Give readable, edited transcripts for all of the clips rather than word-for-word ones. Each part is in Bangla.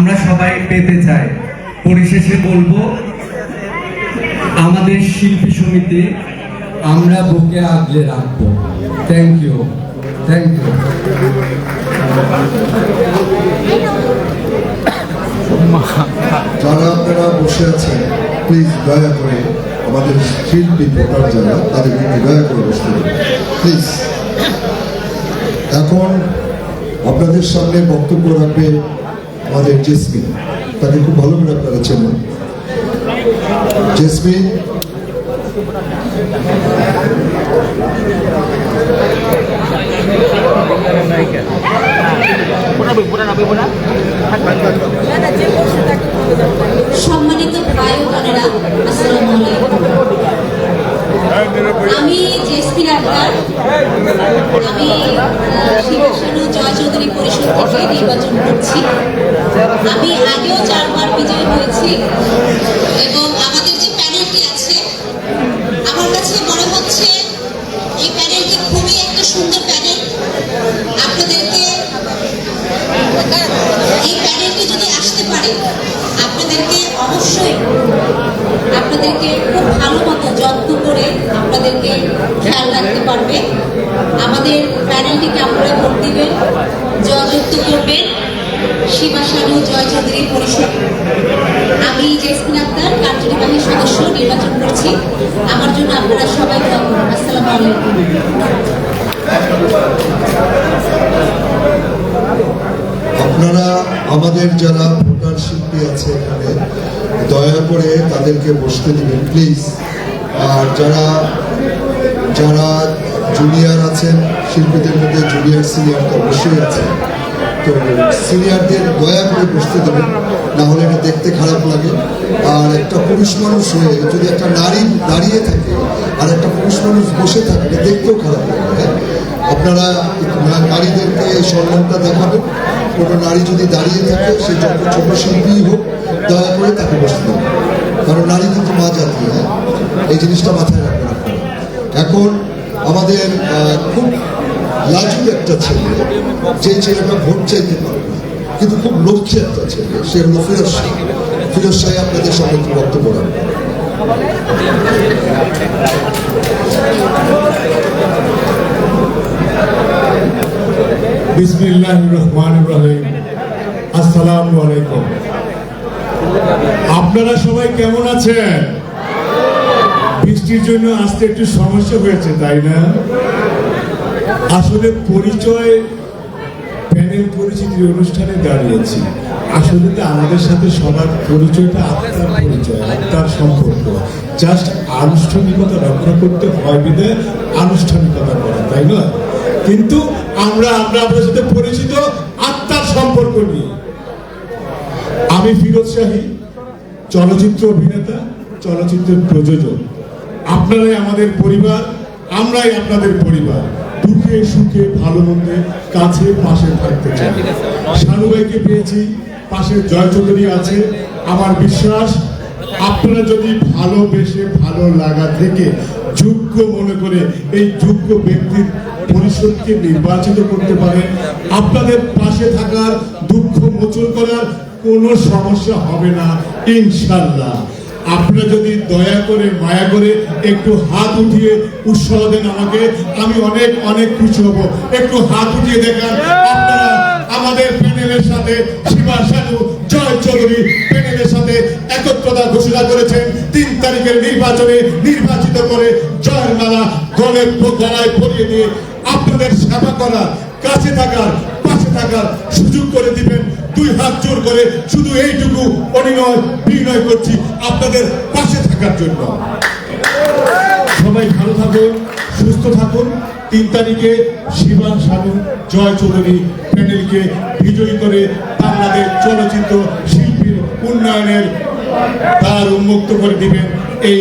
আমরা সবাই পেতে চাই। পরিশেষে বলবো, আমাদের শিল্পী সমিতি আমরা বুকে আগলে রাখবো। Thank you, thank you. যারা আপনারা বসে আছেন, প্লিজ দয়া করে আমাদের শিল্পী ভোটার যারা, তাদেরকে দয়া করে বসতে হবে প্লিজ। এখন আপনাদের সামনে বক্তব্য রাখবে আমাদের জেসমিন। তাকে খুব ভালো করে আপনারা চেনেন। জেসমিন, সম্মানিত ভাই ও বোনেরা, আসসালামু আলাইকুম। আমি জেসমিন আক্তার। আমি শিবসানু জয় চৌধুরী পরিষদ থেকে নির্বাচন করছি। আমি আগেও 4 বার বিজয়ী হয়েছি এবং আমাদের যে প্যানেলটি আছে, আমার কাছে মনে হচ্ছে এই প্যানেলটি খুবই একটা সুন্দর প্যানেল। আপনাদেরকে এই প্যানেলটি যদি আসতে পারে, আপনাদেরকে অবশ্যই আপনাদেরকে খুব ভালো মতো যত্ন করে আপনাদেরকে খেয়াল রাখতে পারবে। আমাদের প্যানেলটিকে আপনারা ভোট দিবেন, জয়যুক্ত করবেন শিবসানু জয় চৌধুরী পরিষদ। আমি জেসমিন আক্তার কার্যনির্বাহী সদস্য নির্বাচন করছি। আমার জন্য আপনারা সবাই দোয়া করুন। আসসালামু আলাইকুম। আপনারা আমাদের যারা ভোটার শিল্পী আছে এখানে, দয়া করে তাদেরকে বসতে দিবেন প্লিজ। আর যারা যারা জুনিয়র আছেন, শিল্পীদের মধ্যে জুনিয়র সিনিয়র তো অবশ্যই আছে, তো সিনিয়রদের দয়া করে বসতে দেবেন, না হলে এটা দেখতে খারাপ লাগে। আর একটা পুরুষ মানুষ হয়ে যদি একটা নারী দাঁড়িয়ে থাকে আর একটা পুরুষ মানুষ বসে থাকে, এটা দেখতেও খারাপ লাগে। হ্যাঁ, আপনারা নারীদেরকে এই সম্মানটা দেখাবেন। কোনো নারী যদি দাঁড়িয়ে থাকে, সে যত ছোট শিল্পী হোক, দয়া করে তাকে বসতে দেবেন, কারণ নারী কিন্তু মা জাতি। হ্যাঁ, এই জিনিসটা মাথায় রাখবেন আপনারা। এখন আমাদের খুব লাজুক একটা ছেলে, যে ছেলেটা ভোট চাইতে পারে না, কিন্তু খুব লক্ষ্যে একটা ছেলে, সে হলো ফিরোজ শাহ। ফিরোজ শাহ আপনাদের সামনে একটু বক্তব্য রাখবেন। বিসমিল্লাহির রহমানির রহিম। আসসালামু আলাইকুম। আপনারা সবাই কেমন আছেন? বৃষ্টির জন্য আসতে একটু সমস্যা হয়েছে, তাই না? আসলে পরিচয় প্যানেল পরিচিতির অনুষ্ঠানে দাঁড়িয়েছি। আসলে তো আমাদের সাথে সবার পরিচয়টা আত্মার পরিচয়, আত্মার সম্পর্ক। জাস্ট আনুষ্ঠানিকতা রক্ষা করতে হয় বিধায় আনুষ্ঠানিকতা করা, তাই নয়? কিন্তু আমরা আপনাদের সাথে পরিচিত আত্মার সম্পর্ক নিয়ে। আমি ফিরোজ শাহী, চলচ্চিত্র অভিনেতা, চলচ্চিত্রের প্রযোজক। আপনারাই আমাদের পরিবার, আমরাই আপনাদের পরিবার। দুঃখে সুখে ভালো মন্দে কাছে পাশে থাকতে চাই। শানু ভাইকে পেয়েছি, পাশে জয় চৌধুরী আছে। আমার বিশ্বাস, আপনারা যদি ভালোবেসে ভালো লাগা থেকে যোগ্য মনে করে এই যোগ্য ব্যক্তির পরিষদকে নির্বাচিত করতে পারেন, আপনাদের পাশে থাকার, দুঃখ মোচন করার কোনো সমস্যা হবে না ইনশাল্লাহ। আপনারা যদি দয়া করে মায়া করে একটু হাত উঠিয়ে উৎসাহ দেন আমাকে, আমি অনেক অনেক খুশি হব। একটু হাত উঠিয়ে দেখান আপনারা আমাদের প্যানেলের সাথে শিবসানু জয় চৌধুরী প্যানেলের সাথে একত্রতা ঘোষণা করেছেন। 3 তারিখের নির্বাচনে নির্বাচিত করে জয়ের মালা গলায় পরিয়ে দিয়ে আপনাদের সেবা করার, কাছে থাকার, পাশে থাকার সুযোগ করে দিবেন। 2 হাত জোর করে শুধু এইটুকু বিনয় করছি আপনাদের পাশে থাকার জন্য। সবাই ভালো থাকুন, সুস্থ থাকুন। 3 তারিখে শিবসানু জয় চৌধুরী প্যানেলকে বিজয়ী করে বাংলাদেশ চলচ্চিত্র শিল্পীর উন্নয়নের দ্বার উন্মুক্ত করে দিবেন, এই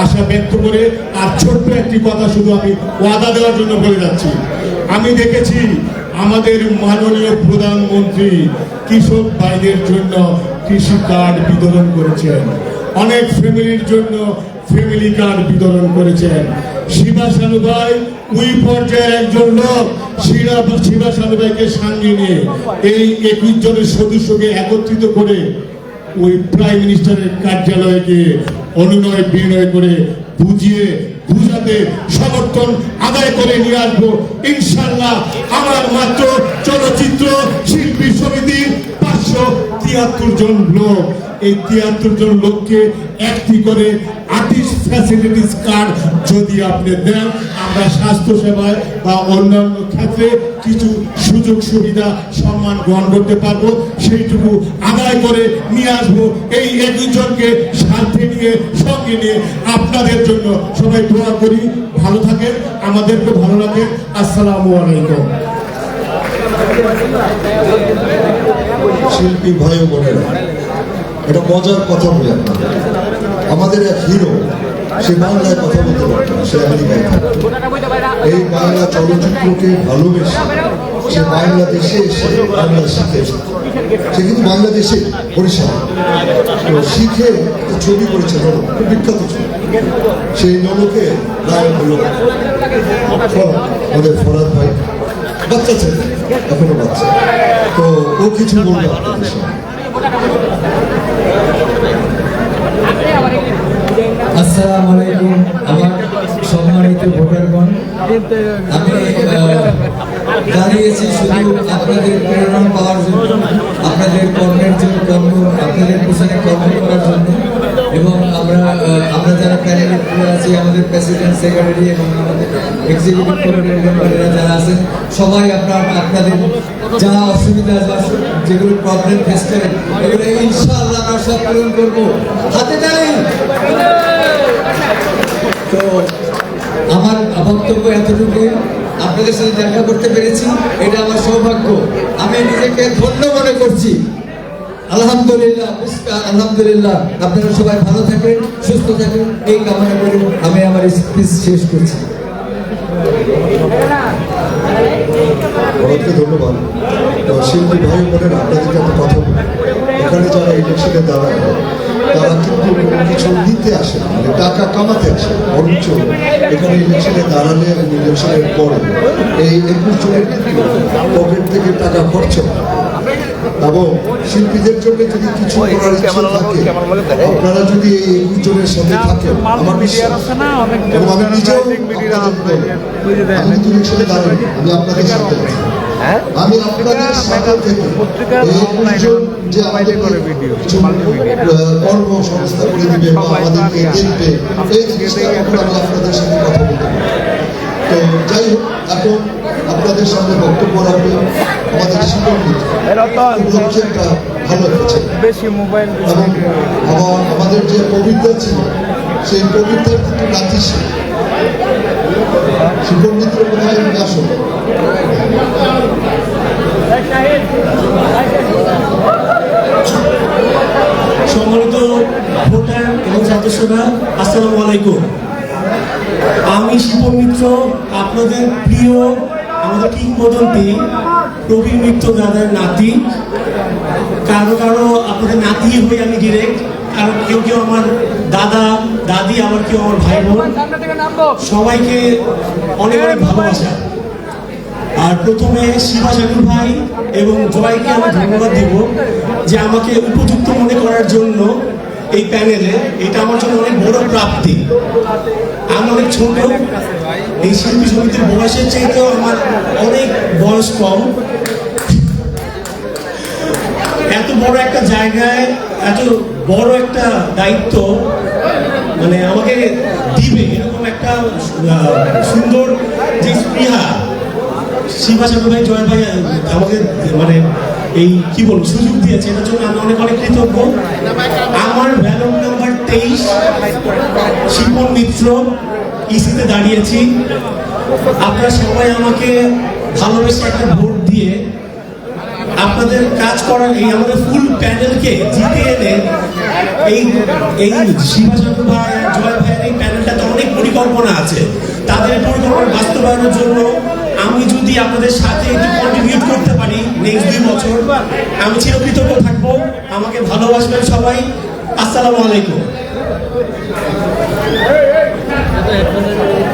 আশা ব্যক্ত করে। আর ছোট্ট একটি কথা শুধু আমি ওয়াদা দেওয়ার জন্য বলে যাচ্ছি। আমি দেখেছি আমাদের মাননীয় প্রধানমন্ত্রী কৃষক ভাইদের জন্য কৃষি কার্ড বিতরণ করেছেন, অনেক ফ্যামিলির জন্য ফ্যামিলি কার্ড বিতরণ করেছেন। শিবা সানু ভাই ওই পর্যায়ের একজন লোক। শিবা সানু ভাইকে সঙ্গে নিয়ে এই 21 জনের সদস্যকে একত্রিত করে ওই প্রাইম মিনিস্টারের কার্যালয়কে অনুনয় বিনয় করে বুঝাতে সমর্থন আদায় করে নিয়ে আসবো ইনশাল্লাহ। আমার মাত্র চলচ্চিত্র শিল্পী সমিতির 573 জন লোক, এই 73 জন লোককে একটি করে আর্টিস্ট ফ্যাসিলিটিস কার্ড যদি আপনি দেন, আমরা স্বাস্থ্য সেবায় বা অন্যান্য ক্ষেত্রে কিছু সুযোগ সুবিধা সম্মান গ্রহণ করতে পারবো। সেইটুকু আদায় করে নিয়ে আসবো এই 21 জনকে সাথে নিয়ে সঙ্গে নিয়ে আপনাদের জন্য। সবাই দোয়া করি, ভালো থাকেন, আমাদেরকে ভালো রাখেন। আসসালামু আলাইকুম। শিল্পী ভাই ও বোনেরা, এটা মজার কথা বলে আপনাদের। আমাদের এক হিরো, সে বাংলায় কথা বলতে পারত না, সে আমেরিকায় থাকতো। এই বাংলা চলচ্চিত্রকে ভালোবেসে সে বাংলাদেশে এসে বাংলা শিখে এসেছে। সে কিন্তু বাংলাদেশে বরিশাল তো শিখে একটা ছবি করেছে, নলো, খুব বিখ্যাত ছবি। সেই নলোকে নায়ক হলো আমাদের ফরাদ ভাই, বাচ্চা ছেলে, এখনো বাচ্চা। তো ও কিছু বলবে আপনাদের সামনে। আসসালামু আলাইকুম আমার সম্মানিত ভোটারগণ, আমি দাঁড়িয়েছি শুধু আপনাদের প্রেরণা পাওয়ার জন্য, আপনাদের কর্মের জন্য, আপনাদের পিছনে কর্ম করার জন্য। এবং আমরা যারা প্যানেলে আছি, আমাদের প্রেসিডেন্ট, সেক্রেটারি এবং আমাদের এক্সিকিউটিভ কমিটির মেম্বাররা যারা আছেন, সবাই আপনাদের যা অসুবিধা, যেগুলো প্রবলেম ফেস করেন, এগুলো ইনশাআল্লাহ আমরা সব পূরণ করবো। হাতে তালি। তো আমার বক্তব্য এতটুকু। আপনাদের সাথে দেখা করতে পেরেছি, এটা আমার সৌভাগ্য। আমি নিজেকে ধন্য মনে করছি। আলহামদুলিল্লাহ, আলহামদুলিল্লাহ। আপনারা সবাই ভালো থাকেন, সুস্থ থাকেন, এই কামনা করে আমি আমার স্পিচ শেষ করছি। ভরতকে ধন্যবাদ। তো শিল্পী ভাই বোনেরা, আপনাদেরকে একটা কথা বলি, এখানে যারা ইলেকশনে দাঁড়ায় তারা কিন্তু কিছু নিতে আসে না, মানে টাকা কামাতে আসে। বরঞ্চ এখানে ইলেকশনে দাঁড়ালে এবং ইলেকশনের পরে এই 21 জনের কিন্তু পকেট থেকে টাকা খরচ হয়। এবং শিল্পীদের জন্য যদি কিছু করার ইচ্ছা থাকে, আপনারা যদি এই 21 জনের সাথে থাকেন, আমার বিশ্বাস, এবং আমি নিজেও আমি কিন্তু ইলেকশনে দাঁড়াই, আমি আপনাদের সাথে আছি। আমি আপনাদের সাথে থেকে এই 21 জন যে আমাদের কিছু কর্মসংস্থা করে দিবে বা আমাদেরকে দেখবে, এই জিনিসটার উপর আমি আপনাদের সাথে কথা বলতে পারি। তো যাই হোক, এখন আপনাদের সামনে বক্তব্য রাখবে আমাদের শিল্পী একটা ভালো একটা এবং আমাদের যে কবিতা ছিল, সেই কবিতার কিন্তু নাতি শিল্পী মিত্র কোথায় আসল। সম্মানিত ভোটার এবং সদস্যরা, আসসালামু আলাইকুম। আমি শিপন মিত্র, আপনাদের প্রিয়, আমাদের কিংবদন্তি প্রবীণ মিত্র দাদার নাতি। কারো কারো আপনাদের নাতি হই আমি ডিরেক্ট, কারণ কেউ কেউ আমার দাদা দাদি, আবার কেউ আমার ভাই বোন। সবাইকে অনেক অনেক ভালোবাসা। আর প্রথমে শিবা সানু ভাই এবং জয়কে আমি ধন্যবাদ দেব যে আমাকে উপযুক্ত মনে করার জন্য এই প্যানেলে। এটা আমার জন্য অনেক বড় প্রাপ্তি। আমি অনেক ছোট, এই শিল্পী সমিতির বয়সের চাইতেও আমার অনেক বয়স কম। এত বড় একটা জায়গায় এত বড় একটা দায়িত্ব মানে আমাকে দিবে, এরকম একটা সুন্দর যে স্পৃহা শিবা সানু ভাই, জয় ভাই আমাকে মানে এই কি বলবো সুযোগ দিয়েছে, এটার জন্য আমি অনেক অনেক কৃতজ্ঞ। আমার ব্যালট নাম্বার 23, শিপন মিত্র, ইসিতে দাঁড়িয়েছি। আপনারা সবাই আমাকে ভালোবেসে একটা ভোট দিয়ে আপনাদের কাজ করার, এই আমাদের ফুল প্যানেলকে জিতে এনে এই শিবা সানু ভাই, জয় ভাইয়ের এই প্যানেলটাতে অনেক পরিকল্পনা আছে। তাদের পরিকল্পনা বাস্তবায়নের জন্য আমি যদি আপনাদের সাথে একটু কন্ট্রিবিউট করতে পারি নেক্সট 2 বছর, আমি চিরকৃতজ্ঞ থাকবো। আমাকে ভালোবাসবেন সবাই। আসসালামু আলাইকুম।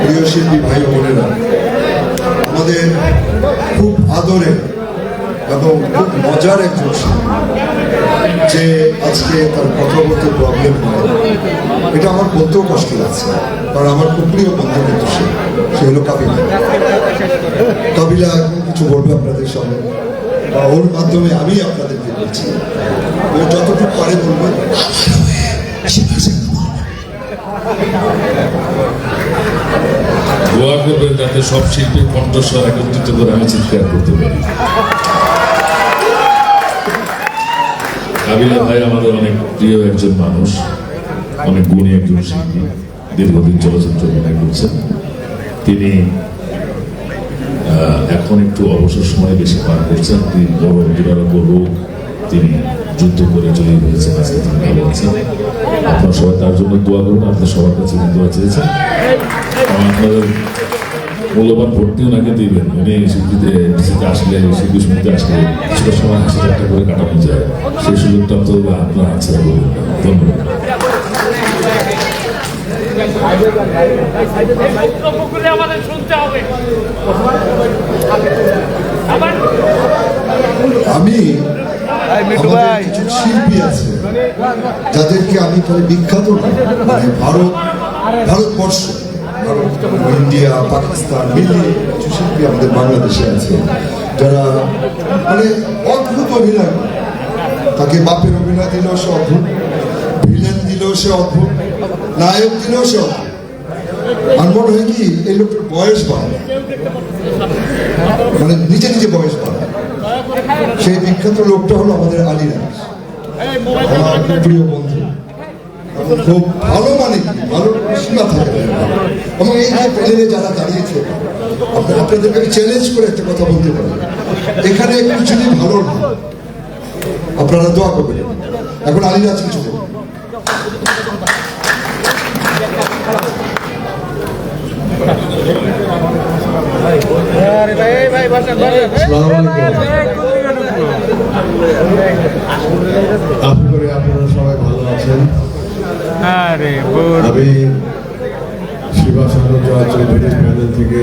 প্রিয় শিল্পী ভাই ও বোনেরা, আমাদের খুব আদরের এবং খুব মজার একজন শিল্পী, যে আজকে তার কথা বলতে প্রবলেম হয়, এটা আমার বলতেও কষ্ট লাগছে, কারণ আমার খুব প্রিয় বন্ধু কিন্তু সে হলো কাবিলা। কাবিলা এখন কিছু বলবে আপনাদের সামনে, বা ওর মাধ্যমে আমি আপনাদেরকে বলছি, ও যতটুকু পারে বলবে। দোয়া করবেন যাতে সব শিল্পীর কণ্ঠস্বর একত্রিত করে আমি চিৎকার করতে পারি। কাবিলা ভাই আমাদের অনেক প্রিয় একজন মানুষ, অনেক গুণী একজন শিল্পী, দীর্ঘদিন চলচ্চিত্র অভিনয় করছেন। তিনি এখন একটু অবসর সময় বেশি পার করছেন। তিনি বড় দুরারোগ্য রোগ, তিনি যুদ্ধ করে জয়ী হয়েছেন, আজকে তিনি ভালো আছেন। আপনারা সবাই তার জন্য দোয়া করুন, আপনার সবার কাছে দোয়া চেয়েছেন। আপনাদের মূল্যবান ভর্তি ওনাকে দিবেন। উনি শিল্পীতে আসলে, শিল্পী সমিতিতে আসলে কিছুটা সময় 80,000 টাকা করে কাটানো যায়, সেই সুযোগটা তো আপনার আছে। ধন্যবাদ। আমাদের শুনতে হবে। আমি আমাদের কিছু শিল্পী আছে যাদেরকে আমি তাহলে বিখ্যাত না, মানে ভারতবর্ষ, ইন্ডিয়া, পাকিস্তান মিলিয়ে কিছু শিল্পী আমাদের বাংলাদেশে আছে যারা মানে অদ্ভুত অভিনয় করে। তাকে বাপের অভিনয় দিলেও সে অদ্ভুত, ভিলেন দিলেও সে অদ্ভুত, নায়ক দিলেও সে অদ্ভুত। আর মনে হয় কি এই লোকটার বয়স বাড়ে, মানে নিজে নিজে বয়স বাড়ে। সেই বিখ্যাত লোকটা হলো আমাদের আলী রাজ, আমার খুব প্রিয় বন্ধু, খুব ভালো, মানে ভালো সীমা থাকে না। এবং এই যে প্যানেলে যারা দাঁড়িয়েছে, আপনাদেরকে আমি চ্যালেঞ্জ করে একটা কথা বলতে পারি, এখানে একটু যদি ভালো না, আপনারা দোয়া করবেন। এখন আলী রাজ কিছু বলুন। আশা করি আপনারা সবাই ভালো আছেন। আমি শিবাসানন্দ জয় চৌধুরী প্যানেল থেকে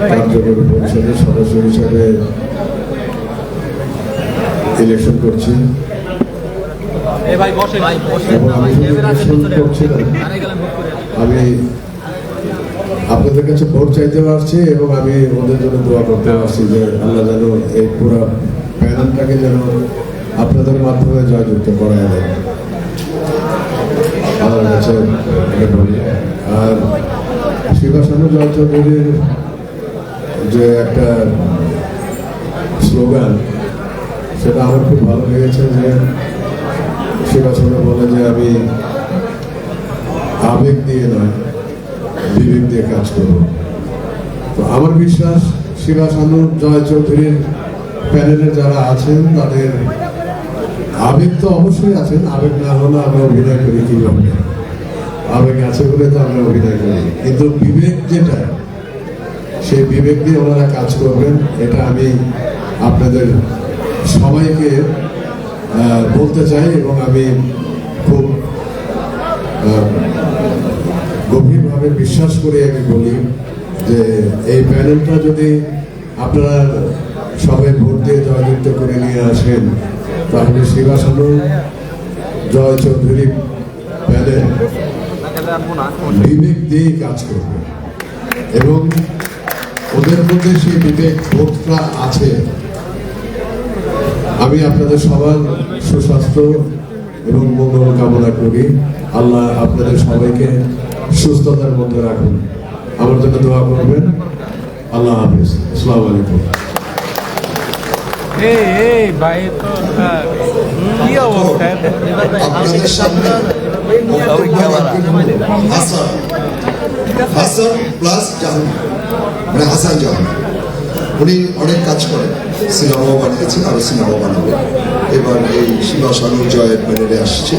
কার্যকরী পরিষদের সদস্য হিসেবে ইলেকশন করছি এবং আমি ইলেকশন করছি না, আমি আপনাদের কাছে ভোট চাইতে পারছি এবং আমি ওদের জন্য দোয়া করতে পারছি যে আল্লাহ যেন এই পুরো প্যানেলটাকে যেন আপনাদের মাধ্যমে জয়যুক্ত করা যায়। আমার কাছে বলি। আর শিবাসানন্দ জয় চৌধুরীর যে একটা স্লোগান, সেটা আমার খুব ভালো লেগেছে, যে শিবাসানন্দ বলে যে আমি আবেগ দিয়ে নয়, বিবেক দিয়ে কাজ করব। তো আমার বিশ্বাস শিবাসানন্দ জয় চৌধুরীর প্যানেলে যারা আছেন তাদের আবেগ তো অবশ্যই আছেন, আবেগ না হলে আমরা অভিনয় করি কিভাবে? আবেগ আছে বলে তো আমরা অভিনয় করি, কিন্তু বিবেক যেটা, সেই বিবেক দিয়ে ওনারা কাজ করবেন, এটা আমি আপনাদের সবাইকে বলতে চাই। এবং আমি খুব গভীরভাবে বিশ্বাস করে আমি বলি যে এই প্যানেলটা যদি আপনারা সবাই ভোট দিয়ে জয়যুক্ত করে নিয়ে আসেন, তাহলে শিবাসানন্দ জয় চৌধুরী প্যানেল বিবেক দিয়েই কাজ করবে এবং ওদের মধ্যে সেই বিবেক বোধটা আছে। আমি আপনাদের সবার সুস্বাস্থ্য এবং মঙ্গল কামনা করি। আল্লাহ আপনাদের সবাইকে সুস্থতার মধ্যে রাখুন। আমার জন্য দোয়া করবেন। আল্লাহ হাফিজ। আসসালামু আলাইকুম। আপনাদের সামনে হাসান প্লাস জাহাঙ্গীর, মানে হাসান জাহাঙ্গীর, উনি অনেক কাজ করেন, সিনেমাও বানিয়েছেন, আরো সিনেমাও বানাবেন। এবার এই শিবাসানন্দ জয়ের প্যানেলে আসছে।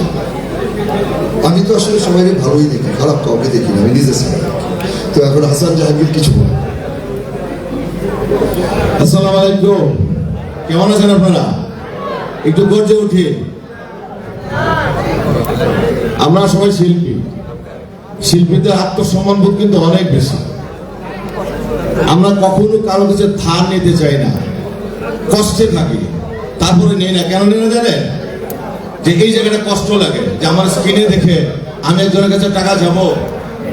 আমি তো আসলে সবাইকে ভালোই দেখি, খারাপ কাউকে দেখি না, আমি নিজে সিনেমা। তো এখন হাসান জাহাঙ্গীর কিছু বলুন। আসসালামু আলাইকুম, কেমন আছেন আপনারা? একটু গর্জে উঠে। আমরা সবাই শিল্পী, শিল্পীদের আত্মসম্মান বোধ কিন্তু অনেক বেশি। আমরা কখনো কারো কাছে ধার নিতে চাই না, কষ্টে থাকি, তারপরে নেই না। কেন নেই না জানেন? যে এই জায়গাটা কষ্ট লাগে, যে আমার স্ক্রিনে দেখে আমি একজনের কাছে টাকা যাবো,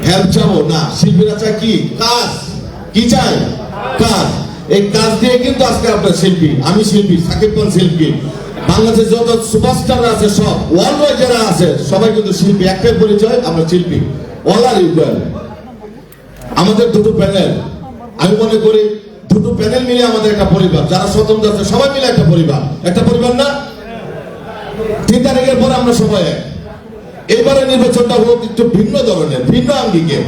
হেল্প চাবো না। শিল্পীরা চায় কি? কাজ। কি চাই? কাজ। এই কাজ দিয়ে কিন্তু আজকে আপনার শিল্পী, আমি শিল্পী, সাকিব খান শিল্পী, বাংলাদেশের যত সুপারস্টার আছে সব, ওয়ার্ল্ড ওয়াইড যারা আছে সবাই কিন্তু শিল্পী। একটাই পরিচয়, আমরা শিল্পী। অল আর ইকুয়াল। আমাদের দুটো প্যানেল, আমি মনে করি দুটো প্যানেল মিলে আমাদের একটা পরিবার। যারা স্বতন্ত্র আছে সবাই মিলে একটা পরিবার। একটা পরিবার না? 3 তারিখের পরে আমরা সবাই এক। এবারে নির্বাচনটা হোক একটু ভিন্ন ধরনের, ভিন্ন আঙ্গিকে।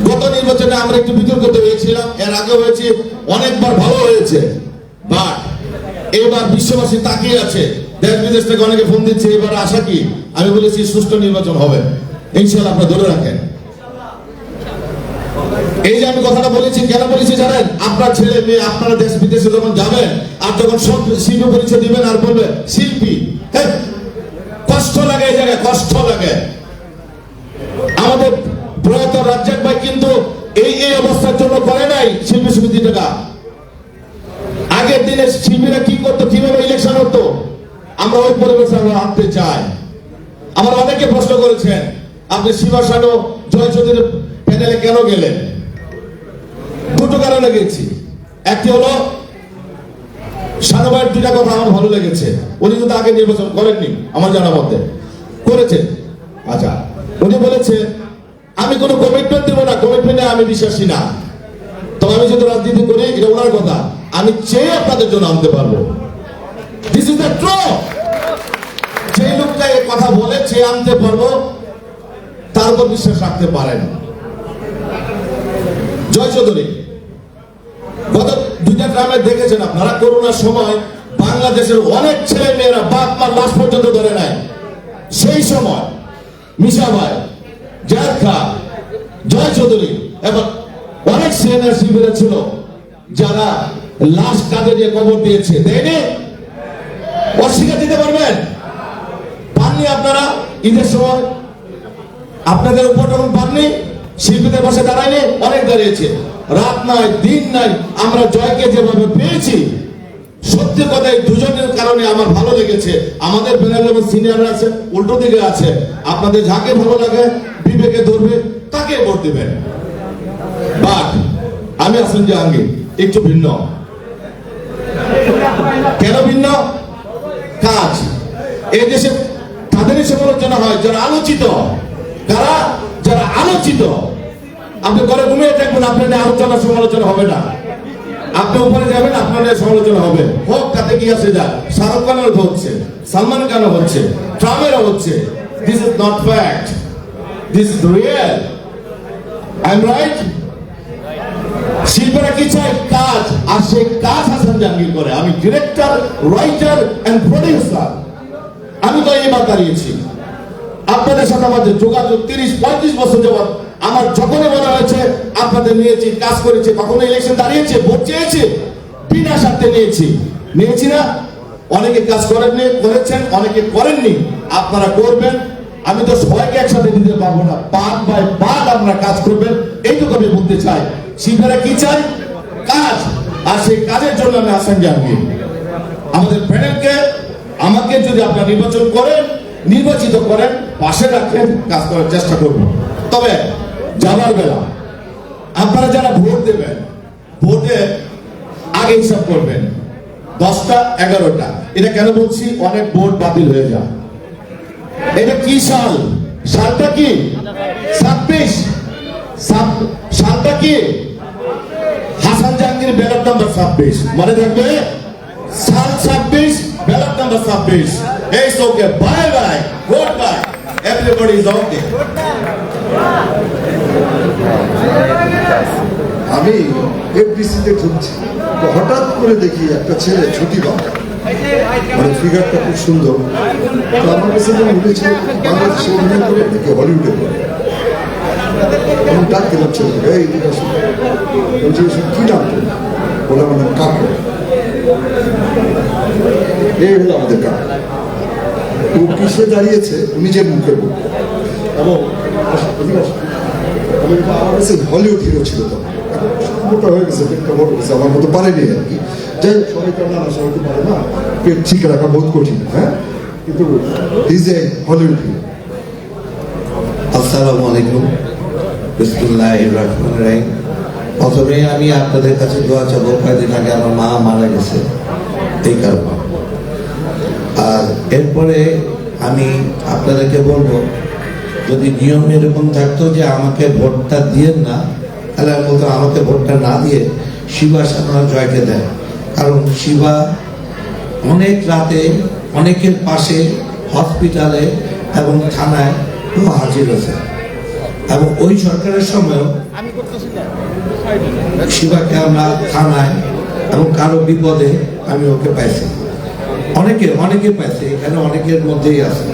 গত নির্বাচনে আমরা একটু বিতর্কিত হয়েছিলাম, এর আগে হয়েছে অনেকবার, ভালো হয়েছে। বাট এবার বিশ্ববাসী তাকিয়ে আছে, দেশ বিদেশ থেকে অনেকে ফোন দিচ্ছে, এবার আশা কি? আমি বলেছি সুষ্ঠু নির্বাচন হবে ইনশাআল্লাহ, আপনারা ধরে রাখেন। এই যে আমি কথাটা বলেছি, কেন বলেছি জানেন? আপনার ছেলে মেয়ে আপনারা দেশ বিদেশে যখন যাবেন আর যখন সব শিল্প পরিচয় দিবেন আর বলবে শিল্পী, হ্যাঁ, কষ্ট লাগে, এই জায়গায় কষ্ট লাগে। আমাদের প্রয়াত রাজ্জাক ভাই কিন্তু এই অবস্থার জন্য করে নাই শিল্পী সমিতি টাকা। আগের দিনে শিল্পীরা কি করতো, কিভাবে ইলেকশন হতো, আমরা ওই পরিবেশে আমরা আনতে চাই। আমার অনেকে প্রশ্ন করেছেন, আপনি শিবা শানু, জয় চৌধুরীর প্যানেলে কেন গেলেন? দুটো কারণে গেছি। একটি হলো শানু ভাইয়ের 2টা কথা আমার ভালো লেগেছে। উনি কিন্তু আগে নির্বাচন করেননি আমার জানা মতে, করেছেন। আচ্ছা, উনি বলেছে আমি কোনো কমিটমেন্ট দেবো না, কমিটমেন্টে আমি বিশ্বাসী না। তবে আমি যদি রাজনীতি করি, এটা ওনার কথা, আমি চেয়ে আপনাদের জন্য আনতে পারবো। This is the true. যে লোকটা এই কথা বলে চেয়ে আনতে পারবো, তার উপর বিশ্বাস রাখতে পারেন। জয় চৌধুরী গত 2টা গ্রামে দেখেছেন আপনারা, করোনার সময় বাংলাদেশের অনেক ছেলে মেয়েরা বাপ মা লাশ পর্যন্ত ধরে নেয়। সেই সময় মিশা ভাই, জায়েদ খান, জয় চৌধুরী এবং অনেক সিনিয়র শিল্পীরা ছিল যারা লাশ কাঁধে নিয়ে কবর দিয়েছে। দেয়নি? অস্বীকার দিতে পারবেন? পাননি আপনারা? ঈদের সময় আপনাদের উপর যখন পাননি, শিল্পীদের পাশে দাঁড়ায়নি? অনেক দাঁড়িয়েছে। রাত নাই দিন নাই, আমরা জয়কে যেভাবে পেয়েছি, সত্যি কথাই দুজনের কারণে আমার ভালো লেগেছে। আমাদের প্যানেলের সিনিয়ররা আছে, উল্টো দিকে আছে। আপনাদের যাকে ভালো লাগে, বিবেকে ধরবে, তাকে ভোট দিবেন। বাট আমি আসেন জাহাঙ্গীর একটু ভিন্ন। কেন ভিন্ন? কাজ। এই দেশে তাদেরই সমালোচনা হয় যারা আলোচিত। কারা? যারা আলোচিত। আপনি ঘরে ঘুমিয়ে থাকবেন, আপনার আলোচনা সমালোচনা হবে না। আপনি উপরে যাবেন, আপনাদের সমালোচনা হবে। হোক, তাতে কি আসে যায়? শাহরুখ খানের হচ্ছে, সালমান খান হচ্ছে, ট্রাম্পেরও হচ্ছে। This is not fact, this is real. I am right? শিল্পীরা কি চায়? কাজ। আর সেই কাজ হাসান জাহাঙ্গীর করে। আমি ডিরেক্টর, রাইটার এন্ড প্রডিউসার। আমি তো এইবার দাঁড়িয়েছি আপনাদের সাথে আমাদের যোগাযোগ 30-35 বছর যাবত। আমার যখনই মনে হয়েছে আপনাদের নিয়েছি, কাজ করেছি, কখনো ইলেকশন দাঁড়িয়েছে, ভোট চেয়েছি, বিনা স্বার্থে নিয়েছি না? অনেকে কাজ করেননি, করেছেন, অনেকে করেননি। আপনারা করবেন। আমি তো সবাইকে একসাথে দিতে পারবো না, পার্ট বাই পার্ট আমরা কাজ করবেন, এইটুকু আমি বলতে চাই। শিল্পীরা কি চাই? কাজ। আর সেই কাজের জন্য আমি হাসান জাহাঙ্গীর আমাদের প্যানেলকে, আমাকে যদি আপনারা নির্বাচিত করেন, পাশে রাখেন, কাজ করার চেষ্টা করব। তবে যাবার বেলা আপনারা যারা ভোট দেবেন, ভোটে আগে হিসাব করবেন 10টা 11টা। এটা কেন বলছি? অনেক ভোট বাতিল হয়ে যায়। এটা কি সাল? সালটা কি? 26। সালটা কি? Hasan Jahangir ballot number 26। মনে থাকবে? সাল 26, ballot number 26। It's okay. Bye bye. Goodbye. Everybody is okay. আমি এফডিসিতে ঢুকছি, তো হঠাৎ করে দেখি একটা ছেলে ছুটি পায়, মানে ফিগারটা খুব সুন্দর। তো আমার কাছে যেন উঠেছে বাংলাদেশে অভিনয় করে নাকি হলিউডে করে। আমি ডাক দিলাম ছেলেকে, এই বলছি কি নাম? বলে আমার নাম কাকু। এই হলো আমাদের কাকু। ও কিসে দাঁড়িয়েছে নিজের মুখে বলবে, এবং আমার কাছে হলিউড হিরো ছিল তখন, মোটা হয়ে গেছে, পেটটা বড় গেছে, আমার মতো পারেনি আর কি। যাই হোক, সবাই তো না, সবাই পারে না, পেট ঠিক রাখা বহুত কঠিন, হ্যাঁ, কিন্তু ইজ এ হলিউড হিরো। আসসালামু আলাইকুম, বিসমিল্লাহির রহমানির রহিম। প্রথমে আমি আপনাদের কাছে দোয়া চাবো, কয়েকদিন আগে আমার মা মারা গেছে এই কারণে। আর এরপরে আমি আপনাদেরকে বলবো, যদি নিয়ম এরকম থাকতো যে আমাকে ভোটটা দিয়েন না, তাহলে আমি বলতাম আমাকে ভোটটা না দিয়ে শিবা সানোয়ার জয়কে দেন। কারণ শিবা অনেক রাতে অনেকের পাশে হসপিটালে এবং থানায় হাজির হয়েছে, এবং ওই সরকারের সময়ও শিবাকে আমরা থানায় এবং কারো বিপদে আমি ওকে পাইছি, অনেকে পাইছে, এখানে অনেকের মধ্যেই আছে।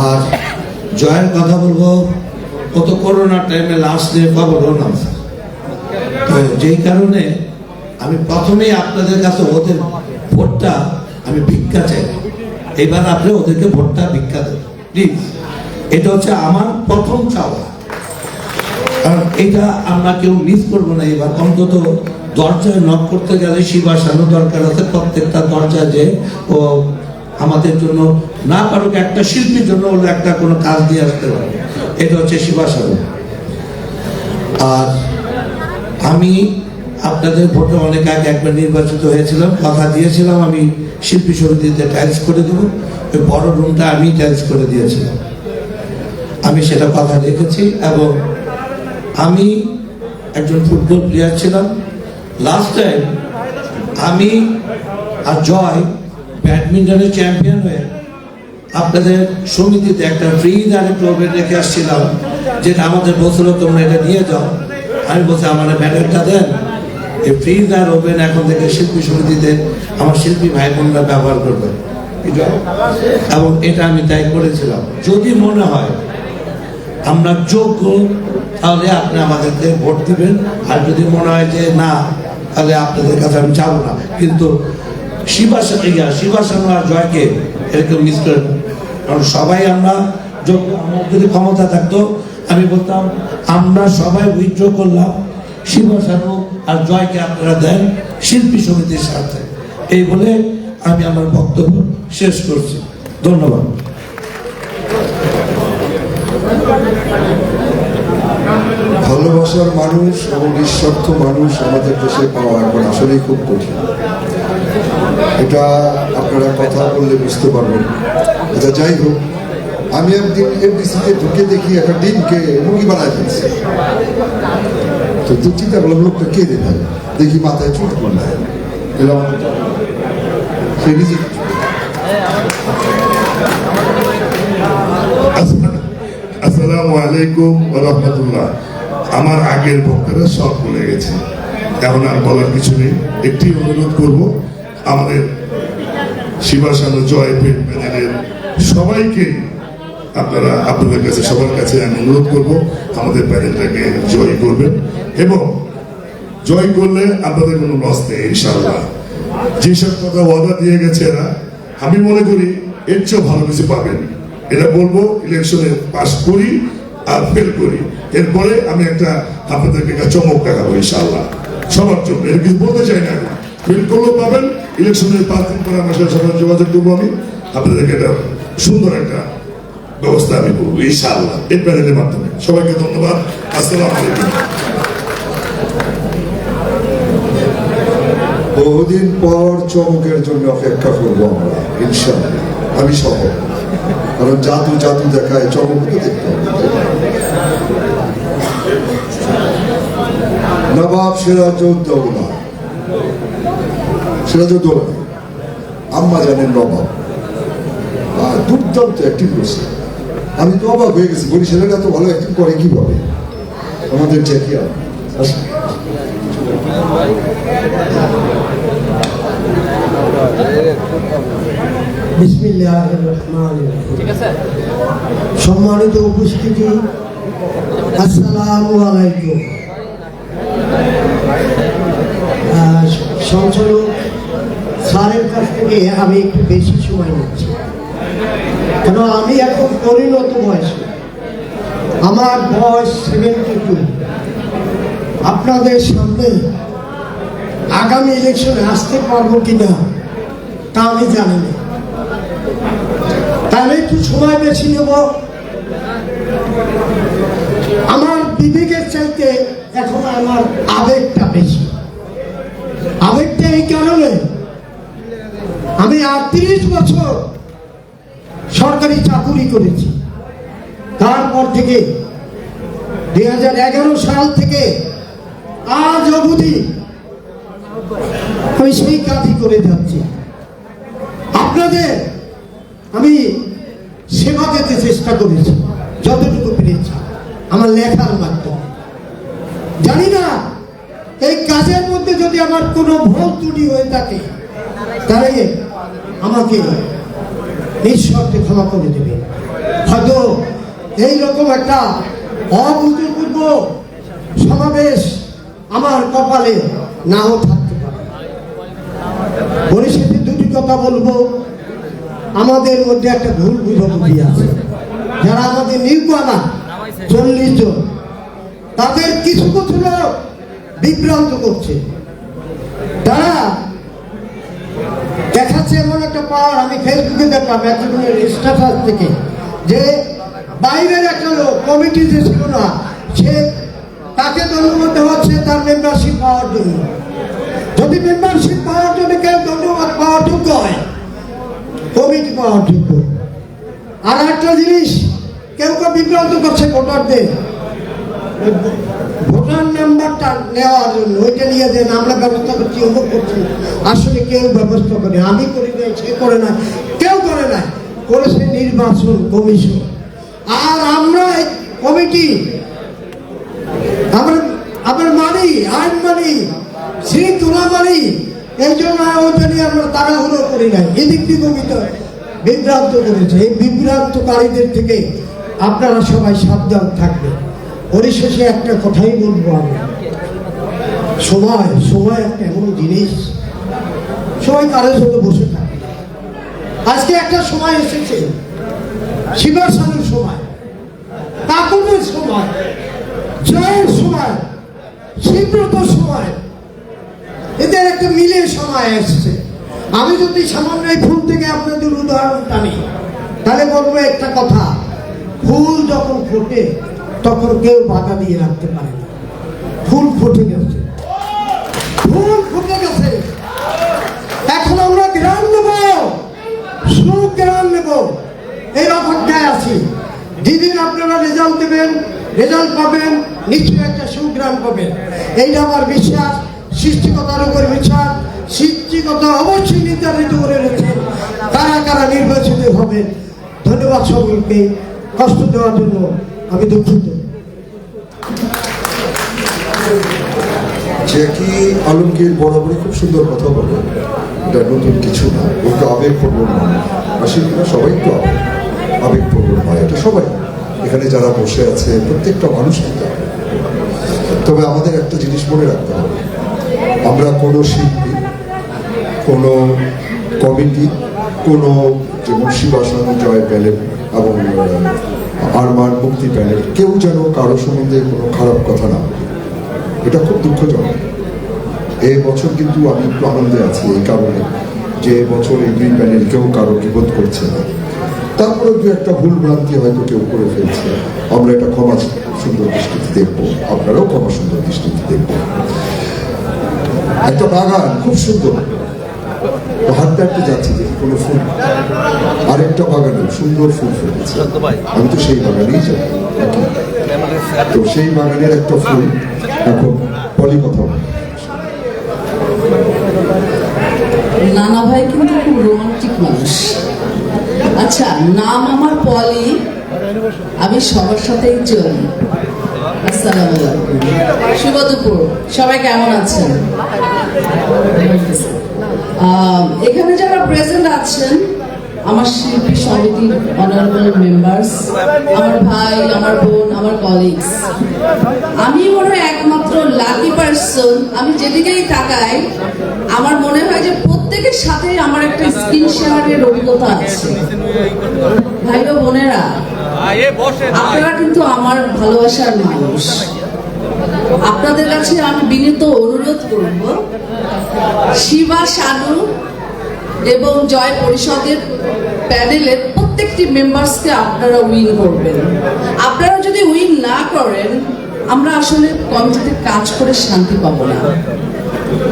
আর জয়ের কথা বলবো, কত করোনার টাইমে লাশ নিয়ে খবরও নামছে, তো যেই কারণে আমি প্রথমেই আপনাদের কাছে ওদের ভোটটা আমি ভিক্ষা চাই। এবার আপনি ওদেরকে ভোটটা ভিক্ষা দেন প্লিজ, এটা হচ্ছে আমার প্রথম চাওয়া। কারণ এটা আমরা কেউ মিস করবো না। এবার অন্তত দরজায় নক করতে গেলে শিবা সানো দরকার আছে, প্রত্যেকটা দরজা যে ও আমাদের জন্য না পারুক, একটা শিল্পীর জন্য হলো একটা কোনো কাজ দিয়ে আসতে পারে, এটা হচ্ছে শিবা সানো। আর আমি আপনাদের ভোটে অনেক আগে একবার নির্বাচিত হয়েছিলাম, কথা দিয়েছিলাম আমি শিল্পী সমিতিতে টাইলস করে দেবো, ওই বড় রুমটা আমি টাইলস করে দিয়েছিলাম, আমি সেটা কথা রেখেছি। এবং আমি একজন ফুটবল প্লেয়ার ছিলাম, লাস্ট টাইম আমি আর জয় ব্যাডমিন্টনের চ্যাম্পিয়ন হয়ে আপনাদের সমিতিতে একটা ফ্রিজ আর একটা ওভেন রেখে আসছিলাম, যেটা আমাদের বলছিল তোমরা এটা নিয়ে যাও। আমি বলছি আমার ব্যাটারটা দেন, এই ফ্রিজ আর ওভেন এখন থেকে শিল্পী সমিতিতে আমার শিল্পী ভাই বোনরা ব্যবহার করবে, এবং এটা আমি তাই করেছিলাম। যদি মনে হয় আমরা যোগ্য, তাহলে আপনি আমাদেরকে ভোট দিবেন, আর যদি মনে হয় যে না, তাহলে আপনাদের কাছে আমি যাবো না। কিন্তু শিবা সানোয়ার জয়কে এরকম মিস করেন, কারণ সবাই আমরা যোগ্য। আমার যদি ক্ষমতা থাকতো আমি বলতাম আমরা সবাই উইথড্র করলাম, শিবা সানো আর জয়কে আপনারা দেন শিল্পী সমিতির সাথে। এই বলে আমি আমার বক্তব্য শেষ করছি, ধন্যবাদ। ভালোবাসার মানুষ এবং নিঃস্বার্থ মানুষ আমাদের দেশে পাওয়া এখন আসলেই খুব কঠিন। এটা আপনারা কথা বললে বুঝতে পারবেন। এটা যাই হোক, আমি একদিন এফডিসিতে ঢুকে দেখি একটা ডিমকে মুরগি বানায় ফেলছে, তো চিন্তা করলাম লোকটা কে দেবে, দেখি মাথায় চুট করলে এলাম সে নিজে। আসসালামু আলাইকুম ওয়া রাহমাতুল্লাহ। আমার আগের বক্তারা সব বলে গেছে, এখন আর বলার কিছু নেই। একটি অনুরোধ করব, আমাদের শিবা সানো জয় প্যানেলের সবাইকে আপনাদের কাছে সবার কাছে আমি অনুরোধ করব, আমাদের প্যানেলটাকে জয় করবেন, এবং জয় করলে আপনাদের কোনো লস নেই ইনশাআল্লাহ। যেসব কথা ওয়াদা দিয়ে গেছে এরা, আমি মনে করি এর চেয়েও ভালো কিছু পাবেন। এটা বলবো, ইলেকশনে পাস করি আর ফেল করি, এরপরে আমি আপনাদেরকে একটা চমক দেখাবো ইনশাআল্লাহ সবার জন্য। এর কিছু বলতে চাই না, ফেল করলেও পাবেন। ইলেকশনের 5 দিন পরে আমার সাথে সবার যোগাযোগ করবো, আমি আপনাদেরকে একটা সুন্দর একটা ব্যবস্থা আমি করবো ইনশাআল্লাহ এই প্যানেলের মাধ্যমে। সবাইকে ধন্যবাদ, আসসালামু আলাইকুম। বহুদিন পর চমকের জন্য অপেক্ষা করবো আমরা ইনশাআল্লাহ, আমি সহ। কারণ জাদু দেখায়, চমক তো দেখতে হবে। নবাব সিরাজউদ্দৌলা আম্মা জানেন নবাব, আর দুর্দান্ত অ্যাক্টিং করছে। আমি তো অবাক হয়ে গেছি, বরিশালের এত ভালো অ্যাক্টিং করে কিভাবে আমাদের জ্যাকিয়া। বিসমিল্লাহির রহমানির রহিম। সম্মানিত উপস্থিতি, আসসালামু আলাইকুম। সঞ্চালক স্যারের কাছ থেকে আমি একটু বেশি সময় নিচ্ছি, কেন আমি এখন পরিণত বয়সে। আমার বয়স 72। আপনাদের সামনে আগামী ইলেকশনে আসতে পারবো কিনা তা আমি জানি না, তাহলে একটু সময় বেশি নেব। আমার বিবেকের চাইতে এখন আমার আবেগটা বেশি। আবেগটা এই কারণে, আমি 38 বছর সরকারি চাকুরি করেছি। তারপর থেকে 2011 সাল থেকে আজ অবধি আমি সেই কাজই করে যাচ্ছি। আপনাদের আমি সেবা দিতে চেষ্টা করেছি যতটুকু পেরেছি আমার লেখার মাধ্যমে। জানি না এই কাজের মধ্যে যদি আমার কোনো ভুল ত্রুটি হয়ে থাকে তাহলে আমাকে ঈশ্বরকে ক্ষমা করে দেবে। হয়তো এইরকম একটা অভূতপূর্ব সমাবেশ আমার কপালে নাও থাকতে পারে। পরিশেষে দুটি কথা বলবো। আমাদের মধ্যে একটা ভুল বুঝাবুঝি আছে। যারা আমাদের নির্বাচন 40 জন, তাদের কিছু কিছু লোক বিভ্রান্ত করছে। তারা দেখাচ্ছে এমন একটা পাওয়ার, আমি ফেসবুকে দেখলাম একজনের স্ট্যাটাস থেকে, যে বাইরের একটা লোক কমিটি যে ছিল না, সে তাকে ধন্যবাদ দেওয়া হচ্ছে তার মেম্বারশিপ পাওয়ার জন্য। যদি মেম্বারশিপ পাওয়ার জন্য কেউ ধন্যবাদ পাওয়ার যোগ্য হয়, কমিটি পাওয়ার যোগ্য। আর একটা জিনিস কেউ কেউ বিভ্রান্ত করছে ভোটারদের, ভোটার নাম্বারটা নেওয়ার জন্য ওইটা নিয়ে দেন, আমরা ব্যবস্থা করছি, অমুক করছি। আসলে কেউ ব্যবস্থা করে, আমি করি নাই, সে করে নাই, কেউ করে নাই, করেছে নির্বাচন কমিশন। আর আমরা এই কমিটি আমরা মানি, আইন মানি, শৃঙ্খলা মানি। এই জন্য ওইটা নিয়ে আমরা তাড়াহুড়ো করি নাই। এদিক থেকে বিভ্রান্ত করেছে। এই বিভ্রান্তকারীদের থেকে আপনারা সবাই সাবধান থাকবেন। পরিশেষে একটা কথাই বলবো আমি, সময় একটা এমন জিনিস, সবাই কারোর সাথে বসে থাকে। আজকে একটা সময় এসেছে, শিবার সানুর সময়, কাকুনের সময়, জয়ের সময়, শিবব্রতর সময়, এদের একটা মিলের সময় এসছে। আমি যদি সামান্য এই ফুল থেকে আপনাদের উদাহরণ টানি, তাহলে বলবো একটা কথা, ফুল যখন ফোটে তখন কেউ বাধা দিয়ে রাখতে পারে না। ফুল ফুটে গেছে, ফুল ফুটে গেছে। এখন আমরা গ্রাম নেব, সুগ্রাম নেব, এই অপেক্ষায় আছি। যেদিন আপনারা রেজাল্ট দেবেন, রেজাল্ট পাবেন, নিশ্চয়ই একটা সুগ্রাম পাবেন। এইটা আমার বিশ্বাস, সৃষ্টিকতার উপর বিশ্বাস। সৃষ্টিকতা অবশ্যই নির্ধারিত করে রেখেছেন কারা কারা নির্বাচিত হবেন। ধন্যবাদ সকলকে, কষ্ট দেওয়ার জন্য আমি দুঃখিত। জ্যাকি আলমগীর বরাবরই খুব সুন্দর কথা বলে, এটা নতুন কিছু না, একটু আবেগপ্রবণ মানুষ। আশিকরা সবাই একটু আবেগপ্রবণ হয়, এটা সবাই এখানে যারা বসে আছে প্রত্যেকটা মানুষ কিন্তু। তবে আমাদের একটা জিনিস মনে রাখতে হবে, আমরা কোনো শিল্পী, কোনো কমিটি, কোনো যেমন শিবাসানু জয় প্যানেল এবং আরমান মুক্তি প্যানেল, কেউ যেন কারো সম্বন্ধে কোনো খারাপ কথা না বলে। এটা খুব দুঃখজনক। এই বছর কিন্তু আমি একটু আনন্দে আছি এই কারণে যে বছর এই দুই প্যানেল কেউ কারো বিপদ করছে না। তারপরে দু একটা ভুল ভ্রান্তি হয়তো কেউ করে ফেলছে, আমরা এটা ক্ষমা সুন্দর দৃষ্টিতে দেখবো, আপনারাও ক্ষমা সুন্দর দৃষ্টিতে দেখবো। একটা বাগান খুব সুন্দর, হাঁটতে হাঁটতে যাচ্ছি যে কোনো ফুল, আরেকটা বাগানে সুন্দর ফুল ফুটেছে, আমি তো সেই বাগানেই যাই। তো সেই বাগানের একটা ফুল এখন পলি কথা বলে। নানা ভাই কিন্তু খুব রোমান্টিক মানুষ। আচ্ছা, নাম আমার পলি, আমি সবার সাথেই চলি। আসসালামু আলাইকুম, শুভ দুপুর, সবাই কেমন আছেন? এখানে যারা প্রেজেন্ট আছেন, আমার শিল্পী সমিতির অনারেবল মেম্বার্স, আমার ভাই, আমার বোন, আমার কলিগস, আমি মনে হয় একমাত্র লাকি পার্সন। আমি যেদিকেই তাকাই আমার মনে হয় যে প্রত্যেকের সাথে আমার একটা স্ক্রিন শেয়ারের অভিজ্ঞতা আছে। ভাই ও বোনেরা, আপনারা কিন্তু আমার ভালোবাসার মানুষ। আপনাদের কাছে আমি বিনীত অনুরোধ করব, শিবা, শানু এবং জয় পরিষদের প্যানেলের প্রত্যেকটি মেম্বার্সকে আপনারা উইন করবেন। আপনারা যদি উইন না করেন, আমরা আসলে কমিটিতে কাজ করে শান্তি পাবো না।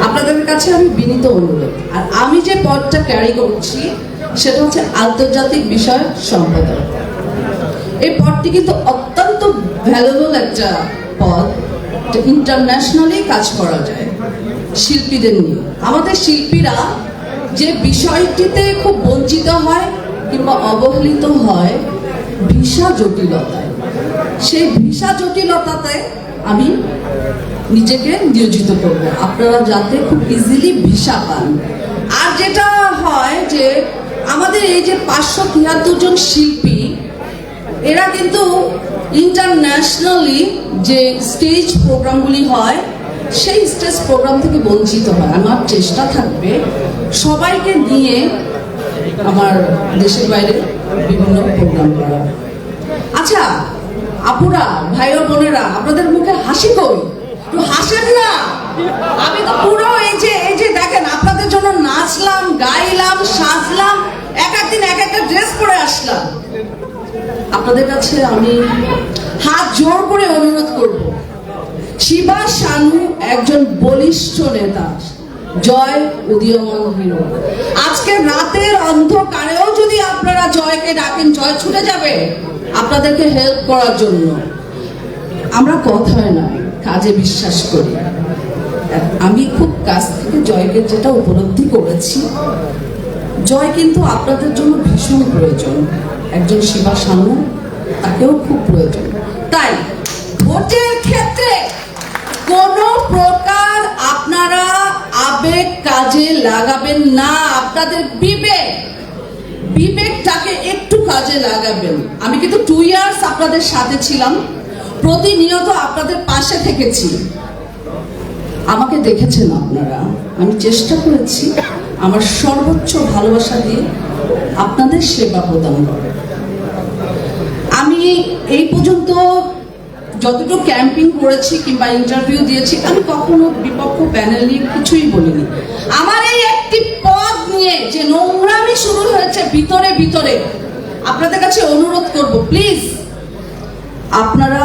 আপনাদের কাছে আমি বিনীত অনুরোধ। আর আমি যে পদটা ক্যারি করছি সেটা হচ্ছে আন্তর্জাতিক বিষয় সম্পাদক। এই পদটি কিন্তু অত্যন্ত ভ্যালুয়েবল একটা পদ, ইন্টারন্যাশনালি কাজ করা যায় শিল্পীদের নিয়ে। আমাদের শিল্পীরা যে বিষয়টিতে খুব বঞ্চিত হয় কিংবা অবহেলিত হয় ভিসা জটিলতায়, সেই ভিসা জটিলতাতে আমি নিজেকে নিয়োজিত করব, আপনারা যাতে খুব ইজিলি ভিসা পান। আর যেটা হয় যে আমাদের এই যে 573 জন শিল্পী, এরা কিন্তু ইন্টারন্যাশনালি যে স্টেজ প্রোগ্রামগুলি হয় সেই স্টেজ প্রোগ্রাম থেকে বঞ্চিত হয়। আমার চেষ্টা থাকবে সবাইকে নিয়ে আমার দেশের বাইরে বিভিন্ন প্রোগ্রাম করা। আচ্ছা আপুরা, ভাই ও বোনেরা, আপনাদের মুখে হাসি কই? একটু হাসেন না। আমি তো পুরো এই যে দেখেন, আপনাদের জন্য নাচলাম, গাইলাম, সাজলাম, এক একদিন এক একটা ড্রেস পরে আসলাম। আপনাদের কাছে আমি হাত জোর করে অনুরোধ করব, শিবা, শানু একজন বলিষ্ঠ নেতা, জয় উদীয়মান হিরো। আজকে রাতের অন্ধকারেও যদি আপনারা জয়কে ডাকেন, জয় ছুটে যাবে আপনাদেরকে হেল্প করার জন্য। আমরা কথায় নয়, কাজে বিশ্বাস করি। আমি খুব কাছ থেকে জয়কে যেটা উপলব্ধি করেছি, জয় কিন্তু আপনাদের জন্য ভীষণ প্রয়োজন। একজন শিবা, শানু, তাকেও খুব প্রয়োজন। তাই ভোটের ক্ষেত্রে কোনো প্রকার আপনারা আবেগ কাজে লাগাবেন না, আপনাদের বিবেকটাকে একটু কাজে লাগাবেন। আমি কিন্তু 2 ইয়ার্স আপনাদের সাথে ছিলাম, প্রতিনিয়ত আপনাদের পাশে থেকেছি, আমাকে দেখেছেন আপনারা। আমি চেষ্টা করেছি আমার সর্বোচ্চ ভালোবাসা দিয়ে আপনাদের সেবা প্রদান করে। আমি এই পর্যন্ত যতটুকু ক্যাম্পিং করেছি কিংবা ইন্টারভিউ দিয়েছি, আমি কখনো বিপক্ষ প্যানেল নিয়ে কিছুই বলিনি। আমার এই একটি পদ নিয়ে যে নোংরামি শুরু হয়েছে ভিতরে ভিতরে, আপনাদের কাছে অনুরোধ করব, প্লিজ আপনারা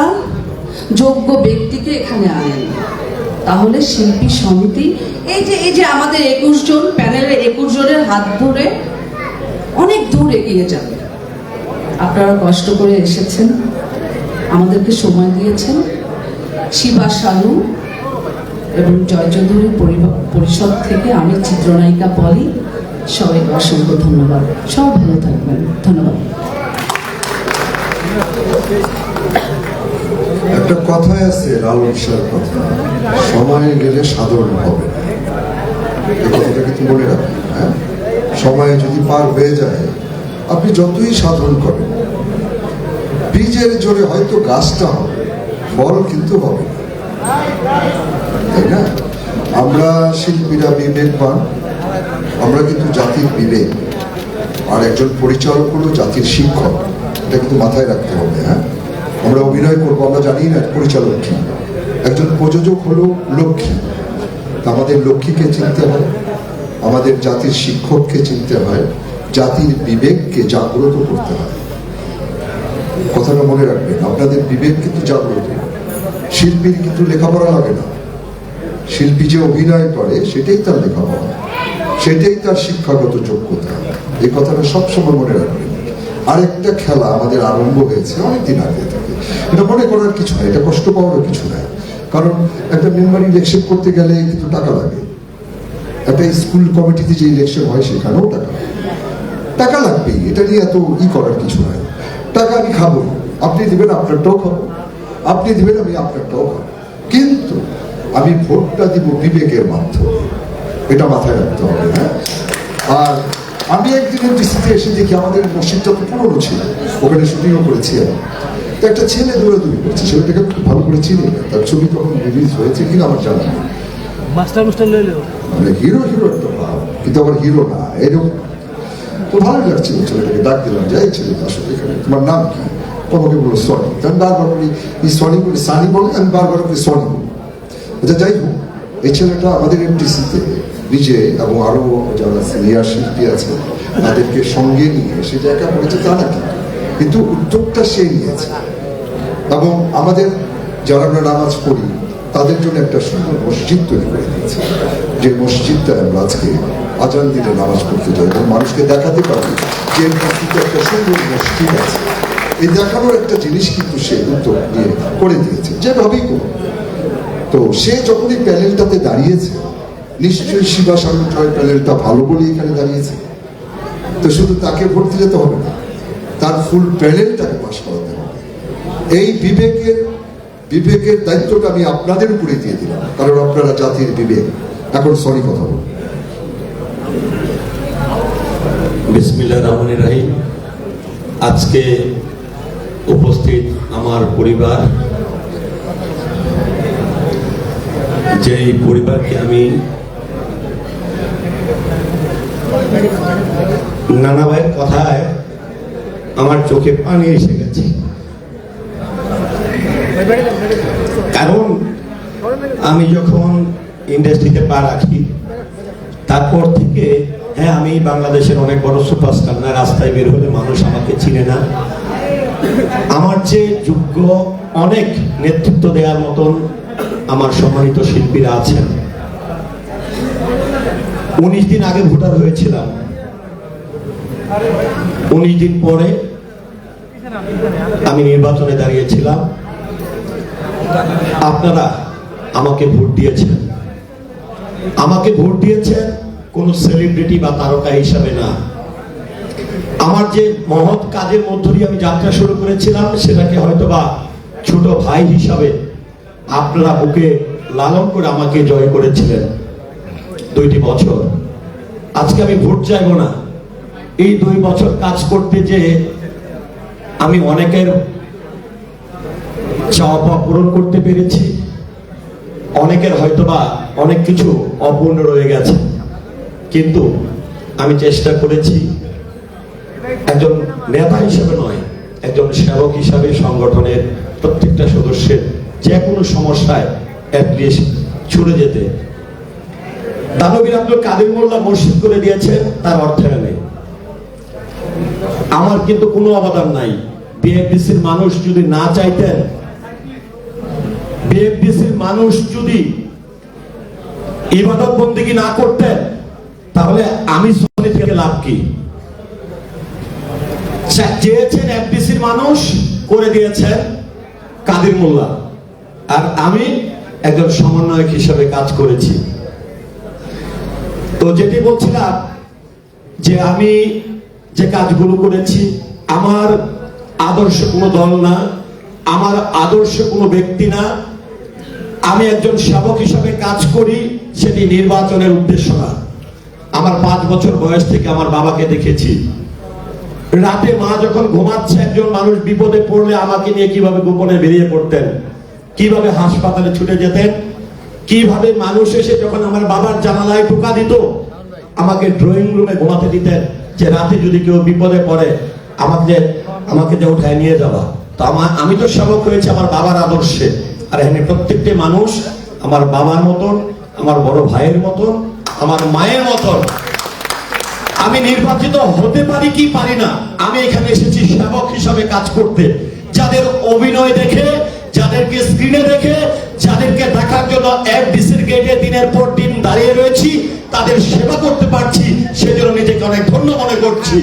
যোগ্য ব্যক্তিকে এখানে আনেন, তাহলে শিল্পী সমিতি এই যে আমাদের 21 জন প্যানেলের 21 জনের হাত ধরে অনেক দূর এগিয়ে যাবে। আপনারা কষ্ট করে এসেছেন, আমাদেরকে সময় দিয়েছেন। শিবা, শানু এবং জয় চৌধুরী পরিষদ থেকে আমি চিত্রনায়িকা পলি, সবাইকে অসংখ্য ধন্যবাদ। সব ভালো থাকবেন, ধন্যবাদ। একটা কথাই আছে, লালন শাহর কথা, সময় গেলে সাধারণ হবে না। এই কথাটা কিন্তু মনে রাখবেন। হ্যাঁ, সময় যদি পার হয়ে যায়, আপনি যতই সাধন করেন, বীজের জোরে হয়তো গাছটা হবে, ফল কিন্তু হবে না, তাই না? আমরা শিল্পীরা বিবেকবান, আমরা কিন্তু জাতির বিবেক, আর একজন পরিচালক হলো জাতির শিক্ষক। এটা কিন্তু মাথায় রাখতে হবে। হ্যাঁ, আমরা অভিনয় করবো, আমরা জানি না পরিচালক কি। একজন প্রযোজক হলো লক্ষ্মী, আমাদের লক্ষ্মীকে চিনতে হয়, আমাদের জাতির শিক্ষককে চিনতে হয়, জাতির বিবেককে জাগ্রত করতে হয়। কথাটা মনে রাখবেন, আপনাদের বিবেক কিন্তু জাগ্রত। শিল্পীর কিন্তু লেখাপড়া লাগে না, শিল্পী যে অভিনয় করে সেটাই তার লেখাপড়া, সেটাই তার শিক্ষাগত যোগ্যতা। এই কথাটা সবসময় মনে রাখবেন। আরেকটা খেলা আমাদের আরম্ভ হয়েছে অনেকদিন আগে থেকে, এটা মনে করার কিছু নাই, এটা কষ্ট পাওয়ার কিছু নাই। কারণ একটা মেম্বার ইলেকশন করতে গেলে কিন্তু টাকা লাগে। একটা স্কুল কমিটিতে যে ইলেকশন হয় সেখানেও টাকা লাগবেই, এটা নিয়ে এত করার কিছু নাই। টাকা আমি খাবো, আপনি দিবেন আপনারটাও খাবো, আপনি দিবেন আমি আপনারটাও খাবো, কিন্তু আমি ভোটটা দিব বিবেকের মাধ্যমে, এটা মাথায় রাখতে হবে। হ্যাঁ, আর আমি একদিনের ডিসিতে এসে দেখি আমাদের মসজিদটা তো পুরনো ছিল, ওখানে শুটিংও করেছি আমি। তো একটা ছেলে দৌড়াদৌড়ি করছে, ছেলেটাকে খুব ভালো করে চিনি না, তার ছবি তখন রিলিজ হয়েছে কিনা আমার জানা নেই, মানে হিরো একটা ভাব। কিন্তু আমার হিরো না, এরকম। তো ভালো লাগছিল, ছেলেটাকে ডাক দিলাম, যাই ছেলে আসলে এখানে তোমার নাম কি? আমাকে বললো সনি। আমি বারবার বলি সনি বলি, সানি বলে আমি বারবার বলি সনি বলি। আচ্ছা যাই হোক, এই ছেলেটা আমাদের এমটিসিতে নিজে এবং আরো যারা সিনিয়র শিল্পী আছে তাদেরকে সঙ্গে নিয়ে সে জায়গা করেছে তা না, কিন্তু উদ্যোগটা সে নিয়েছে। এবং আমাদের যারা আমরা নামাজ পড়ি তাদের জন্য একটা সুন্দর মসজিদ তৈরি করে দিয়েছে, যে মসজিদটা আমরা আজকে আজান দিলে নামাজ পড়তে যাই এবং মানুষকে দেখাতে পারি যে মসজিদে একটা সুন্দর মসজিদ আছে। এই দেখানোর একটা জিনিস কিন্তু সে উদ্যোগ নিয়ে করে দিয়েছে, যেভাবেই করুন। তো সে যখন এই প্যানেলটাতে দাঁড়িয়েছে, নিশ্চয়ই শিবা সানু জয় প্যানেলটা ভালো বলে এখানে দাঁড়িয়েছে। তো শুধু তাকে ভোট দিলে তো হবে না, তার ফুল প্যানেলটাকে পাশ করাতে হবে। এই বিবেকের দায়িত্বটা আমি আপনাদের উপরে দিয়ে দিলাম, কারণ আপনারা জাতির বিবেক। এখন সরি কথা বলুন। বিসমিল্লাহির রহমানির রহিম। আজকে উপস্থিত আমার পরিবার, যেই পরিবারকে আমি নানা ভাইয়ের কথায় আমার চোখে পানি এসে গেছে, কারণ আমি যখন ইন্ডাস্ট্রিতে পা রাখি তারপর থেকে, হ্যাঁ আমি বাংলাদেশের অনেক বড় সুপারস্টার না, রাস্তায় বের হলে মানুষ আমাকে চিনে না। আমার যে যোগ্য অনেক নেতৃত্ব দেওয়ার মতন আমার সম্মানিত শিল্পীরা আছেন। 19 দিন আগে ভোটার হয়েছিলাম, 19 দিন পরে আমি নির্বাচনে দাঁড়িয়েছিলাম। আপনারা আমাকে ভোট দিয়েছেন, কোন সেলিব্রিটি বা তারকা হিসাবে না। আমার যে মহৎ কাজের মধ্য দিয়ে আমি যাত্রা শুরু করেছিলাম, সেটাকে হয়তোবা ছোট ভাই হিসাবে আপনারা বুকে লালন করে আমাকে জয় করেছিলেন 2টি বছর। আজকে আমি ভোট চাইবো না, এই 2 বছর কাজ করতে যে আমি অনেকের চাওয়া পাওয়া পূরণ করতে পেরেছি, অনেকের হয়তোবা অনেক কিছু অপূর্ণ রয়ে গেছে, কিন্তু আমি চেষ্টা করেছি একজন নেতা হিসেবে নয়, একজন সেবক হিসাবে সংগঠনের প্রত্যেকটা সদস্যের যে কোনো সমস্যায় অ্যাটলিস্ট ছুটে যেতে। দানবীর আব্দুল কাদের মোল্লা মসজিদ করে দিয়েছে, তার অর্থায়নে আমার কিন্তু কোনো অবদান নাই। বিএফডিসির মানুষ যদি না চাইতেন, বিএফডিসির মানুষ যদি ইবাদত বন্দেগী না করতেন, তাহলে আমি সনি থেকে লাভ কি? চেয়েছেন এফডিসির মানুষ, করে দিয়েছেন কাদের মোল্লা, আর আমি একজন সমন্বয়ক হিসেবে কাজ করেছি। তো যেটি বলছিলাম যে আমি যে কাজগুলো করেছি, আমার আদর্শ কোনো দল না, আমার আদর্শ কোনো ব্যক্তি না, আমি একজন সেবক হিসাবে কাজ করি, সেটি নির্বাচনের উদ্দেশ্য না। আমার 5 বছর বয়স থেকে আমার বাবাকে দেখেছি, রাতে মা যখন ঘুমাচ্ছে, একজন মানুষ বিপদে পড়লে আমাকে নিয়ে কিভাবে গোপনে বেরিয়ে পড়তেন, কিভাবে হাসপাতালে ছুটে যেতেন, কিভাবে মানুষ এসে যখন আমার বাবার জানালায় টোকা দিত, আমাকে ড্রয়িং রুমে ঘুমাতে দিতেন, যে রাতে যদি কেউ বিপদে পড়ে আমাকে যে উঠায় নিয়ে যাওয়া। তো আমি তো সেবক হয়েছে আমার বাবার আদর্শে, আর এখানে প্রত্যেকটি মানুষ আমার বাবার মতন, আমার বড় ভাইয়ের মতন, আমার মায়ের মতন। আমি নির্বাচিত হতে পারি কি পারি না, আমি এখানে এসেছি সেবক হিসাবে কাজ করতে। যাদের অভিনয় দেখে, যাদেরকে স্ক্রিনে দেখে, যাদেরকে দেখার জন্য এফডিসির গেটে দিনের পর দিন দাঁড়িয়ে রয়েছি, তাদের সেবা করতে পারছি, সেজন্য নিজেকে অনেক ধন্য মনে করছি।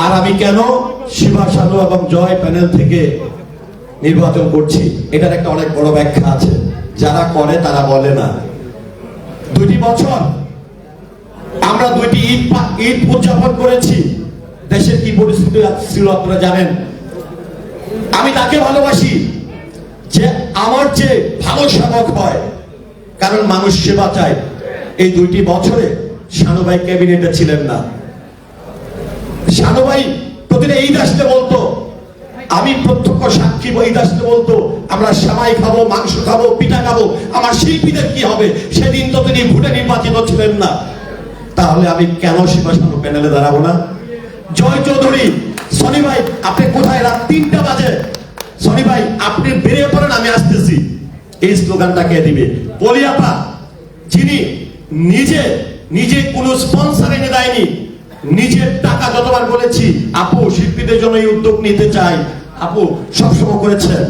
আর আমি কেন শিবা সানু এবং জয় প্যানেল থেকে নির্বাচন করছি, এটার একটা অনেক বড় ব্যাখ্যা আছে, যারা করে তারা বলে না। 2টি বছর আমরা 2টি ঈদ উদযাপন করেছি। দেশের কি পরিস্থিতি ছিল আপনারা জানেন। আমি তাকে ভালোবাসি যে আমার যে ভালো সেবক হয়, কারণ মানুষ সেবা চায়। এই 2টি বছরে শানু ভাই ক্যাবিনেটে ছিলেন না। শানু ভাই প্রতিটা ঈদ আসতে বলতো আমি প্রত্যক্ষ সাক্ষী বহিদ আসলে বলতো আমরা সেমাই খাবো, মাংস খাবো, পিঠা খাবো, আমার শিল্পীদের কি হবে? সেদিন তো তিনি ভোটে নির্বাচিত ছিলেন না, তাহলে আমি কেন শিবাসানু প্যানেলে দাঁড়াবো না? জয় চৌধুরী, সনি ভাই আপনি কোথায়? রাত 3টা বাজে। সনি ভাই আপনি বেরিয়ে পড়েন, আমি আসতেছি। এই স্লোগানটা কে দিবে? পলিয়াপা, যিনি নিজে কোনো স্পন্সর এনে দেয়নি, নিজের টাকা যতবার বলেছি আপু শিল্পীদের জন্য এই উদ্যোগ নিতে চাই, আপু সবসময় করেছেন।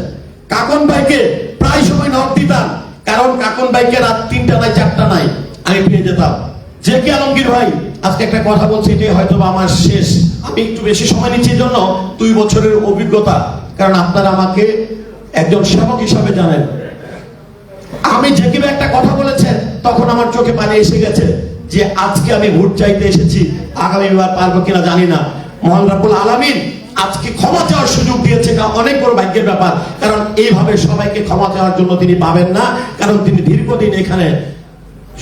কাকন ভাইকে প্রায় সময় নক দিতাম, কারণ কাকন ভাইকে রাত 3টা নাই 4টা নাই আমি পেয়ে যেতাম। যে কে আলমগীর ভাই, আজকে একটা কথা বলছি, এটাই হয়তো আমার শেষ। আমি একটু বেশি সময় নিচ্ছি এই জন্য 2 বছরের অভিজ্ঞতা, কারণ আপনারা আমাকে একজন সেবক হিসাবে জানেন। আমি যে কিভাবে একটা কথা বলেছেন তখন আমার চোখে পানি এসে গেছে যে আজকে আমি ভোট চাইতে এসেছি, আগামীবার পারবো কিনা জানি না। মহান রব্বুল আলামিন আজকে ক্ষমা চাওয়ার সুযোগ দিয়েছে, এটা অনেক বড় ভাগ্যের ব্যাপার, কারণ এইভাবে সবাইকে ক্ষমা চাওয়ার জন্য তিনি পাবেন না, কারণ তিনি দীর্ঘদিন এখানে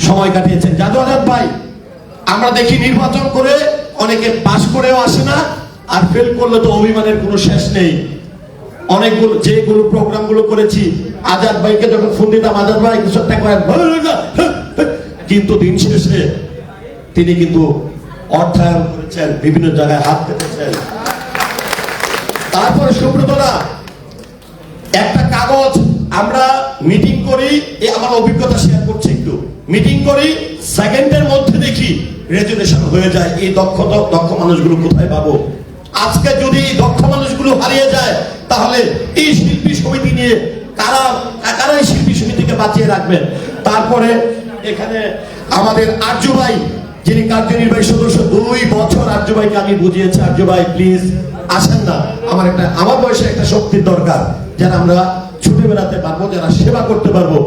সময় কাটিয়েছেন। জাদু আজাদ ভাই, আমরা দেখি নির্বাচন করে অনেকে পাশ করেও আসে না, আর ফেল করলে তো অভিমানের কোনো শেষ নেই। অনেকগুলো যেগুলো প্রোগ্রাম গুলো করেছি, আজাদ ভাইকে যখন ফোন দিতাম, আজাদ ভাই কিছু একটা করেন, কিন্তু দিন শেষে তিনি কিন্তু অর্থায়ন করেছেন, বিভিন্ন জায়গায় হাত পেতেছেন। তারপরে সুব্রতরা, একটা কাগজ আমরা মিটিং করি, আমার অভিজ্ঞতা শেয়ার করছি একটু, মিটিং করি সেকেন্ডের মধ্যে দেখি রেজুলেশন হয়ে যায়। এই দক্ষ মানুষগুলো কোথায় পাবো? আজকে যদি এই দক্ষ মানুষগুলো হারিয়ে যায়, তাহলে এই শিল্পী সমিতি নিয়ে কারা এই শিল্পী সমিতিকে বাঁচিয়ে রাখবেন? তারপরে এখানে আমাদের আর্য ভাই, যিনি কার্যনির্বাহী সদস্য, 2 বছর আর্য ভাইকে আমি বুঝিয়েছি, আর্য ভাই প্লিজ আসেন না, আমার বয়সে একটা শক্তির দরকার, যারা আমরা ছুটে বেড়াতে পারবো, যারা সেবা করতে পারবো।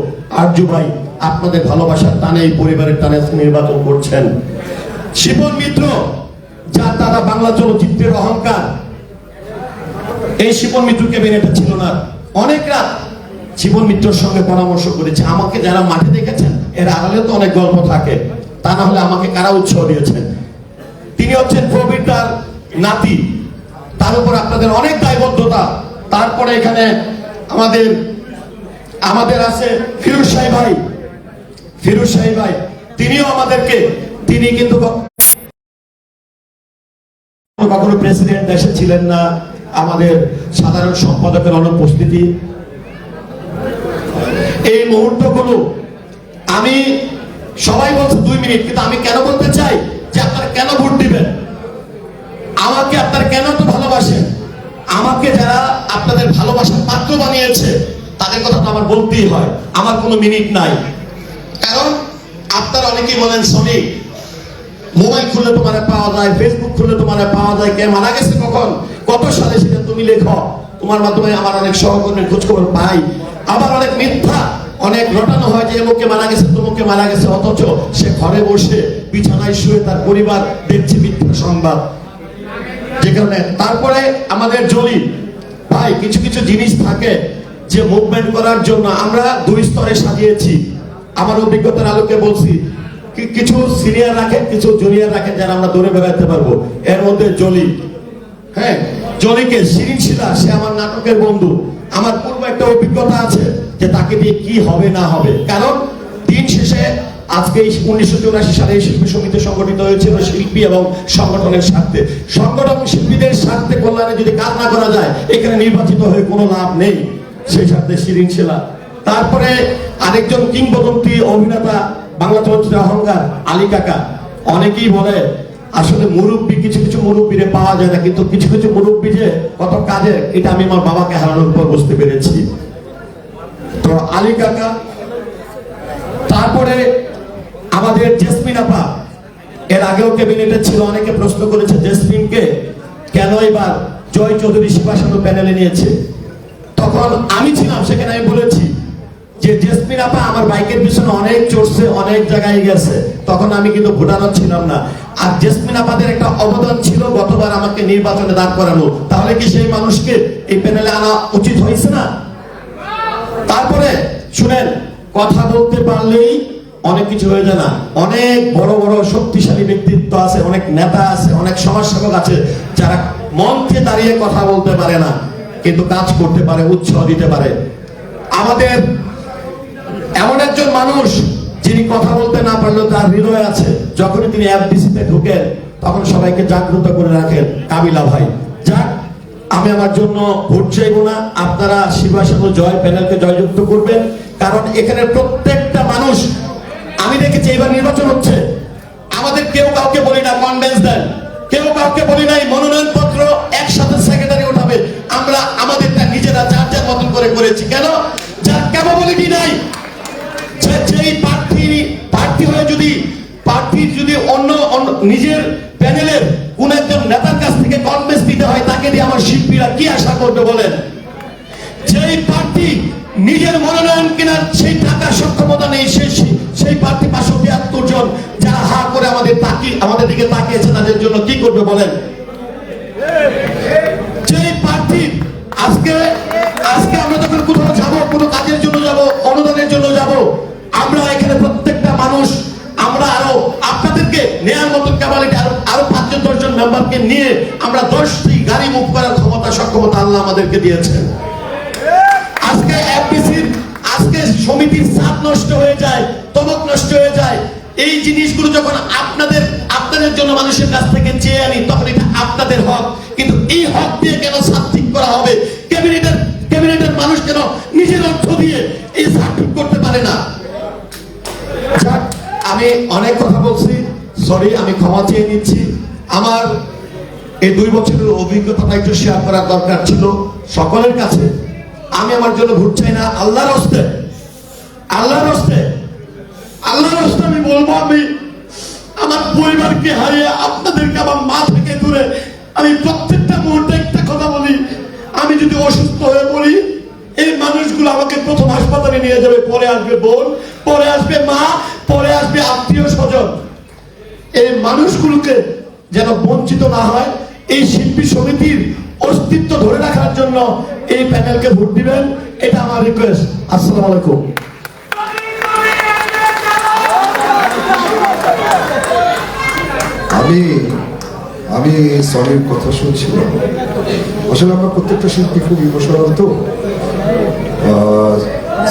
আর্য ভাই আপনাদের ভালোবাসার টানে, এই পরিবারের টানে নির্বাচন করছেন। শিবন মিত্র, যার দ্বারা বাংলা চলচ্চিত্রের অহংকার, এই শিবন মিত্র ক্যাবিনেটে ছিল না, অনেক রাত শিবন মিত্রর সঙ্গে পরামর্শ করেছে। আমাকে যারা মাঠে দেখেছেন, এর আড়ালে তো অনেক গল্প থাকে, তা না হলে আমাকে কারা উৎসাহ দিয়েছেন? তিনি হচ্ছেন প্রবীরদার নাতি, তার উপর আপনাদের অনেক দায়বদ্ধতা। তারপরে এখানে আমাদের আছে ফিরোজ শাহী ভাই, তিনিও আমাদেরকে, তিনি কিন্তু কখনো প্রেসিডেন্ট দেশে ছিলেন না, আমাদের সাধারণ সম্পাদকের অনুপস্থিতি। এই মুহূর্তগুলো আমি, সবাই বলছে 2 মিনিট, কিন্তু আমি কেন বলতে চাই যে আপনারা কেন ভোট দিবেন, আমাকে আপনারা কেন তো ভালোবাসেন, আমাকে যারা আপনাদের ভালোবাসার পাত্র বানিয়েছে তাদের কথা তো আমার বলতেই হয়, আমার কোনো মিনিট নাই। কারণ আপনারা অনেকেই বলেন সনি, মোবাইল খুললে তোমার পাওয়া যায়, ফেসবুক খুললে তোমার পাওয়া যায়, কে মারা গেছে কখন, কত সালে, সেটা তুমি লেখো, তোমার মাধ্যমে আমার অনেক সহকর্মীর খোঁজখবর পাই। আবার অনেক মিথ্যা, অনেক রটানো হয় যে এমুকে মারা গেছে, তমুকে মারা গেছে, অথচ সে ঘরে বসে বিছানায় শুয়ে তার পরিবার দেখছে মিথ্যা সংবাদ। যে কারণে তারপরে আমাদের জলি ভাই, কিছু কিছু জিনিস থাকে যে মুভমেন্ট করার জন্য আমরা 2 স্তরে সাজিয়েছি। আমার অভিজ্ঞতার আলোকে বলছি, কিছু সিনিয়র রাখেন, কিছু জুনিয়র রাখেন, যারা আমরা দৌড়ে বেড়াতে পারবো। এর মধ্যে জলি, হ্যাঁ জলিকে শিরিন শিলা, সে আমার নাটকের বন্ধু, আমার পূর্ব একটা অভিজ্ঞতা আছে যে তাকে দিয়ে কি হবে না হবে, কারণ দিন শেষে আজকে 1984 সালে শিল্পী সমিতি সংগঠিত হয়েছিল শিল্পী এবং সংগঠনের স্বার্থে। সংগঠন শিল্পীদের স্বার্থে কল্যাণে যদি কাজ না করা যায়, এখানে নির্বাচিত হয়ে কোনো লাভ নেই। সেই স্বার্থে শিরিন শিলা। তারপরে আরেকজন কিংবদন্তি অভিনেতা, বাংলা চলচ্চিত্রের অহংকার, আলী কাকা। অনেকেই বলে আসলে মুরব্বী, কিছু কিছু মুরব্বীরে পাওয়া যায় না, কিন্তু কিছু কিছু মুরব্বী যে কত কাজের, এটা আমি আমার বাবাকে হারানোর পর বুঝতে পেরেছি। তো আলী কাকা, তারপরে আমাদের জেসমিন আপা, এর আগেও ক্যাবিনেটে ছিল, অনেকে প্রশ্ন করেছে জেসমিনকে কেন এবার জয় চৌধুরী শিবাসানু প্যানেলে নিয়েছে। তখন আমি ছিলাম সেখানে, আমি বলেছি যে জেসমিন আপা আমার বাইকের পিছনে অনেক চড়ছে, অনেক জায়গায় গেছে, তখন আমি কিন্তু ভোটারও ছিলাম না। আর জেসমিন আপাদের একটা অবদান ছিল গতবার আমাকে নির্বাচনে দাঁড় করানো, তাহলে কি সেই মানুষকে এই প্যানেলে আনা উচিত হয়েছে না? তারপরে শুনেন, কথা বলতে পারলেই অনেক কিছু হয়ে যায় না, অনেক বড় বড় শক্তিশালী ব্যক্তিত্ব আছে, অনেক নেতা আছে, অনেক সমাজসেবক আছে, যারা মঞ্চে দাঁড়িয়ে কথা বলতে পারে না, কিন্তু কাজ করতে পারে, উৎসাহ দিতে পারে। আমাদের এমন একজন মানুষ যিনি কথা বলতে না পারলেও তার হৃদয় আছে, যখনই তিনি এফডিসিতে ঢুকেন তখন সবাইকে জাগ্রত করে রাখেন, কাবিলা ভাই। যাক, আমি আমার জন্য ভোট চাইবো না, আপনারা শিবাসানু জয় প্যানেলকে জয়যুক্ত করবেন, কারণ এখানে প্রত্যেকটা মানুষ, আমি দেখেছি এবার নির্বাচন হচ্ছে, আমাদের কেউ কাউকে বলি না কনভেন্স দেন, কেউ কাউকে বলি নাই মনোনয়ন পত্র একসাথে সেক্রেটারি উঠাবে, আমরা আমাদেরটা নিজেরা যার যার মতন করে করেছি। কেন? যার ক্যাপাবিলিটি নাই, যেই প্রার্থী হয়ে যদি অন্য নিজের প্যানেলের কোন একজন নেতার কাছ থেকে কনভেন্স দিতে হয়, তাকে দিয়ে আমার শিল্পীরা কি আশা করবে বলেন? যেই প্রার্থী নিজের মনোনয়ন কেনার সেই টাকা সক্ষমতা নেই, সেই প্রার্থী 572 জন যারা হা করে আমাদের দিকে তাকিয়েছে, তাদের জন্য কি করবে বলেন? যেই প্রার্থী আজকে আমরা যখন কোথাও যাবো, কোনো কাজের জন্য যাব, অনুদানের জন্য যাব, আমরা এখানে প্রত্যেকটা মানুষ আমরা আরো আপনাদেরকে নেয়ার মতন ক্যাপাবিলিটি আরো 5-10 জন মেম্বারকে নিয়ে আমরা 10টি গাড়ি মুভ করার ক্ষমতা সক্ষমতা আল্লাহ আমাদেরকে দিয়েছেন। আজকে এফডিসির সমিতির সাত নষ্ট হয়ে যায়, তমক নষ্ট হয়ে যায়, এই জিনিসগুলো যখন আপনাদের জন্য মানুষের কাছ থেকে চেয়ে আনি, তখন এটা আপনাদের হক, কিন্তু এই হক দিয়ে কেন সাত ঠিক করা হবে? ক্যাবিনেটের মানুষ কেন নিজের অর্থ দিয়ে এই সাত ঠিক করতে পারে না? যাক, আমি অনেক কথা বলছি, সরি, আমি ক্ষমা চেয়ে নিচ্ছি। আমার এই 2 বছরের অভিজ্ঞতাটা একটু শেয়ার করার দরকার ছিল সকলের কাছে। আমি আমার জন্য ভোট চাই না, আল্লাহর হস্তে আমি বলবো, আমি আমার পরিবারকে হারিয়ে আপনাদেরকে আমার মা থেকে দূরে, আমি প্রত্যেকটা মুহূর্তে একটা কথা বলি, আমি যদি অসুস্থ হয়ে পড়ি, এই মানুষগুলো আমাকে প্রথম হাসপাতালে নিয়ে যাবে, পরে আসবে বোন, পরে আসবে মা, পরে আসবে আত্মীয় স্বজন। এই মানুষগুলোকে যেন বঞ্চিত না হয়, এই শিল্পী সমিতির অস্তিত্ব ধরে রাখার জন্য এই প্যানেলকে ভোট দিবেন, এটা আমার রিকোয়েস্ট। আসসালামু আলাইকুম। আমি সনির কথা শুনছিলাম। আসলে আমরা প্রত্যেকটা শিল্পী খুব ইমোশনাল, তো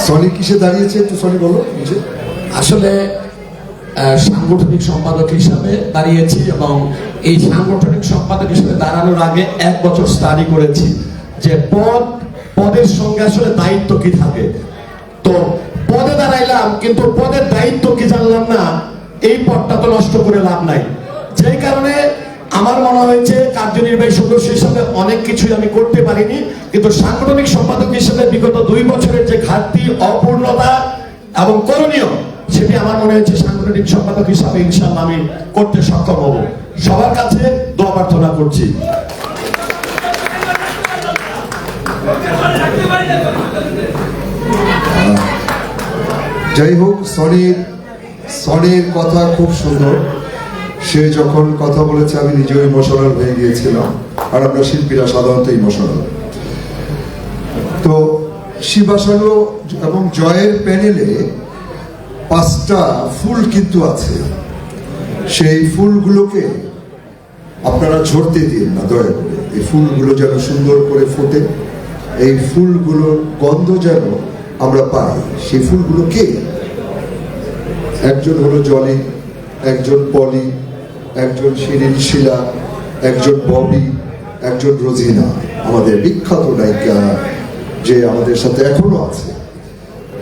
সনি কিসে দাঁড়িয়েছে একটু সনি বলো নিজে। আসলে সাংগঠনিক সম্পাদক হিসাবে দাঁড়িয়েছি, এবং এই সাংগঠনিক সম্পাদক হিসেবে দাঁড়ানোর আগে 1 বছর স্টাডি করেছি যে পদের সঙ্গে আসলে দায়িত্ব কি থাকে। তো পদে দাঁড়াইলাম, কিন্তু পদের দায়িত্ব কি জানলাম না, এই পদটা তো নষ্ট করে লাভ নাই। যেই কারণে আমার মনে হয়েছে কার্যনির্বাহী সদস্য হিসাবে অনেক কিছুই আমি করতে পারিনি, কিন্তু সাংগঠনিক সম্পাদক হিসেবে বিগত 2 বছরের যে ঘাটতি, অপূর্ণতা এবং করণীয়, সেটি আমার মনে হয়েছে সাংগঠনিক সম্পাদক হিসাবে ইনশাআল্লাহ আমি করতে সক্ষম হব। সবার কাছে দোয়া প্রার্থনা করছি। যাই হোক, সনির কথা খুব সুন্দর। সে যখন কথা বলেছে আমি নিজেও ইমোশনাল হয়ে গিয়েছিলাম, আর আমরা শিল্পীরা সাধারণত ইমোশনাল। তো শিবাসানু এবং জয়ের প্যানেলে 5টা ফুল কিন্তু আছে, সেই ফুলগুলোকে আপনারা ঝরতে দিন না দয়া করে। এই ফুলগুলো যেন সুন্দর করে ফোটে, এই ফুলগুলোর গন্ধ যেন আমরা পাই। সেই ফুলগুলো কে? একজন হলো জলি, একজন পলি, একজন শিরিন শিলা, একজন ববি, একজন রোজিনা, আমাদের বিখ্যাত নায়িকা যে আমাদের সাথে এখনো আছে।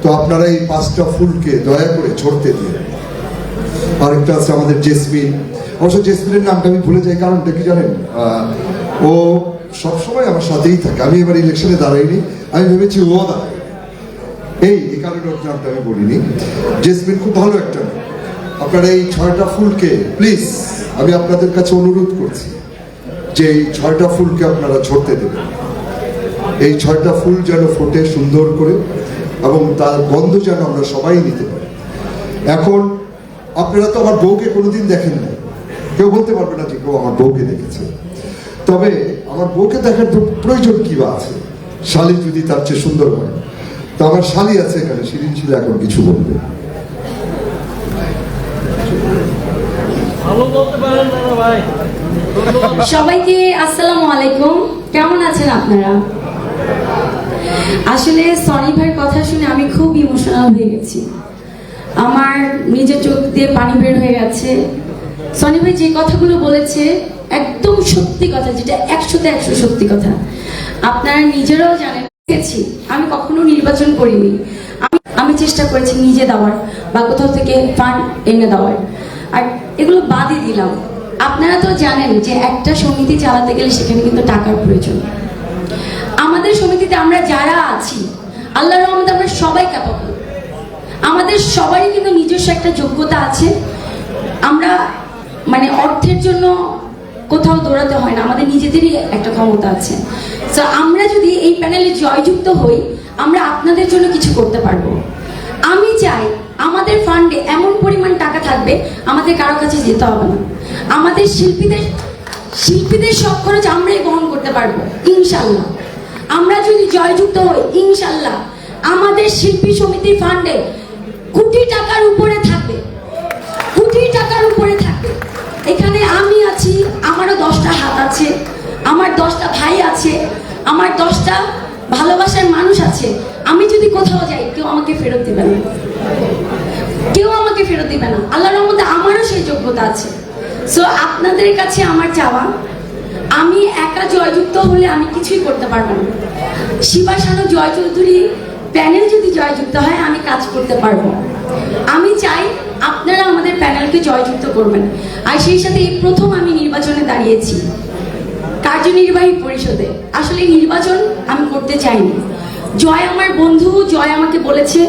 তো আপনারা এই 5টা ফুলকে দয়া করে ঝরতে দিন। আরেকটা আছে আমাদের জেসমিন। অবশ্য জেসমিনের নামটা আমি ভুলে যাই, কারণটা কি জানেন? ও সবসময় আমার সাথেই থাকে। আমি এবার ইলেকশনে দাঁড়াইনি, আমি ভেবেছি ও দাঁড়াই, এই কারণে ওর নামটা আমি বলিনি। জেসমিন খুব ভালো একটা নাম। আপনারা এই 6টা ফুলকে প্লিজ আমি আপনাদের কাছে অনুরোধ করছি যে এই 6টা ফুলকে আপনারা ঝরতে দেবেন। এই 6টা ফুল যেন ফোটে সুন্দর করে, এবং তার গন্ধ যেন আমরা সবাই নিতে পারি। এখন আপনারা তো আমার বউকে কোনোদিন দেখেন না, কেউ বলতে পারবে না যে কেউ আমার বউকে দেখেছে। তবে আমার বউকে দেখার প্রয়োজন কি বা আছে? শালী যদি তার চেয়ে সুন্দর হয়, তো আমার শালী আছে এখানে, শিরিন শিলা এখন কিছু বলবে। সবাইকে আসসালামু আলাইকুম। কেমন আছেন আপনারা? আসলে সনি ভাইয়ের কথা শুনে আমি খুব ইমোশনাল হয়ে গেছি, আমার নিজের চোখ দিয়ে পানি বের হয়ে গেছে। সনি ভাই যে কথাগুলো বলেছে একদম সত্যি কথা, যেটা 100তে 100 সত্যি কথা। আপনারা নিজেরাও জানেন, আমি কখনো নির্বাচন করিনি, আমি চেষ্টা করেছি নিজে দেওয়ার বা কোথাও থেকে ফান্ড এনে দেওয়ার, আর এগুলো বাদই দিলাম। আপনারা তো জানেন যে একটা সমিতি চালাতে গেলে সেখানে কিন্তু টাকার প্রয়োজন। আমাদের সমিতিতে আমরা যারা আছি আল্লাহর রহমতে আমরা সবাই ক্যাপাবল, আমাদের সবারই কিন্তু নিজস্ব একটা যোগ্যতা আছে। আমরা মানে অর্থের জন্য কোথাও দৌড়াতে হয় না, আমাদের নিজেদেরই একটা ক্ষমতা আছে। তো আমরা যদি এই প্যানেলে জয়যুক্ত হই, আমরা আপনাদের জন্য কিছু করতে পারবো। আমি চাই আমাদের ফান্ডে এমন পরিমাণ টাকা থাকবে আমাদের কারো কাছে যেতে হবে না, আমাদের শিল্পীদের সব খরচ আমরাই বহন করতে পারবো ইনশাল্লাহ। আমরা যদি জয়যুক্ত হই ইনশাল্লাহ আমাদের শিল্পী সমিতির ফান্ডে কোটি টাকার উপরে থাকবে, কোটি টাকার উপরে থাকবে। এখানে আমি আছি, আমারও 10টা হাত আছে, আমার 10টা ভাই আছে, আমার 10টা ভালোবাসার মানুষ আছে। আমি যদি কোথাও যাই কেউ আমাকে ফেরত দিবে না, কেউ আমাকে ফেরত দিবে না। আল্লাহর রহমতে আমারও সেই যোগ্যতা আছে। সো আপনাদের কাছে আমার চাওয়া, আমি একা জয়যুক্ত হলে আমি কিছুই করতে পারবো না। শিবা শানু জয় চৌধুরী প্যানেল যদি জয়যুক্ত হয় আমি কাজ করতে পারবো। আমি চাই আপনারা আমাদের প্যানেলকে জয়যুক্ত করবেন। আর সেই সাথে এই প্রথম আমি নির্বাচনে দাঁড়িয়েছি কার্যনির্বাহী পরিষদে। আসলে নির্বাচন আমি করতে চাইনি। জয় আমার বন্ধু, জয় আমাকে বলেছে,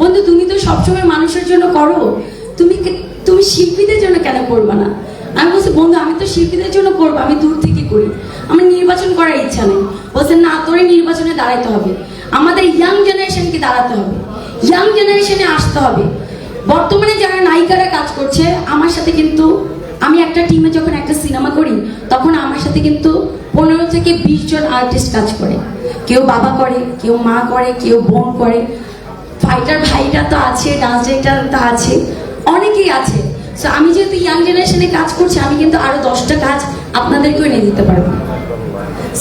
বন্ধু তুমি তো সবসময় মানুষের জন্য করো, তুমি শিল্পীদের জন্য কেন করবে না? আমি বলছি বন্ধু আমি তো শিল্পীদের জন্য করবো, আমি দূর থেকে করি, আমার নির্বাচন করার ইচ্ছা নেই। বলছে না তোরে নির্বাচনে দাঁড়াইতে হবে, আমাদের ইয়াং জেনারেশনকে দাঁড়াতে হবে, ইয়াং জেনারেশনে আসতে হবে। বর্তমানে যারা নায়িকারা কাজ করছে আমার সাথে, কিন্তু আমি একটা টিমে যখন একটা সিনেমা করি তখন আমার সাথে কিন্তু 15 থেকে 20 জন আর্টিস্ট কাজ করে। কেউ বাবা করে, কেউ মা করে, কেউ বোন করে, ফাইটার ভাইটা তো আছে, ডান্স ডিরেক্টর তো আছে, অনেকেই আছে। সো আমি যেহেতু ইয়াং জেনারেশনে কাজ করছি আমি কিন্তু আরো 10টা কাজ আপনাদেরকেও এনে দিতে পারবো।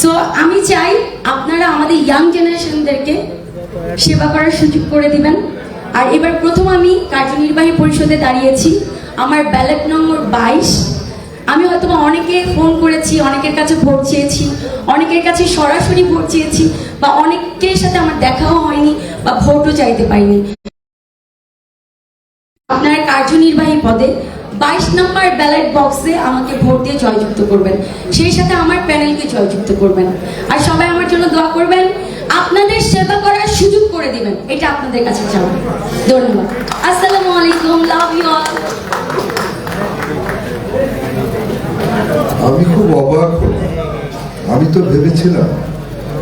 সো আমি চাই আপনারা আমাদের ইয়াং জেনারেশনদেরকে সেবা করার সুযোগ করে দিবেন। আর এবার প্রথম আমি কার্যনির্বাহী পরিষদে দাঁড়িয়েছি, আমার ব্যালট নম্বর 22। আমি হয়তো অনেকে ফোন করেছি, অনেকের কাছে ভোট চেয়েছি, অনেকের কাছে সরাসরি ভোট চেয়েছি, বা অনেকের সাথে আমার দেখাও হয়নি বা ভোটও চাইতে পাইনি। আপনার কার্যনির্বাহী পদে 22 নম্বর ব্যালট বক্সে আমাকে ভোট দিয়ে জয়যুক্ত করবেন, সেই সাথে আমার প্যানেলকে জয়যুক্ত করবেন। আর সবাই আমার জন্য দোয়া করবেন, আপনাদের সেবা করার সুযোগ করে দিবেন, এটা আপনাদের কাছে চাওয়া। ধন্যবাদ। আসসালামু আলাইকুম, লাভ ইউ অল। আমি খুব অবাক হলাম, আমি তো ভেবেছিলাম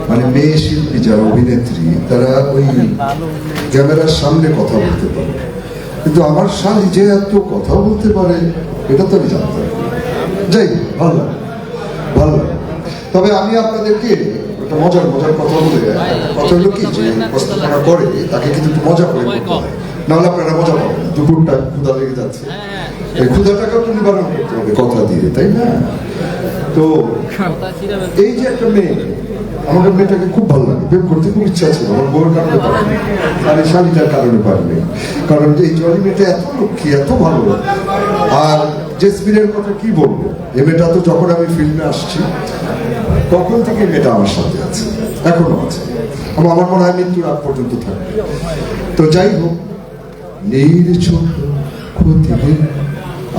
মানে মেয়ে শিল্পী যারা অভিনেত্রী তারা ওই ক্যামেরার সামনে কথা বলতে পারে, কিন্তু আমার শালি যে এত কথা বলতে পারে এটা তো আমি জানতাম। যাই ভালো লাগে, ভালো লাগে। তবে আমি আপনাদেরকে একটা মজার কথা বলে, কথা হলো কি যে উপস্থাপনা করে তাকে কিন্তু একটু মজা করে করতে হয়, নাহলে আপনারা মজা পাবেন না। দুপুরটা ক্ষুধা লেগে যাচ্ছে, এই ক্ষুধাটাকেও তো নিবারণ করতে হবে কথা দিয়ে, তাই না? তো এই যে একটা মেয়ে, আমার মেয়েটাকে খুব ভালো লাগে, প্রেম করতে খুব ইচ্ছা ছিল, আমার বউয়ের কারণে পারিনি, আর এই শাড়িটার কারণে পারিনি। কারণ এই জলি মেয়েটা এত লক্ষ্মী, এত ভালো। আর জেসমিনের কথা কি বলবো, এই মেয়েটা তো যখন আমি ফিল্মে আসছি তখন থেকে মেয়েটা আমার সাথে আছে, এখনো আছে, আমার মনে হয় মৃত্যুর আগ পর্যন্ত থাকবে। তো যাই হোক, নির্ঝর ক্ষতি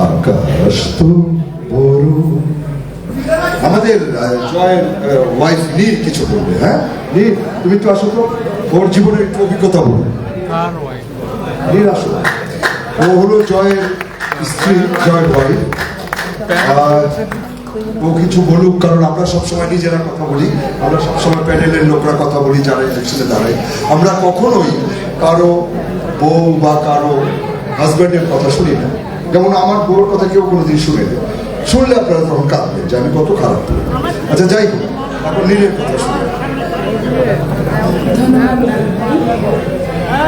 আকাশ তো বড়। আমাদের জয়ের ওয়াইফ নীর কিছু বলবে। হ্যাঁ নীর, তুমি তো আসো, তো ওর জীবনের একটু অভিজ্ঞতা বলো। নীর আসো, ও হলো জয়ের স্ত্রী, জয়ের ওয়াইফ। আর ও কিছু বলুক, কারণ আমরা সবসময় নিজেরা কথা বলি, আমরা সবসময় প্যানেলের লোকরা কথা বলি যারা ইলেকশনে দাঁড়ায়, আমরা কখনোই কারো বউ বা কারো হাজব্যান্ডের কথা শুনি না। যেমন আমার বউর কথা কেউ কোনোদিন শুনে না, শুনলে আপনারা তখন কাঁদবেন যে আমি কত খারাপ করি। আচ্ছা যাই হোক, এখন নীলের কথা শুনে।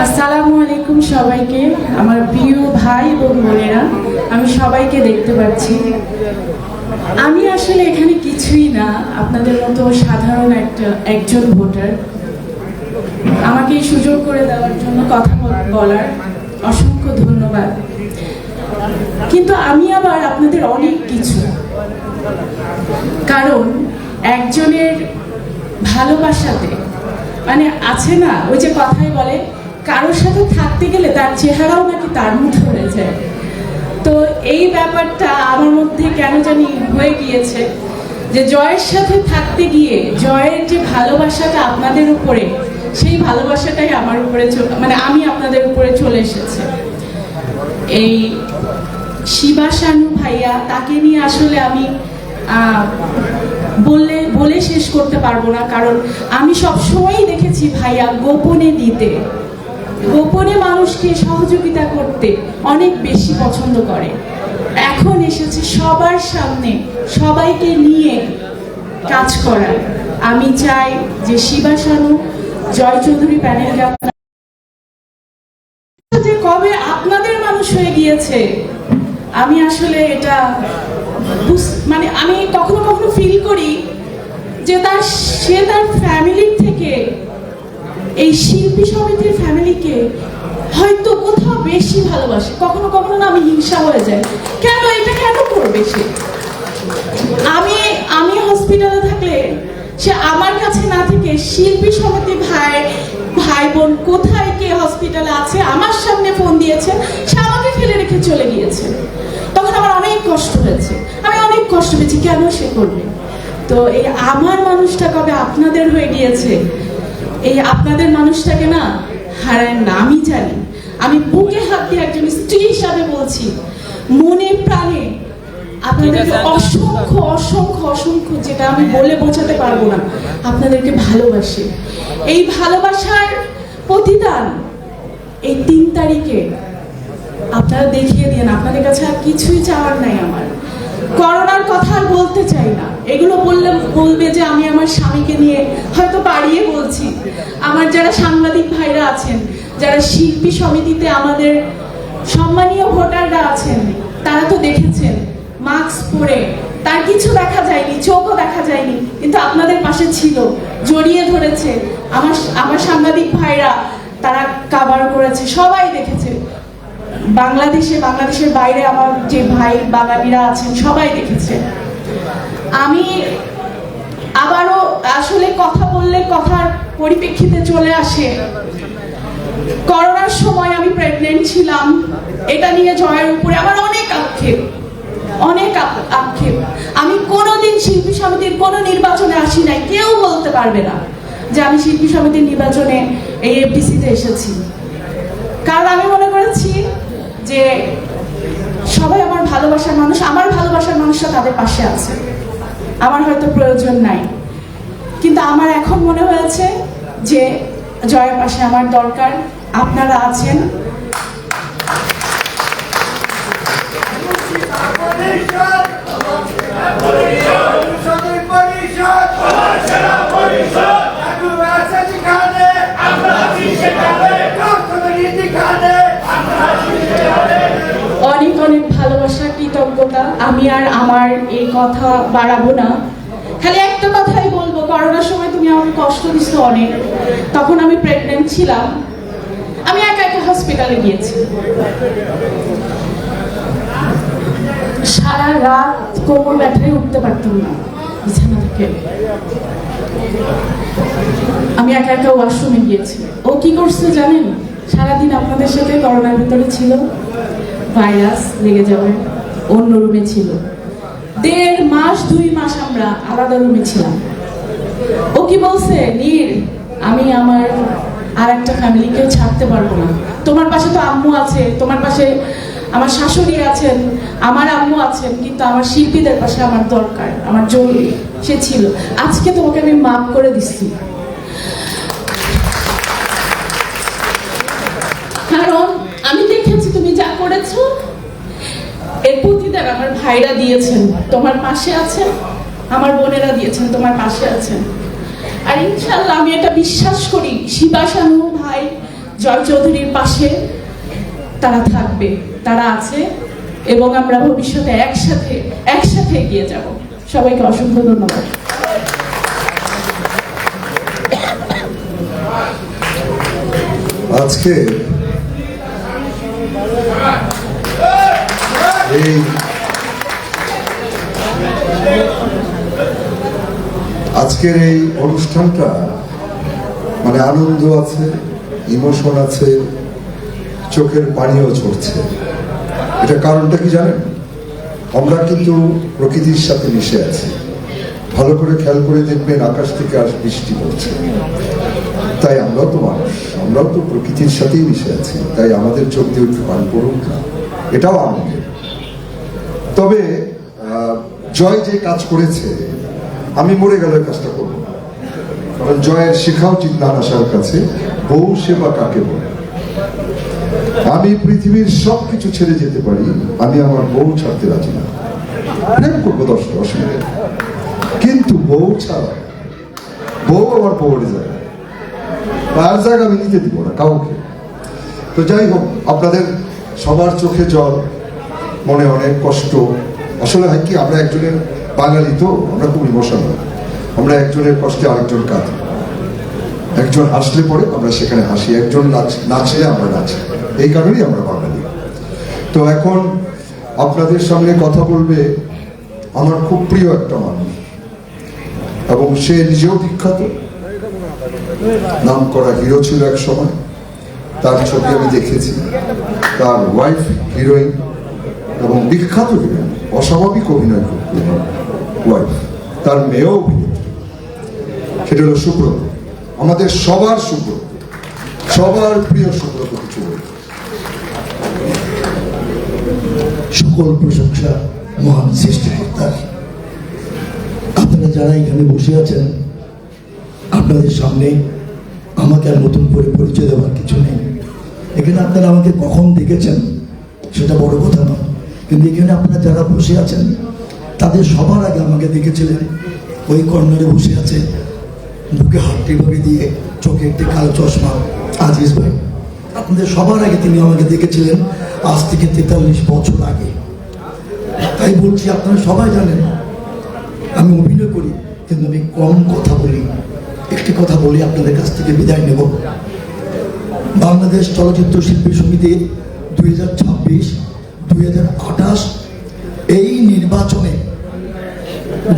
আসসালামু আলাইকুম সবাইকে, আমার প্রিয় ভাই এবং বোনেরা, আমি সবাইকে দেখতে পাচ্ছি। আমি আসলে এখানে কিছুই না, আপনাদের মতো সাধারণ একজন ভোটার। আমাকে এই সুযোগ করে দেওয়ার জন্য কথা বলার অসংখ্য ধন্যবাদ। কিন্তু আমি আবার আপনাদের অনেক কিছু, কারণ একজনের ভালোবাসাতে মানে আছে না, ওই যে কথাই বলে কারোর সাথে থাকতে গেলে তার চেহারাও নাকি তার মতো হয়ে যায়। তো এই ব্যাপারটা আমার মধ্যে কেন জানি হয়ে গিয়েছে যে জয়ের সাথে থাকতে গিয়ে জয়ের যে ভালোবাসাটা আপনাদের উপরে, সেই ভালোবাসাটাই আমার উপরে মানে আমি আপনাদের উপরে চলে এসেছে। এই শিবা শানু ভাইয়া, তাকে নিয়ে আসলে আমি বলে শেষ করতে পারবো না, কারণ আমি সবসময়ই দেখেছি ভাইয়া গোপনে দিতে, গোপনে মানুষকে সহযোগিতা করতে অনেক বেশি পছন্দ করে। এখন এসেছে সবার সামনে সবাইকে নিয়ে কাজ করার। আমি চাই যে শিবা শানু, জয় চৌধুরী প্যানেলকে যে কবে আপনাদের মানুষ হয়ে গিয়েছে, আমি আসলে এটা মানে আমি কখনো কখনো ফিল করি যে সে তার ফ্যামিলির থেকে এই শিল্পী সমিতির ফ্যামিলিকে হয়তো কোথাও বেশি ভালোবাসে। কখনো কখনো না আমি হিংসা হয়ে যায়, কেন এটা কেন করবে সে? আমি হসপিটালে থাকলে সে আমার কাছে না থেকে শিল্পী সমিতি ভাই বোন কোথায় কে হসপিটালে আছে আমার সামনে ফোন দিয়েছে, সে আমাকে ফেলে রেখে চলে গিয়েছে। তখন আমার অনেক কষ্ট হয়েছে, আমি অনেক কষ্ট পেয়েছি, কেন সে করবে? তো এই আমার মানুষটা কবে আপনাদের হয়ে গিয়েছে, এই আপনাদের মানুষটাকে না হারায় না। আমি জানি, আমি বুকে হাত দিয়ে একজন স্ত্রী হিসাবে বলছি, মনে প্রাণে আপনাদেরকে অসংখ্য অসংখ্য অসংখ্য, যেটা আমি বলে বোঝাতে পারবো না, আপনাদেরকে ভালোবাসি। এই ভালোবাসার প্রতিদান এই 3 তারিখে আপনারা দেখিয়ে দিন। আপনাদের কাছে আর কিছুই চাওয়ার নাই আমার। করোনার কথা আর বলতে চাই না, এগুলো বলবে যে আমি আমার স্বামীকে নিয়ে হয়তো বাড়িয়ে বলছি। আমার যারা সাংবাদিক ভাইরা আছেন, যারা শিল্পী সমিতিতে আমাদের সম্মানীয় ভোটাররা আছেন, তারা তো দেখেছেন মাস্ক পরে, তার কিছু দেখা যায়নি, চোখও দেখা যায়নি, কিন্তু আপনাদের পাশে ছিল, জড়িয়ে ধরেছে। আমার সাংবাদিক ভাইরা তারা কভার করেছে, সবাই দেখেছে। বাংলাদেশের বাইরে আমার যে ভাই বাঙালিরা আছেন সবাই দেখেছে। আমি আবারও আসলে কথা বললে কথার পরিপ্রেক্ষিতে চলে আসে, করোনার সময় আমি প্রেগনেন্ট ছিলাম, এটা নিয়ে জয়ের উপরে আমার অনেক আক্ষেপ। আমি কোনোদিন শিল্পী সমিতির কোনো নির্বাচনে আসি নাই, কেউ বলতে পারবে না যে আমি শিল্পী সমিতির নির্বাচনে এই এফডিসিতে এসেছি, কারণ আমি মনে করেছি যে সবাই আমার ভালোবাসার মানুষ, আমার ভালোবাসার মানুষরা তাদের পাশে আছে, আমার হয়তো প্রয়োজন নাই। কিন্তু আমার এখন মনে হয়েছে যে জয়ের পাশে আমার দরকার, আপনারা আছেন। অনেক অনেক ভালোবাসা, কৃতজ্ঞতা। আমি আর আমার এই কথা বাড়াবো না, খালি একটা কথাই বলবো, করোনার সময় তুমি আমাকে কষ্ট দিছো অনেক। তখন আমি প্রেগনেন্ট ছিলাম, আমি একা একা হসপিটালে গিয়েছি, সারা রাত কোমর ব্যথায় উঠতে পারতাম না বিছানা থেকে। আমি একা একা ওয়াশরুমে গিয়েছি। ও কি করছে জানেন? সারাদিন আপনাদের সাথে করোনার ভিতরে ছিল, ভাইরাস লেগে যাবে, অন্য রুমে ছিল। 1.5 মাস 2 মাস আমরা আলাদা রুমে ছিলাম। ও কি বলছে, নীর আমি আমার আর একটা ফ্যামিলিকে ছাড়তে পারবো না, তোমার পাশে তো আম্মু আছে, তোমার পাশে আমার শাশুড়ি আছেন, আমার আম্মু আছেন, কিন্তু আমার শিল্পীদের পাশে আমার দরকার, আমার জরুরি। সে ছিল, আজকে তোমাকে আমি মাফ করে দিচ্ছি, কারণ আমি দেখেছি তুমি যা করেছো, এর প্রতিদান আমার ভাইরা দিয়েছেন, তোমার পাশে আছেন, আমার বোনেরা দিয়েছেন, তোমার পাশে আছেন। আর ইনশাআল্লাহ আমি এটা বিশ্বাস করি, শিবা শানু ভাই জয় চৌধুরীর পাশে তারা থাকবে, তারা আছে, এবং আমরা ভবিষ্যতে একসাথে এগিয়ে যাব। সবাইকে অসংখ্য ধন্যবাদ। আজকে আজকের এই অনুষ্ঠানটা মানে আনন্দ আছে, ইমোশন আছে, চোখের পানিও ঝরছে। এটা কারণটা কি জানেন? আমরা কিন্তু প্রকৃতির সাথে মিশে আছি। ভালো করে খেয়াল করে দেখবেন আকাশ থেকে আজ বৃষ্টি পড়ছে। তাই আমরাও তো মানুষ, আমরাও তো প্রকৃতির সাথেই মিশে আছি। তাই আমাদের চোখ দিয়ে একটু পানি পড়ুক না, এটাও আনন্দ। তবে জয় যে কাজ করেছে, আমি মরে গেলে কাজটা করবো না। কারণ জয়ের শেখা উচিত নানা সার কাছে, বউ সেবা কাকে বলে। আমি পৃথিবীর সবকিছু ছেড়ে যেতে পারি, আমি আমার বউ ছাড়তে রাজি না। প্রেম করবো 10টা, অসুবিধা, কিন্তু বউ ছাড়া, বউ আমার বউরে যায়, তার জায়গা আমি নিতে দিব না কাউকে। তো যাই হোক, আপনাদের সবার চোখে জল, মনে অনেক কষ্ট। আসলে হয় কি, আমরা একজনের বাঙালি তো, আমরা খুব ইমোশনাল। আমরা একজনের কষ্টে আরেকজন কাঁদি, একজন হাসলে পরে আমরা সেখানে হাসি, একজন নাচলে আমরা নাচি। এই কারণেই আমরা বাঙালি। তো এখন আপনাদের সামনে কথা বলবে আমার খুব প্রিয় একটা মানুষ, এবং সে নিজেও বিখ্যাত, নাম করা হিরো ছিল এক সময়। তার ছবি আমি দেখেছি, তার ওয়াইফ হিরোইন এবং বিখ্যাত হিরোইন, অস্বাভাবিক অভিনয় করতে ওয়াইফ, তার মেয়েও অভিনেত্রী। সেটা হলো সুব্রত, আমাদের সবার সুব্রত, সবার প্রিয় সুব্রত। কিছু সকল প্রশংসা মহান সৃষ্টিকর্তার। আপনারা যারা এখানে বসে আছেন, আপনাদের সামনে আমাকে আর নতুন করে পরিচয় দেওয়ার কিছু নেই। এখানে আপনারা আমাকে কখন দেখেছেন সেটা বড় কথা নয়, কিন্তু এখানে আপনারা যারা বসে আছেন তাদের সবার আগে আমাকে দেখেছিলেন ওই কর্নারে বসে আছে, বুকে হাতটি ভাবে দিয়ে, চোখে একটি কালো চশমা, আজিজ ভাই। আপনাদের সবার আগে তিনি আমাকে দেখেছিলেন আজ থেকে 43 বছর আগে। তাই বলছি, আপনারা সবাই জানেন আমি অভিনয় করি, কিন্তু আমি কম কথা বলি। একটি কথা বলি, আপনাদের কাছ থেকে বিদায় নেব। বাংলাদেশ চলচ্চিত্র শিল্পী সমিতির 2026-2028 এই নির্বাচনে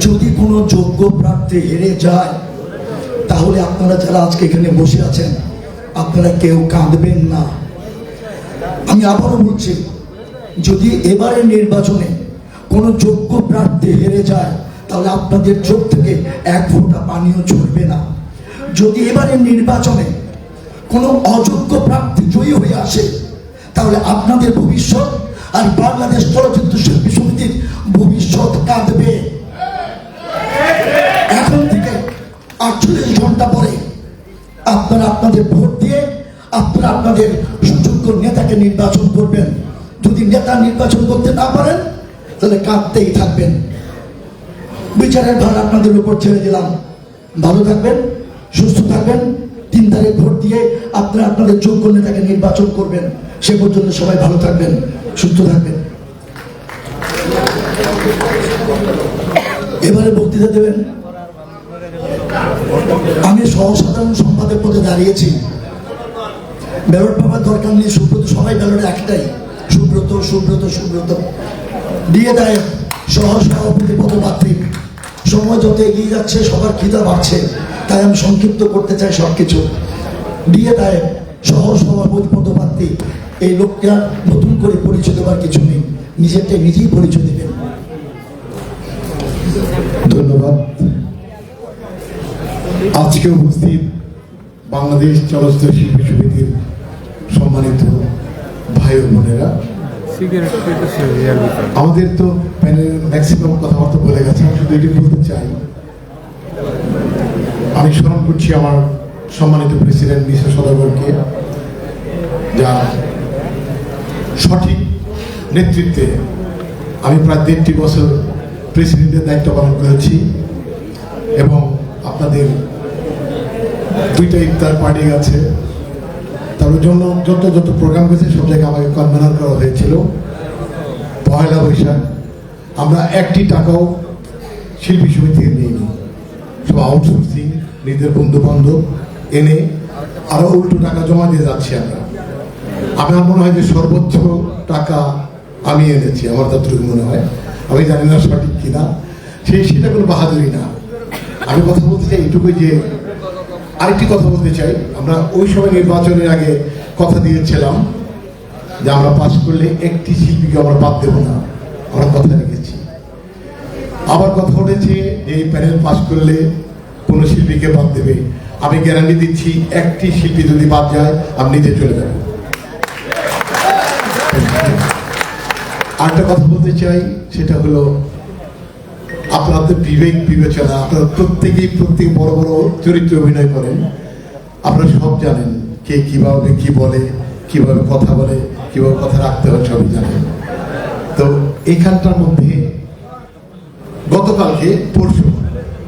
যদি কোনো যোগ্য প্রার্থী হেরে যায়, তাহলে আপনারা যারা আজকে এখানে বসে আছেন, আপনারা কেউ কাঁদবেন না। আমি আবারও বলছি, যদি এবারের নির্বাচনে কোনো যোগ্য প্রার্থী হেরে যায়, তাহলে আপনাদের চোখ থেকে এক ফোঁটা পানিও ঝরবে না। যদি এবারের নির্বাচনে কোনো অযোগ্য প্রার্থী জয়ী হয়ে আসে, তাহলে আপনাদের ভবিষ্যৎ আর বাংলাদেশ চলচ্চিত্র শিল্পী সমিতির ভবিষ্যৎ কাঁদবে। এখন থেকে 48 ঘন্টা পরে আপনারা আপনাদের ভোট দিয়ে আপনারা আপনাদের সুযোগ্য নেতাকে নির্বাচন করবেন। যদি নেতা নির্বাচন করতে না পারেন, তাহলে কাঁদতেই থাকবেন। বিচারের ভার আপনাদের উপর ছেড়ে দিলাম। ভালো থাকবেন, সুস্থ থাকবেন। 3 তারিখ ভোট দিয়ে আপনারা আপনাদের যোগ্য নেতাকে নির্বাচন করবেন। সে পর্যন্ত সবাই ভালো থাকবেন, সুস্থ থাকবেন। এবারে বক্তৃতা দেবেন। আমি সহসাধারণ সম্পাদক পদে দাঁড়িয়েছি। ব্যালট পাওয়ার দরকার নেই, সুব্রত, সবাই ব্যালট একটাই, সুব্রত সুব্রত সুব্রত দিয়ে দেয়। সহসভাপতি পদপ্রার্থী। সময় যত এগিয়ে যাচ্ছে সবার খিদা বাড়ছে, তাই আমি সংক্ষিপ্ত করতে চাই সবকিছু। দিয়ে দেয় সহসভাপতি পদপ্রার্থী। এই লোকটা নতুন করে পরিচয় দেওয়ার কিছু নেই, নিজেরটাই নিজেই পরিচয় দেবেন। ধন্যবাদ। আজকে উপস্থিত বাংলাদেশ চলচ্চিত্র শিল্পী সমিতির সম্মানিত ভাই ও বোনেরা, আমাদের তো প্যানেল ম্যাক্সিমাম কথাবার্তা বলে গেছে। আমি শুধু এটি বলতে চাই, আমি স্মরণ করছি আমার সম্মানিত প্রেসিডেন্ট মিসেস সদাগরকে, যার সঠিক নেতৃত্বে আমি প্রায় 1.5 বছর প্রেসিডেন্টের দায়িত্ব পালন করেছি। এবং আপনাদের 2টা ইফতার পার্টি আছে, তার জন্য যত প্রোগ্রাম হয়েছে সব জায়গায় আমাকে কনভেনার করা হয়েছিল। 1 বৈশাখ আমরা 1টি টাকাও শিল্পী সমিতি থেকে নিইনি, সব আউটসোর্সিং, নিজেদের বন্ধু বান্ধব এনে আরো উল্টো টাকা জমা দিয়ে যাচ্ছি আমরা। আমার মনে হয় যে সর্বোচ্চ টাকা আমি এনেছি, আমার যতটুকু মনে হয়, আমি জানি না সঠিক কিনা, সেটা কোনো বাহাদুরি না। আমি কথা বলতে চাই এইটুকুই যে আরেকটি কথা বলতে চাই, আমরা ওই সময় নির্বাচনের আগে কথা দিয়েছিলাম যে আমরা পাস করলে একটি শিল্পীকে আমরা বাদ দেবো না, আমরা কথা রেখেছি। আবার কথা উঠেছে যে এই প্যানেল পাস করলে কোনো শিল্পীকে বাদ দেবে। আমি গ্যারান্টি দিচ্ছি একটি শিল্পী যদি বাদ যায় আমি নিজে চলে যাব। আরেকটা কথা বলতে চাই, সেটা হলো আপনাদের বিবেক বিবেচনা, আপনারা প্রত্যেকেই প্রত্যেক বড় বড় চরিত্রে অভিনয় করেন, আপনারা সব জানেন কে কিভাবে কি বলে, কিভাবে কথা বলে, কিভাবে কথা রাখতে হয় সবই জানেন। তো এইখানটার মধ্যে গতকালকে পরশু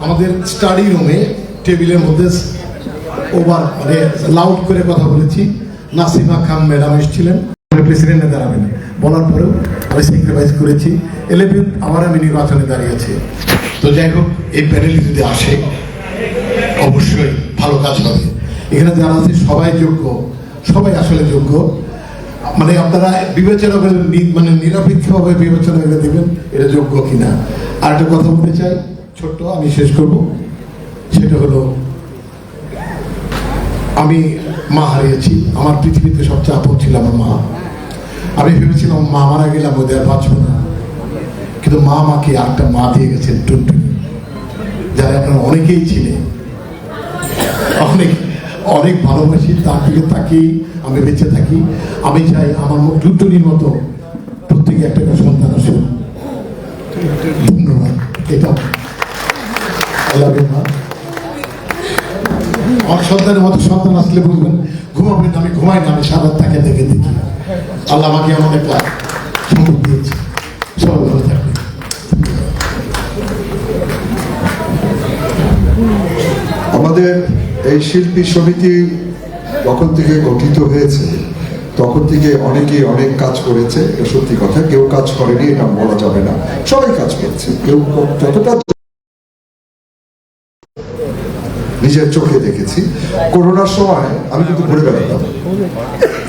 আমাদের স্টাডি রুমে টেবিলের মধ্যে ওভার মানে লাউড করে কথা বলেছি। নাসিমা খান ম্যাডাম এসেছিলেন, প্রেসিডেন্টে দাঁড়াবেন বলার পরেও আমি স্যাক্রিফাইস করেছি। 11 আবার আমি নির্বাচনে দাঁড়িয়েছি। তো যাই হোক, এই প্যানেলে যদি আসে অবশ্যই ভালো কাজ হবে। এখানে যারা আছে সবাই যোগ্য, সবাই আসলে যোগ্য। মানে আপনারা বিবেচনা করে মানে নিরপেক্ষভাবে বিবেচনা করে দেবেন এটা যোগ্য কিনা। আর একটা কথা বলতে চাই ছোট্ট, আমি শেষ করব, সেটা হলো আমি মা হারিয়েছি। আমার পৃথিবীতে সবচেয়ে আপন ছিল আমার মা। আমি ভেবেছিলাম মা মারা গেলাম ওদের আর বাঁচবো না, কিন্তু মা আমাকে আরেকটা মা দিয়ে গেছেন টুনটুনি, যারা আপনারা অনেকেই ছিলেন, অনেক অনেক ভালোবাসি। তার দিকে তাকিয়ে আমি বেঁচে থাকি। আমি চাই আমার মুখ টুনটুনির মতো প্রত্যেকে একটা করে সন্তান আসুন। ধন্যবাদ। এটা আল্লাহ আমার সন্তানের মতো সন্তান আসলে বুঝবেন ঘুমাবেন। আমি ঘুমাই না, আমি সারা তাকে দেখে দেখি। আল্লাহ আমাকে এমন একটা সম্পদ দিয়েছে। সবাই ভালো থাকবে। আমাদের এই শিল্পী সমিতি যখন থেকে গঠিত হয়েছে তখন থেকে অনেকেই অনেক কাজ করেছে, সত্যি কথা। কেউ কাজ করেনি এটা বলা যাবে না, সবাই কাজ করেছে। কেউ যতটা নিজের চোখে দেখেছি। করোনার সময় আমি কিন্তু ঘুরে বেড়াতাম।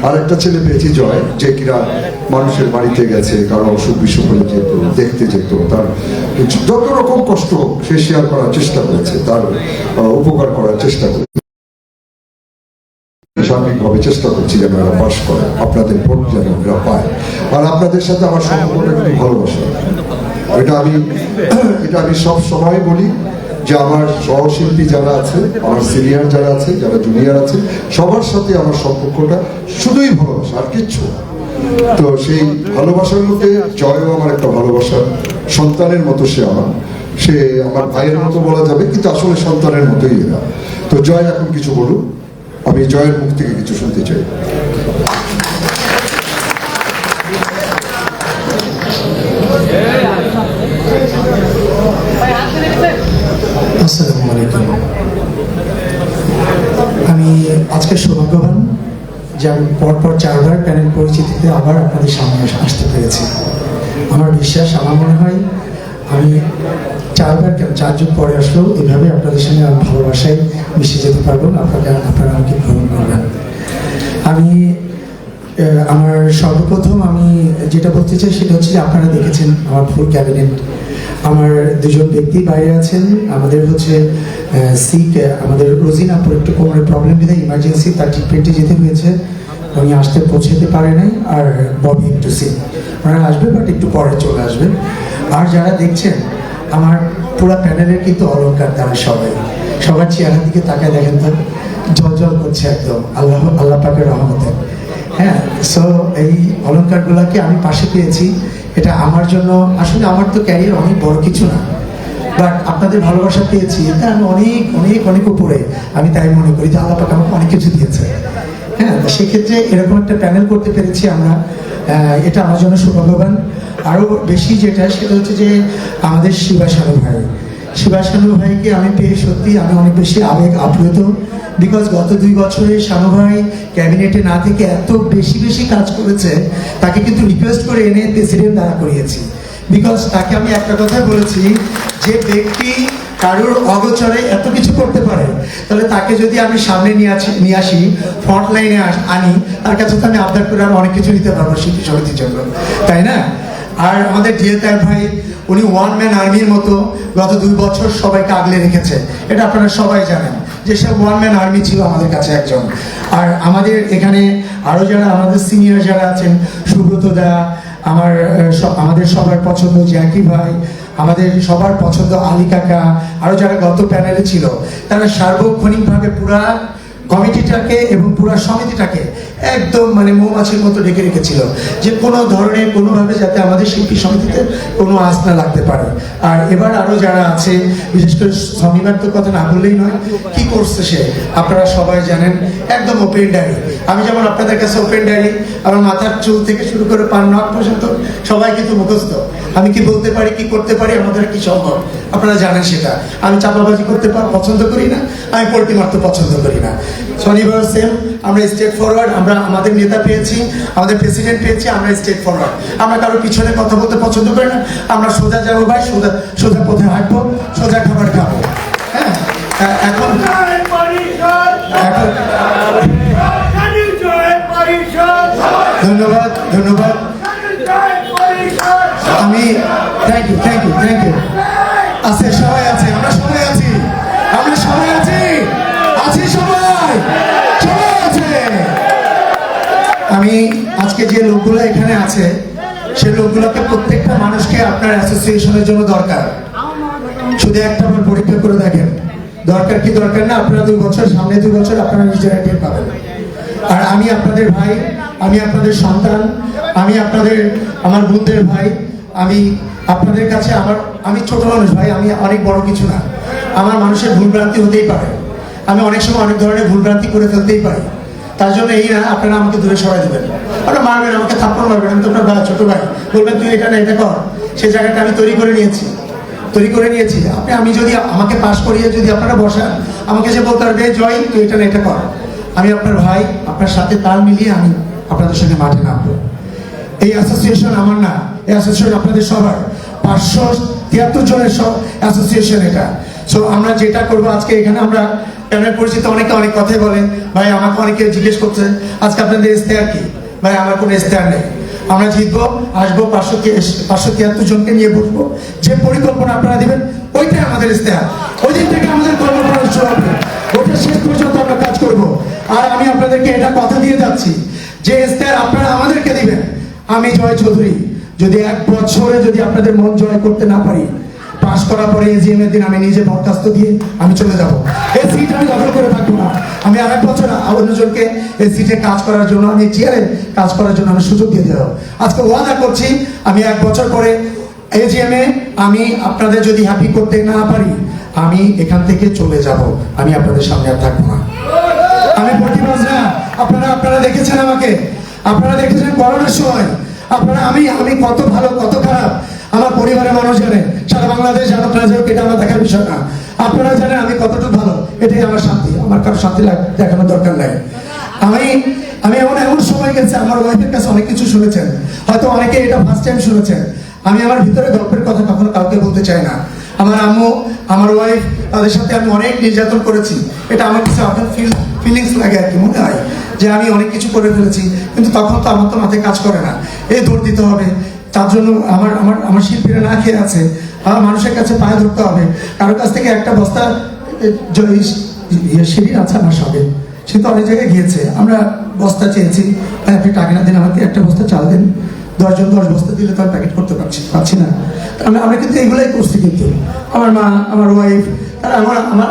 আর একটা ছেলে পেয়েছি জয়, যে কিনা মানুষের বাড়িতে গেছে, কারো অসুখ বিসুখ হলে যেত, দেখতে যেত, তার যত রকম কষ্ট সে শেয়ার করার চেষ্টা করেছে, তার উপকার করার চেষ্টা করেছে। সার্বিকভাবে চেষ্টা করছি যেন এরা পাস করে, আপনাদের ভোট যেন এরা পায়। আর আপনাদের সাথে আমার সম্পর্কটা কিন্তু ভালোবাসা। এটা আমি সব সময় বলি যে আমার সহশিল্পী যারা আছে, আমার সিনিয়র যারা আছে, যারা জুনিয়র আছে, সবার সাথে আমার সম্পর্কটা শুধুই ভালোবাসা, আর কিচ্ছু। তো সেই ভালোবাসার মধ্যে জয়ও আমার একটা ভালোবাসার সন্তানের মতো। সে আমার ভাইয়ের মতো বলা যাবে, কিন্তু আসলে সন্তানের মতোই এরা। তো জয় এখন কিছু বলুন, আমি জয়ের মুখ থেকে কিছু শুনতে চাই। আসসালামু আলাইকুম। আমি আজকে সৌভাগ্যবান যে আমি পরপর 4 বার প্যানেল পরিচিতিতে আবার আপনাদের সামনে আসতে পেরেছি। আমার বিশ্বাস, আমার মনে হয় আমি 4 বার কেন 4 যুগ পরে আসলেও এভাবে আপনাদের সঙ্গে আমি ভালোবাসায় মিশে যেতে পারবো। আপনারা আমাকে গ্রহণ করবেন। আমি আমার সর্বপ্রথম আমি যেটা বলতে চাই সেটা হচ্ছে যে আপনারা দেখেছেন আমার ফুল ক্যাবিনেট। আমার 2জন ব্যক্তি বাইরে আছেন। আমাদের হচ্ছে সিক, আমাদের রোজিনাপুর একটু কোমরের প্রবলেম দিয়ে ইমার্জেন্সি, তার ট্রিটমেন্টে যেতে হয়েছে, উনি আসতে পৌঁছাতে পারে নাই। আর ববি একটু সিক, ওনারা আসবে বাট একটু পরে চলে আসবেন। আর যারা দেখছেন আমার পুরো প্যানেলের কিন্তু অলংকার দ্বারা সবার চেহারার দিকে তাকায় দেখেন তো জল জল করছে একদম আল্লাহ পাকের রহমতে। হ্যাঁ, সো এই অলংকারগুলোকে আমি পাশে পেয়েছি। এটা আমার জন্য আসলে আমার তো ক্যারিয়ার অনেক বড় কিছু না, বাট আপনাদের ভালোবাসা পেয়েছি, এটা আমি অনেক অনেক অনেক উপরে আমি তাই মনে করি যে আল্লাহ পাক আমাকে অনেক কিছু দিয়েছে। হ্যাঁ, সেক্ষেত্রে এরকম একটা প্যানেল করতে পেরেছি আমরা, এটা আমার জন্য সৌভাগ্যবান। আরও বেশি যেটা সেটা হচ্ছে যে আমাদের শিবা শানু ভাইকে আমি পেয়ে সত্যি আমি অনেক বেশি আবেগ আপ্লুত। বিকজ গত 2 বছরে শানু ভাই ক্যাবিনেটে না থেকে এত বেশি কাজ করেছে, তাকে কিন্তু রিকোয়েস্ট করে এনে প্রেসিডেন্ট দাঁড়া করিয়েছি। বিকজ তাকে আমি একটা কথাই বলেছি, যে ব্যক্তি কারোর অগোচরে এত কিছু করতে পারে, তাহলে তাকে যদি আমি সামনে নিয়ে আসি, ফ্রন্ট লাইনে আনি, তার কাছে তো আমি আবদার করে আর অনেক কিছু নিতে পারবো শিল্পী সমিতির জন্য, তাই না? আর আমাদের ডিএতার ভাই, উনি ওয়ান ম্যান আর্মির মতো গত 2 বছর সবাইকে আগলে রেখেছে। এটা আপনারা সবাই জানেন যে সব ওয়ান ম্যান আর্মি ছিল আমাদের কাছে একজন। আর আমাদের এখানে আরো যারা আমাদের সিনিয়র যারা আছেন, সুব্রত দা, আমাদের সবার পছন্দ জ্যাকি ভাই, আমাদের সবার পছন্দ আলী কাকা, আরো যারা গত প্যানেলে ছিল, তারা সার্বক্ষণিকভাবে পুরা কমিটিটাকে এবং পুরা সমিতিটাকে একদম মানে মৌমাছির মতো ডেকে রেখেছিল, যে কোনো ধরনের কোনোভাবে যাতে আমাদের শিল্পী সমিতিতে কোনো আঁচ না লাগতে পারে। আর এবার আরো যারা আছে, বিশেষ করে শনিবার তো কথা না বললেই নয়, কি করছে সে আপনারা সবাই জানেন, একদম ওপেন ডায়েরি। আমি যেমন আপনাদের কাছে ওপেন ডায়েরি, আমার মাথার চুল থেকে শুরু করে পান নখ পর্যন্ত সবাই কিন্তু মুখস্থ। আমি কি বলতে পারি, কি করতে পারি, আমাদের কি সম্ভব আপনারা জানেন সেটা। আমি চাপাবাজি করতে পছন্দ করি না, আমি পোল্ট্রি মারতে পছন্দ করি না। শনিবার সেম, আমরা স্টেট ফরওয়ার্ড, আমরা আমাদের নেতা পেয়েছি, আমাদের প্রেসিডেন্ট পেয়েছি, আমরা স্টেট ফরওয়ার্ড। আমরা কারোর পিছনে কথা বলতে পছন্দ করি না, আমরা সোজা যাবো ভাই, সোজা পথে হাঁটবো, সোজা খাবার খাবো। হ্যাঁ, এখন ধন্যবাদ ধন্যবাদ। আমি থ্যাংক ইউ। আছে সবাই আছে, আমরা সবাই আছি, আমরা সবাই আছি, সবাই আছে। আমি আজকে যে লোকগুলো এখানে আছে, সেই লোকগুলোকে প্রত্যেকটা মানুষকে আপনার অ্যাসোসিয়েশনের জন্য দরকার। শুধু একটা বার পরীক্ষা করে দেখেন, দরকার কি দরকার না। আপনারা 2 বছর, সামনে 2 বছর আপনারা নিজেরা টের পাবেন। আর আমি আপনাদের ভাই, আমি আপনাদের সন্তান, আমি আমার বোনদের ভাই। আমি আপনাদের কাছে আমি ছোট মানুষ ভাই, আমি অনেক বড় কিছু না। আমার মানুষের ভুলভ্রান্তি হতেই পারে, আমি অনেক সময় অনেক ধরনের ভুলভ্রান্তি করে ফেলতেই পারি। তার জন্য এই না আপনারা আমাকে দূরে সরাই দেবেন, আপনারা মারবেন, আমাকে থাপ্পড় মারবেন, আমি তো আপনার ভাই, ছোট ভাই, বলবেন তুই এটা না এটা কর। সেই জায়গাটা আমি তৈরি করে নিয়েছি। আমি যদি আমাকে পাশ করিয়ে যদি আপনারা বসান, আমাকে যে বলতে পারবে জয় তুই এটা না এটা কর, আমি আপনার ভাই, আপনার সাথে তাল মিলিয়ে আমি আপনাদের সঙ্গে মাঠে নামবো। এই অ্যাসোসিয়েশন আমার না, এই অ্যাসোসিয়েশন আপনাদের সবার, 573 জনের সব অ্যাসোসিয়েশন এটা। সো আমরা যেটা করবো আজকে এখানে, আমরা প্যানেল পরিচিত অনেকে অনেক কথাই বলে ভাই, আমাকে অনেকে জিজ্ঞেস করছে আজকে আপনাদের ইশতেহার কি। ভাই আমার কোনো ইশতেহার নেই, আমরা জিতবো, আসবো, 573 জনকে নিয়ে বসবো, যে পরিকল্পনা আপনারা দিবেন ওইটাই আমাদের ইশতেহার। ওই দিন থেকে আমাদের কর্মকর্তা শুরু হবে, ওটা শেষ পর্যন্ত আমরা কাজ করব। আর আমি আপনাদেরকে এটা কথা দিয়ে যাচ্ছি যে ইশতেহার আপনারা আমাদেরকে দিবেন। আমি জয় চৌধুরী যদি 1 বছরে যদি আপনাদের মন জয় করতে না পারি, পাশ করার পরে এজিএম এর দিন আমি নিজে বরখাস্ত দিয়ে আমি চলে যাব। এই সিট আমি দখল করে থাকবো না। আমি আর 1 বছর অন্যজনকে এই সিটে কাজ করার জন্য, আমি চেয়ারে কাজ করার জন্য আমি সুযোগ দিয়ে দেবো। আজকে ওয়াদা করছি, আমি 1 বছর পরে এজিএম এ আমি আপনাদের যদি হ্যাপি করতে না পারি, আমি এখান থেকে চলে যাব, আমি আপনাদের সামনে আর থাকবো না। আমি প্রতিবাদ না, আপনারা দেখেছেন আমাকে, আপনারা দেখেছেন করোনার সময়, আমি কত ভালো কত খারাপ আমার পরিবারের মানুষ জানে, সারা বাংলাদেশ জানো, এটা আমার দেখার বিষয় না। আপনারা জানেন আমি কতটুকু ভালো, এটাই আমার শান্তি, আমার কারো শান্তি দেখানোর দরকার নাই। আমি এমন সময় গেছে, আমার ওয়াইফের কাছে অনেক কিছু শুনেছেন, হয়তো অনেকে এটা ফার্স্ট টাইম শুনেছেন। আমি আমার ভিতরে গল্পের কথা কখনো কাউকে বলতে চাই না। আমার আম্মু, আমার ওয়াইফ, তাদের সাথে আমি অনেক নির্যাতন করেছি। এটা আমার কিছু আপনার ফিলিংস লাগে আর কি, মনে হয় যে আমি অনেক কিছু করে ফেলেছি, কিন্তু তখন তো আমার তো মাথায় কাজ করে না। এই দৌড় দিতে হবে, তার জন্য আমার শিল্পীরা না খেয়ে আছে, আমার মানুষের কাছে পায়ে ধরতে হবে। কারোর কাছ থেকে একটা বস্তা সিঁড়ি আছে আমার সঙ্গে, সে তো অনেক জায়গায় গিয়েছে, আমরা বস্তা চেয়েছি, আপনি টাকা না দিন, আমাকে একটা বস্তা চাল দেন, 10 জন 10 বস্তা দিলে তো আর প্যাকেট করতে পারছি না। আমরা কিন্তু এগুলাই করছি, কিন্তু আমার মা, আমার ওয়াইফ, তারা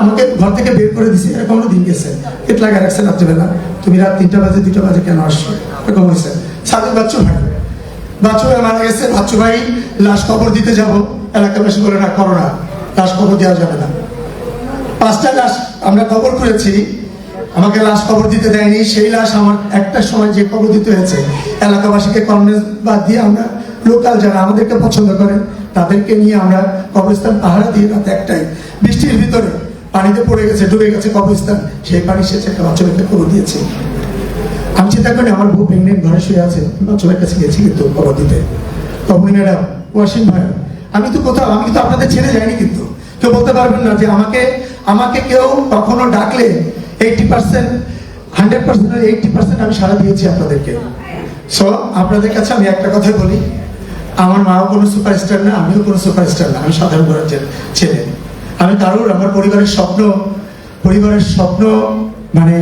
আমাকে ঘর থেকে বের করে দিছে। এরকম দিন গেছে, পেট লাগা রাখছে রাত্রেবেলা, তুমি রাত 3টা বাজে 2টা বাজে কেন আসছো, এরকম হয়েছে। সাথে বাচ্চু ভাই মারা গেছে, বাচ্চু ভাই লাশ কবর দিতে যাব, এলাকাবাসী বলে না করো না, লাশ কবর দেওয়া যাবে না। 5টা লাশ আমরা কবর করেছি, আমাকে লাশ কবর দিতে দেয়নি। সেই লাশ আমার একটা সময় যে কবর দিতে হয়েছে, এলাকাবাসীকে কনভিন্স বাদ দিয়ে আমরা লোকাল যারা আমাদেরকে পছন্দ করে তাদেরকে নিয়ে আমরা কবরস্থান পাহারা দিয়ে রাত 1টায় বৃষ্টির ভিতরে পানিতে পড়ে গেছে, ডুবে গেছে কবরস্থান, সেই পানি সেচে একটা বাচ্চাকে কবর দিয়েছি। আমি চিন্তা করি আমার বউ প্রেগনেন্ট ঘরে শুয়ে আছে, বাচ্চাদের কাছে গেছি কিন্তু কবর দিতে। তখন ম্যাডাম, ওয়াসিম ভাই, আমি তো আপনাদের ছেড়ে যাইনি, কিন্তু কেউ বলতে পারবেন না যে আমাকে কেউ কখনো ডাকলে 80% 100% 80% আমি সাড়া দিয়েছি আপনাদেরকে। সো আপনাদের কাছে আমি একটা কথাই বলি, আমার মাও কোনো সুপারস্টার না, আমিও কোনো সুপারস্টার না, আমি সাধারণ ঘরের ছেলে। আমি কারোর আমার পরিবারের স্বপ্ন মানে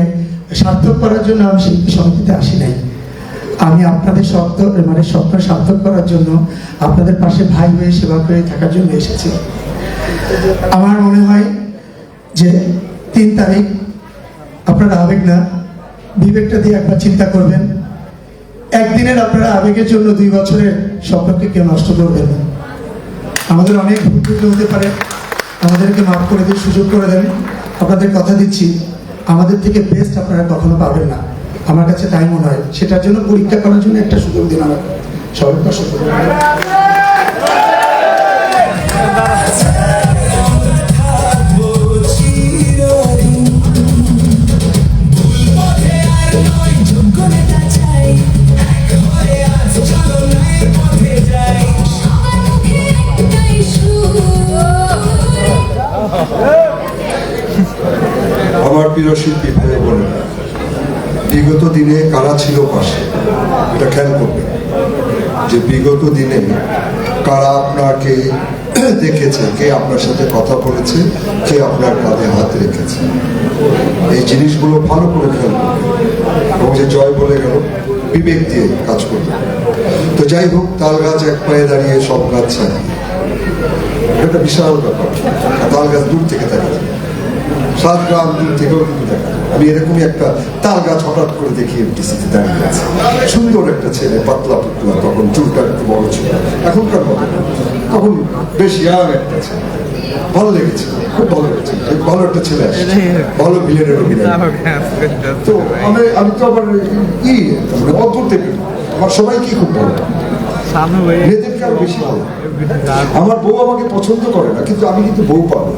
সার্থক করার জন্য আমি শিল্পী সমিতিতে আসি নাই। আমি আপনাদের স্বপ্ন সার্থক করার জন্য, আপনাদের পাশে ভাই হয়ে সেবা করে থাকার জন্য এসেছি। আমার মনে হয় যে 3 তারিখ আপনারা আবেগ না, বিবেকটা দিয়ে একবার চিন্তা করবেন। একদিনের আপনারা আবেগের জন্য 2 বছরের স্বপ্নকে কেউ নষ্ট করবেন না। আমাদের অনেক ভুল হতে পারে, আমাদেরকে মাফ করে দিয়ে সুযোগ করে দেন। আপনাদের কথা দিচ্ছি, আমাদের থেকে বেস্ট আপনারা কখনো পাবেন না, আমার কাছে তাই মনে হয়। সেটার জন্য পরীক্ষা করার জন্য একটা সুযোগ দিন আমাকে। সবাই কষ্ট করবেন। আমার প্রিয় শিল্পী ভাই বোনেরা, বিগত দিনে কারা ছিল পাশে, এটা খেয়াল করবেন যে বিগত দিনে কারা আপনাকে দেখেছে, কে আপনার সাথে কথা বলেছে, কে আপনার কাঁধে হাত রেখেছে, এই জিনিসগুলো ভালো করে খেয়াল করবেন। এবং যে জয় বলে গেল, বিবেক দিয়ে কাজ করবে। তো যাই হোক, তাল গাছ এক পায়ে দাঁড়িয়ে সব গাছ ছাড়িয়ে, এটা বিশাল ব্যাপার। তাল গাছ দূর থেকে দেখা যায়, 7 গ্রাম দূর থেকেও কিন্তু দেখা যায়। আমি এরকমই একটা তাল গাছ হঠাৎ করে দেখি এফডিসিতে দাঁড়িয়ে আছে, সুন্দর একটা ছেলে, পাতলা পুতলা, তখন চুলটা একটু বড় ছিল, এখনকার মতো তখন বেশ ইয়াং একটা ছেলে, ভালো লেগেছে, খুব ভালো লেগেছে, ভালো একটা ছেলে আসছে, ভালো ভিলেনের অভিনয়। তো আমি তো আবার মানে অদ্ভুত দেখি, আমার সবাইকে খুব ভালো, মেয়েদেরকে আরো বেশি ভালো। আমার বউ আমাকে পছন্দ করে না, কিন্তু আমি কিন্তু বউ পাবো।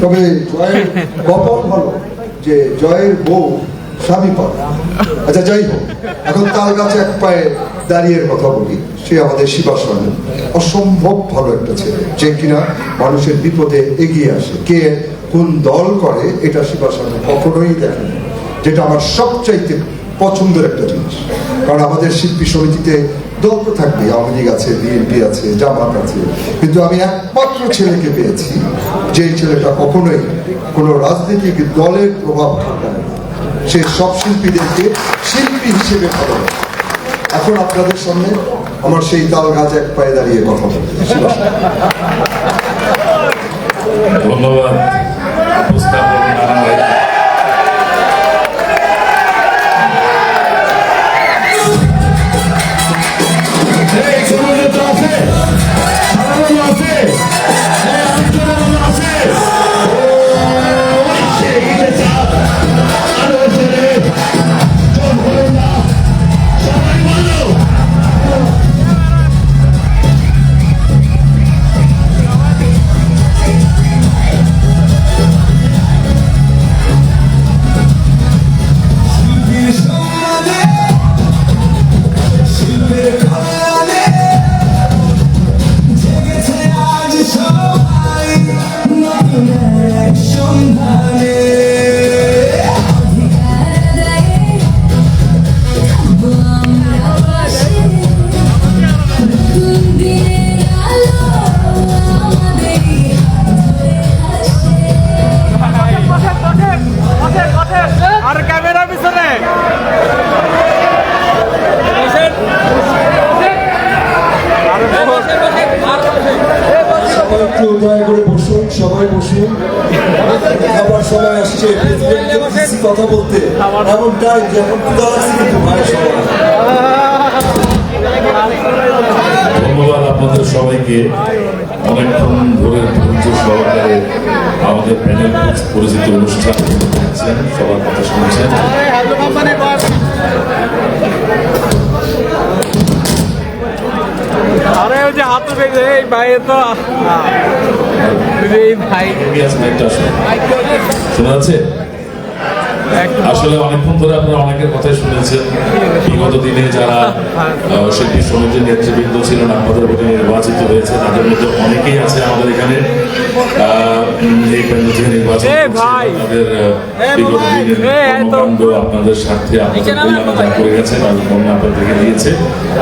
তবে জয়ের গল্প ভালো, যে জয়ের বউ স্বামী পাবে। আচ্ছা যাই হোক, এখন তাল গাছে এক পায়ে দাঁড়িয়ে কথা বলি। সে আমাদের শিবাসন, অসম্ভব ভালো একটা ছেলে, যে কিনা মানুষের বিপদে এগিয়ে আসে। কে কোন দল করে এটা শিবাসন কখনোই দেখে না, যেটা আমার সবচাইতে পছন্দের একটা জিনিস। কারণ আমাদের শিল্পী সমিতিতে দল তো থাকবে, আওয়ামী লীগ আছে, বিএনপি আছে, জামাত আছে, কিন্তু আমি একমাত্র ছেলেকে পেয়েছি যে ছেলেটা কখনোই কোনো রাজনৈতিক দলের প্রভাব খাটায় না। সে সব শিল্পীদেরকে শিল্পী হিসেবে ভালো। এখন আপনাদের সামনে আমার সেই তাল গাছ এক পায়ে দাঁড়িয়ে কথা বলতে। ধন্যবাদ। আর ক্যামেরা পিছনে একটু দয়া করে বসুন, সবাই বসুন। খাবার সময় আসছে, কথা বলতে এমন টাইম যে এখন ক্ষুধা লাগছে, কিন্তু ভাই সবাই। ধন্যবাদ আপনাদের সবাইকে, অনেকক্ষণ ধরে ধৈর্য সহকারে আমাদের প্যানেল পরিচিত অনুষ্ঠান দেখছেন, সবার কথা শুনছেন। আরে ওই যে হাত বেঁধে এই ভাই তো এই ভাই শোনা যাচ্ছে? আসলে অনেকক্ষণ ধরে আপনারা অনেকের কথাই শুনেছেন। বিগত দিনে যারা শিল্পী সমিতির নেতৃবৃন্দ ছিলেন আপনাদের ভোটে নির্বাচিত হয়েছে, তাদের মধ্যে অনেকেই আছে আমাদের এখানে এই প্যানেল থেকে নির্বাচিত তাদের বিগত দিনের কর্মকাণ্ড আপনাদের স্বার্থে আপনাদের কল্যাণে করে গেছে, তাদের কর্ম আপনাদেরকে দিয়েছে।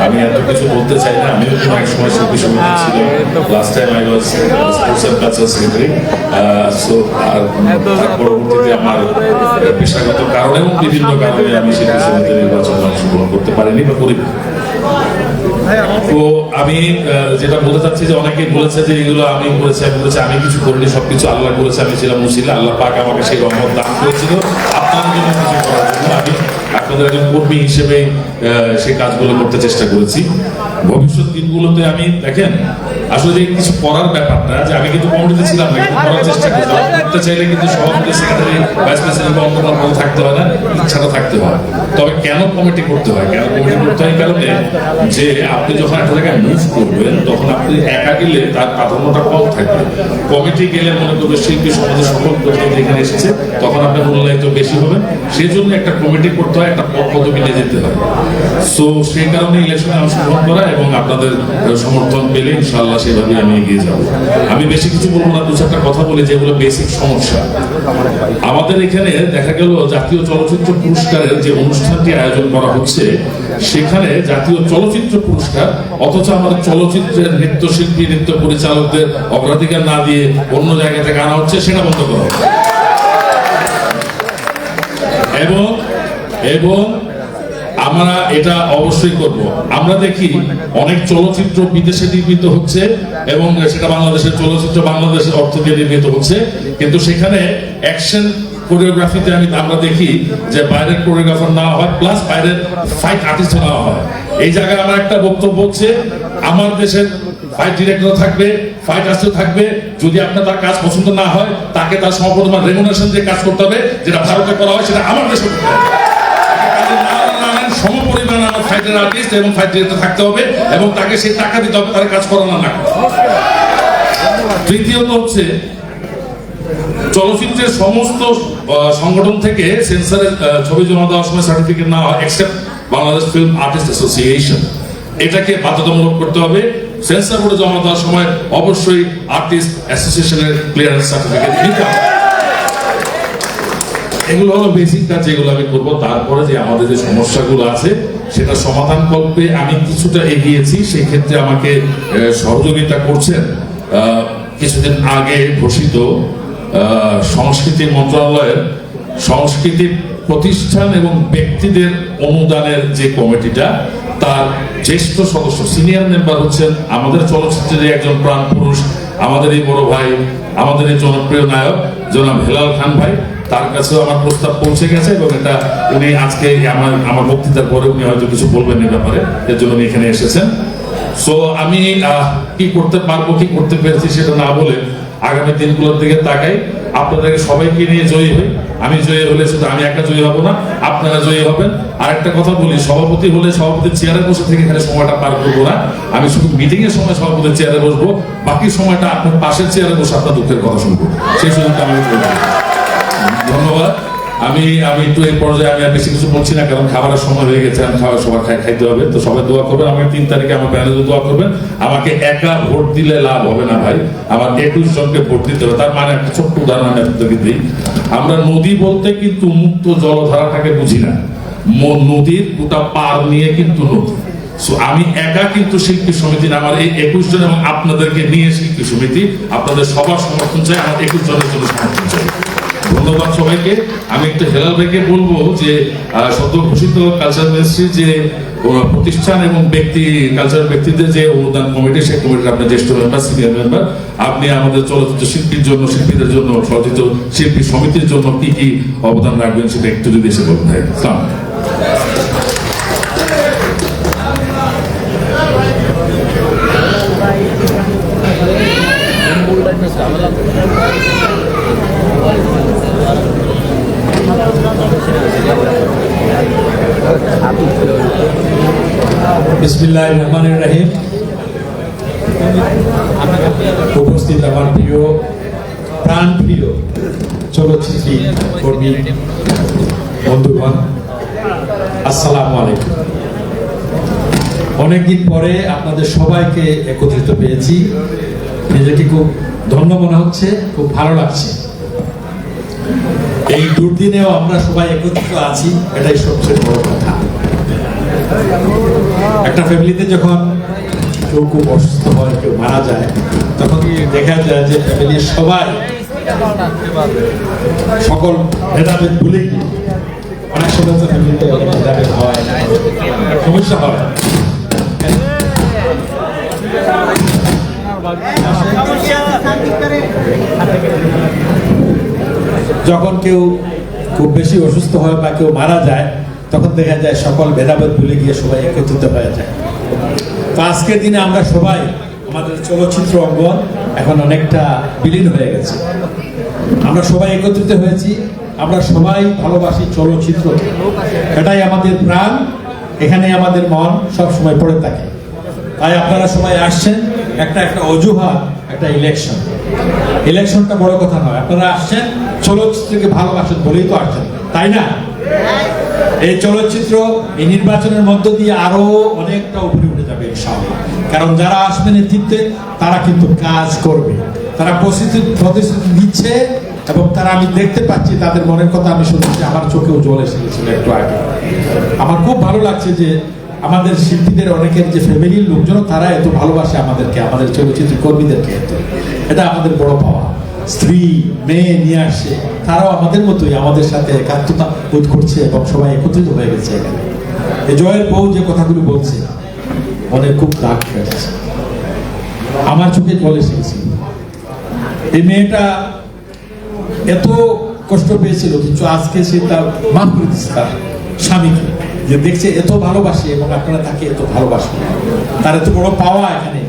আমি এত কিছু বলতে চাই না, আমিও কিন্তু এক সময় শিল্পী সমিতি ছিলাম। Last time I was sports and culture secretary. So আর তার পরবর্তীতে আমার পেশাগত কারণে এবং বিভিন্ন কারণে আমি শিল্পী সমিতির নির্বাচনে অংশগ্রহণ করতে পারিনি বা করি। তো আমি যেটা বলতে চাচ্ছি যে অনেকেই বলেছে যে এগুলো আমি করেছি, আমি কিছু করিনি, সবকিছু আল্লাহ করেছে, আমি ছিলাম মুসিলা, আল্লাহ পাক আমাকে সেই রহমত দান করেছিল আপনার জন্য কিছু করার জন্য। আমি আপনাদের একজন কর্মী হিসেবে সেই কাজগুলো করতে চেষ্টা করেছি। ভবিষ্যৎ দিনগুলোতে আমি দেখেন আসলে যে কিছু করার ব্যাপারটা, যে আমি কিন্তু কমিটিতে ছিলাম না, কিন্তু করার চেষ্টা করতে চাইলে কিন্তু সভাপতি, সেক্রেটারি, ভাইস প্রেসিডেন্ট বা অন্য কোনো পদে থাকতে হয় না, ইচ্ছাটা থাকতে হয়। তবে কেন কমিটি করতে হয়? কেন কমিটি করতে হয়? কারণে যে আপনি যখন একটা জায়গায় মুভ করবেন তখন আপনি একা গেলে তার প্রাধান্যটা কম থাকবে। কমিটি গেলে মনে করবে শিল্পী সমাজের সকল প্রতিনিধি এখানে এসেছে, তখন আপনার মূল্যায়িত বেশি হবে। সেই জন্য একটা কমিটি করতে হয়, একটা পদ পদবি নিয়ে যেতে হয়। সো সেই কারণে ইলেকশনে অংশগ্রহণ করা এবং আপনাদের সমর্থন পেলে ইনশাআল্লাহ সেভাবে আমি এগিয়ে যাব। আমি বেশি কিছু বলবো না, দু চারটা কথা বলি যেগুলো বেসিক সমস্যা। আমাদের এখানে দেখা গেল জাতীয় চলচ্চিত্র পুরস্কারের যে অনুষ্ঠানটি আয়োজন করা হচ্ছে, সেখানে জাতীয় চলচ্চিত্র পুরস্কার, অথচ আমাদের চলচ্চিত্রের নৃত্যশিল্পী, নৃত্য পরিচালকদের অগ্রাধিকার না দিয়ে অন্য জায়গা থেকে আনা হচ্ছে, সেটা বন্ধ করা হবে। এবং আমরা এটা অবশ্যই করব। আমরা দেখি অনেক চলচ্চিত্র বিদেশে নির্মিত হচ্ছে এবং সেটা বাংলাদেশের চলচ্চিত্র বাংলাদেশের অর্থ দিয়ে নির্মিত হচ্ছে, কিন্তু সেখানে অ্যাকশন কোরিওগ্রাফিতে আমরা দেখি যে বাইরের কোরিওগ্রাফার নেওয়া হয়, প্লাস বাইরের ফাইট আর্টিস্ট নেওয়া হয়। এই জায়গায় আমার একটা বক্তব্য হচ্ছে, আমার দেশের ফাইট ডিরেক্টর থাকবে, ফাইট আর্টিস্ট থাকবে, যদি আপনার তার কাজ পছন্দ না হয় তাকে তার সমপরিমাণ রেমুনারেশন দিয়ে কাজ করতে হবে। যেটা ভারতে করা হয় সেটা আমার দেশে করতে হবে। সমপরিমাণ আমার ফাইটার আর্টিস্ট এবং ফাইট ডিরেক্টর থাকতে হবে এবং তাকে সেই টাকা দিতে হবে, তার কাজ করানো না। তৃতীয়ত হচ্ছে, চলচ্চিত্রের সমস্ত সংগঠন থেকে সেন্সরে ছবি জমা দেওয়ার সময় সার্টিফিকেট না হয়, except Bangladesh film artist association. এটাকে বাধ্যতামূলক করতে হবে। সেন্সর বোর্ডে জমা দেওয়ার সময় অবশ্যই আর্টিস্ট অ্যাসোসিয়েশনের ক্লিয়ারেন্স সার্টিফিকেট নিতে হবে। এগুলো হলো বেসিক কাজ, যেগুলো আমি করবো। তারপরে যে আমাদের যে সমস্যাগুলো আছে সেটা সমাধান করতে আমি কিছুটা এগিয়েছি, সেই ক্ষেত্রে আমাকে সহযোগিতা করছেন কিছুদিন আগে ঘোষিত সংস্কৃতি মন্ত্রণালয়ের সংস্কৃতি প্রতিষ্ঠান এবং ব্যক্তিদের অনুদানের যে কমিটিটা, তার জ্যেষ্ঠ সদস্য, সিনিয়র মেম্বার হচ্ছেন আমাদের চলচ্চিত্রের একজন প্রাণ পুরুষ, আমাদের এই বড় ভাই, আমাদের এই জনপ্রিয় নায়ক জনাব হেলাল খান ভাই। তার কাছেও আমার প্রস্তাব পৌঁছে গেছে এবং এটা উনি আজকে আমার বক্তৃতার পরে উনি হয়তো কিছু বলবেন এই ব্যাপারে, এর জন্য উনি এখানে এসেছেন। সো আমি কি করতে পারবো, কি করতে পেরেছি সেটা না বলে আগামী দিনগুলোর দিকে তাকাই। আপনাদেরকে সবাইকে নিয়ে জয়ী হই। আমি জয়ী হলে শুধু আমি একা জয়ী হব না, আপনারা জয়ী হবেন। আর একটা কথা বলি, সভাপতি হলে সভাপতির চেয়ারে বসে থেকে এখানে সময়টা পার করবো না। আমি শুধু মিটিং এর সময় সভাপতির চেয়ারে বসবো, বাকি সময়টা আপনার পাশের চেয়ারে বসে আপনার দুঃখের কথা শুনবো। সেই সুযোগটা আমি করবো। ধন্যবাদ। আমি একটু এই পর্যায়ে আমি আর বেশি কিছু বলছি না, কারণ খাবারের সময় হয়ে গেছে, আমি সবার খাইতে হবে। তো সবাই দোয়া করবেন, আমাকে 3 তারিখে আমার প্যানেলে দোয়া করবেন। আমাকে একা ভোট দিলে লাভ হবে না ভাই, আমার 21 জনকে ভোট দিতে হবে। তার মানে একটা ছোট্ট উদাহরণ আমি আপনাদেরকে দিই। আমরা নদী বলতে কিন্তু মুক্ত জলধারাটাকে বুঝি না, নদীর গোটা পার নিয়ে কিন্তু নদী। আমি একা কিন্তু শিল্পী সমিতি না, আমার এই 21 জন এবং আপনাদেরকে নিয়ে শিল্পী সমিতি। আপনাদের সবার সমর্থন চাই, আমার 21 জনের জন্য সমর্থন চাই। ধন্যবাদ সবাইকে। আমি একটু হেলাল ভাইকে বলবো যে সদ্য ঘোষিত কালচার মিনিস্ট্রি যে প্রতিষ্ঠান এবং কালচারাল ব্যক্তিদের যে অনুদান কমিটি, সেই কমিটির আপনার জ্যেষ্ঠ মেম্বার, সিনিয়র মেম্বার, আপনি আমাদের চলচ্চিত্র শিল্পীর জন্য, শিল্পীদের জন্য, চলচ্চিত্র শিল্পী সমিতির জন্য কি কি অবদান রাখবেন সেটা একটু যদি এসে বলুন। ভাই বিসমিল্লাহির রহমানির রহিম। উপস্থিত আমার প্রিয়, প্রাণ প্রিয় চলচ্চিত্রী কর্মী বন্ধুগণ, আসসালামু আলাইকুম। অনেকদিন পরে আপনাদের সবাইকে একত্রিত পেয়েছি, নিজেকে খুব ধন্য মনে হচ্ছে, খুব ভালো লাগছে। এই দুর্দিনেও আমরা সবাই একত্রিত আছি, এটাই সবচেয়ে বড় কথা। একটা ফ্যামিলিতে যখন কেউ খুব অসুস্থ হয়, কেউ মারা যায়, তখন দেখা যায় যে ফ্যামিলির সবাই সকল ভেদাভেদ ভুলে গিয়ে, অনেক সময় তো ফ্যামিলিতে অনেক ভেদাভেদ হয়, সমস্যা হয়, যখন কেউ খুব বেশি অসুস্থ হয় বা কেউ মারা যায়, তখন দেখা যায় সকল ভেদাভেদ ভুলে গিয়ে সবাই একত্রিত হয়ে যায়। তো আজকের দিনে আমরা সবাই, আমাদের চলচ্চিত্র অঙ্গন এখন অনেকটা বিলীন হয়ে গেছে। আমরা সবাই একত্রিত হয়েছি, আমরা সবাই ভালোবাসি চলচ্চিত্র, এটাই আমাদের প্রাণ, এখানে আমাদের মন সব সময় পড়ে থাকে। তাই আপনারা সবাই আসছেন, একটা অজুহাত, একটা ইলেকশনটা বড় কথা নয়, আপনারা আসছেন চলচ্চিত্রকে ভালোবাসেন বলেই তো আসছেন, তাই না? এই চলচ্চিত্র এই নির্বাচনের মধ্য দিয়ে আরো অনেকটা উপরে উঠে যাবে ইনশাআল্লাহ। কারণ যারা আসবে নেতৃত্বে, তারা কিন্তু কাজ করবে, তারা প্রতিশ্রুতি দিচ্ছে, এবং তারা, আমি দেখতে পাচ্ছি তাদের মনের কথা, আমি শুনছি, আমার চোখেও জল এসে গেছিল একটু আগে। আমার খুব ভালো লাগছে যে আমাদের শিল্পীদের অনেকের যে ফ্যামিলির লোকজন, তারা এত ভালোবাসে আমাদেরকে, আমাদের চলচ্চিত্র কর্মীদেরকে, এটা আমাদের বড় পাওয়া। স্ত্রী মেয়ে নিয়ে আসে, তারাও আমাদের মতোই আমাদের সাথে একাত্মতা বোধ করছে এবং সবাই একত্রিত হয়ে গেছে এখানে। এই জয়ের বউ যে কথাগুলো বলছে, অনেক খুব দাগ খেয়েছে, আমার চোখে জল এসে গেছে। এই মেয়েটা এত কষ্ট পেয়েছিল, কিন্তু আজকে সে তার মাফ করে দিচ্ছে তার স্বামীকে, যে দেখছে এত ভালোবাসে এবং আপনারা তাকে এত ভালোবাসেন, তার এত বড় পাওয়া এখানে,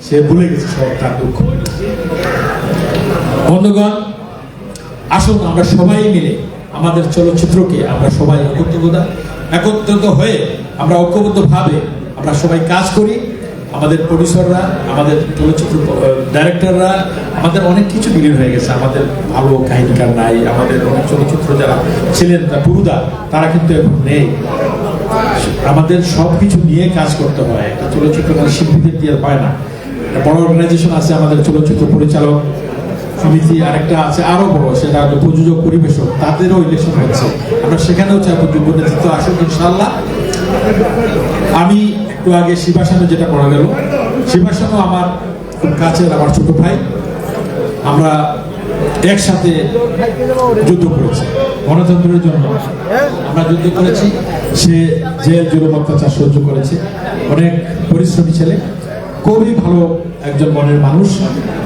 সে ভুলে গেছে সব তার দুঃখ। বন্ধুগণ, আসুন আমরা সবাই মিলে আমাদের চলচ্চিত্রকে আমরা সবাই একত্রিত হয়ে আমরা ঐক্যবদ্ধভাবে আমরা সবাই কাজ করি। আমাদের প্রডিউসাররা, আমাদের চলচ্চিত্র ডাইরেক্টররা, আমাদের অনেক কিছু বিলীন হয়ে গেছে, আমাদের ভালো কাহিনীকার নাই, আমাদের অনেক চলচ্চিত্র যারা ছিলেন পুরুদা, তারা কিন্তু এখন নেই। আমাদের সব কিছু নিয়ে কাজ করতে হয়, একটা চলচ্চিত্র শিল্পীদের দিয়ে হয় না। বড় অর্গানাইজেশন আছে আমাদের চলচ্চিত্র পরিচালক সমিতি, আরেকটা আছে আরো বড়, সেটা হলো প্রযোজক পরিবেশক, তাদেরও ইলেকশন হচ্ছে। আমরা সেখানেও চাইবো যোগ্য নেতৃত্ব আসুক ইনশাআল্লাহ। আমি একটু আগে শিবাসানো যেটা করা গেল, শিবাসানো আমার খুব কাছের, আমার ছোট ভাই, আমরা একসাথে যুদ্ধ করেছি গণতন্ত্রের জন্য, আমরা যুদ্ধ করেছি। সে জেল জুলুম অত্যাচার সহ্য করেছে, অনেক পরিশ্রমী ছেলে, খুবই ভালো একজন মনের মানুষ,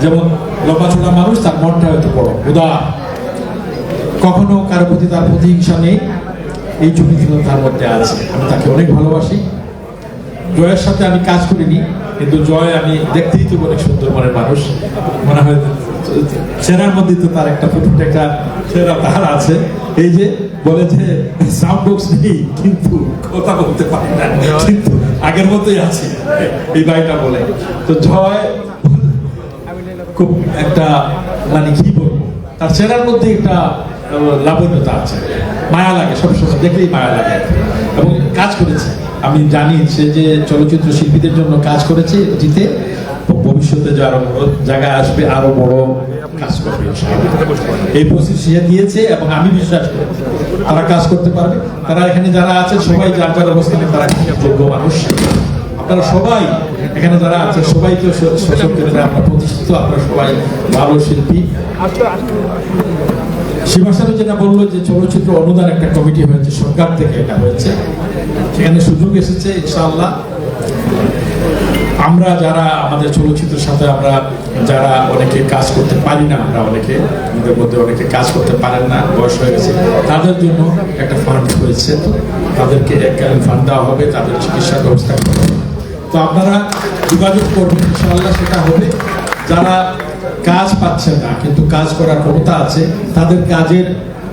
যেমন লম্বাচড়া মানুষ, তার মনটা হয়তো বড় উদার, কখনো কারো প্রতি তার প্রতিহিংসা নেই, এই চরিত্র তার মধ্যে আছে। আমি তাকে অনেক ভালোবাসি। জয়ের সাথে আমি কাজ করিনি, কিন্তু জয় আমি দেখতেই তো অনেক সুন্দর মনের মানুষ, মনে হয় চেনার মধ্যে তো তার একটা ফুটফুট একটা চেহারা তার আছে। এই যে বলে যে সাউন্ড বক্স নেই, কিন্তু কথা বলতে পারে না, কিন্তু আগের মতোই আছে, এই ভাইটা বলে। তো জয় খুব একটা, মানে কি বলবো, তার চেহারার মধ্যে একটা লাবণ্যতা আছে, মায়া লাগে, সবসময় দেখলেই মায়া লাগে। এবং কাজ করেছে, আমি জানি সে যে চলচ্চিত্র শিল্পীদের জন্য কাজ করেছে, জিতে ভবিষ্যতে যে আরো বড় জায়গায় আসবে, আরো বড় কাজ করবে এই প্রস্তুতি সে দিয়েছে, এবং আমি বিশ্বাস করি তারা কাজ করতে পারবে। তারা এখানে যারা আছে সবাই যার যার অবস্থানে তারা যোগ্য মানুষ, আপনারা সবাই এখানে যারা আছে সবাই তো সশক্ত, আমরা প্রতিষ্ঠিত, আপনারা সবাই ভালো শিল্পী। শিবাসানো যেটা বললো যে চলচ্চিত্র অনুদান একটা কমিটি হয়েছে, সরকার থেকে এটা হয়েছে, সেখানে সুযোগ এসেছে ইনশাআল্লাহ। আমরা যারা আমাদের চলচ্চিত্রের সাথে আমরা যারা অনেকে কাজ করতে পারি না, আমরা অনেকে আমাদের মধ্যে অনেকে কাজ করতে পারেন না, বয়স হয়ে গেছে, তাদের জন্য একটা ফান্ড হয়েছে, তো তাদেরকে এককালীন ফান্ড দেওয়া হবে, তাদের চিকিৎসার ব্যবস্থা করা হবে। তো আপনারা যোগাযোগ করবেন ইনশাআল্লাহ, সেটা হবে। যারা কাজ পাচ্ছে না কিন্তু কাজ করার ক্ষমতা আছে, তাদের কাজের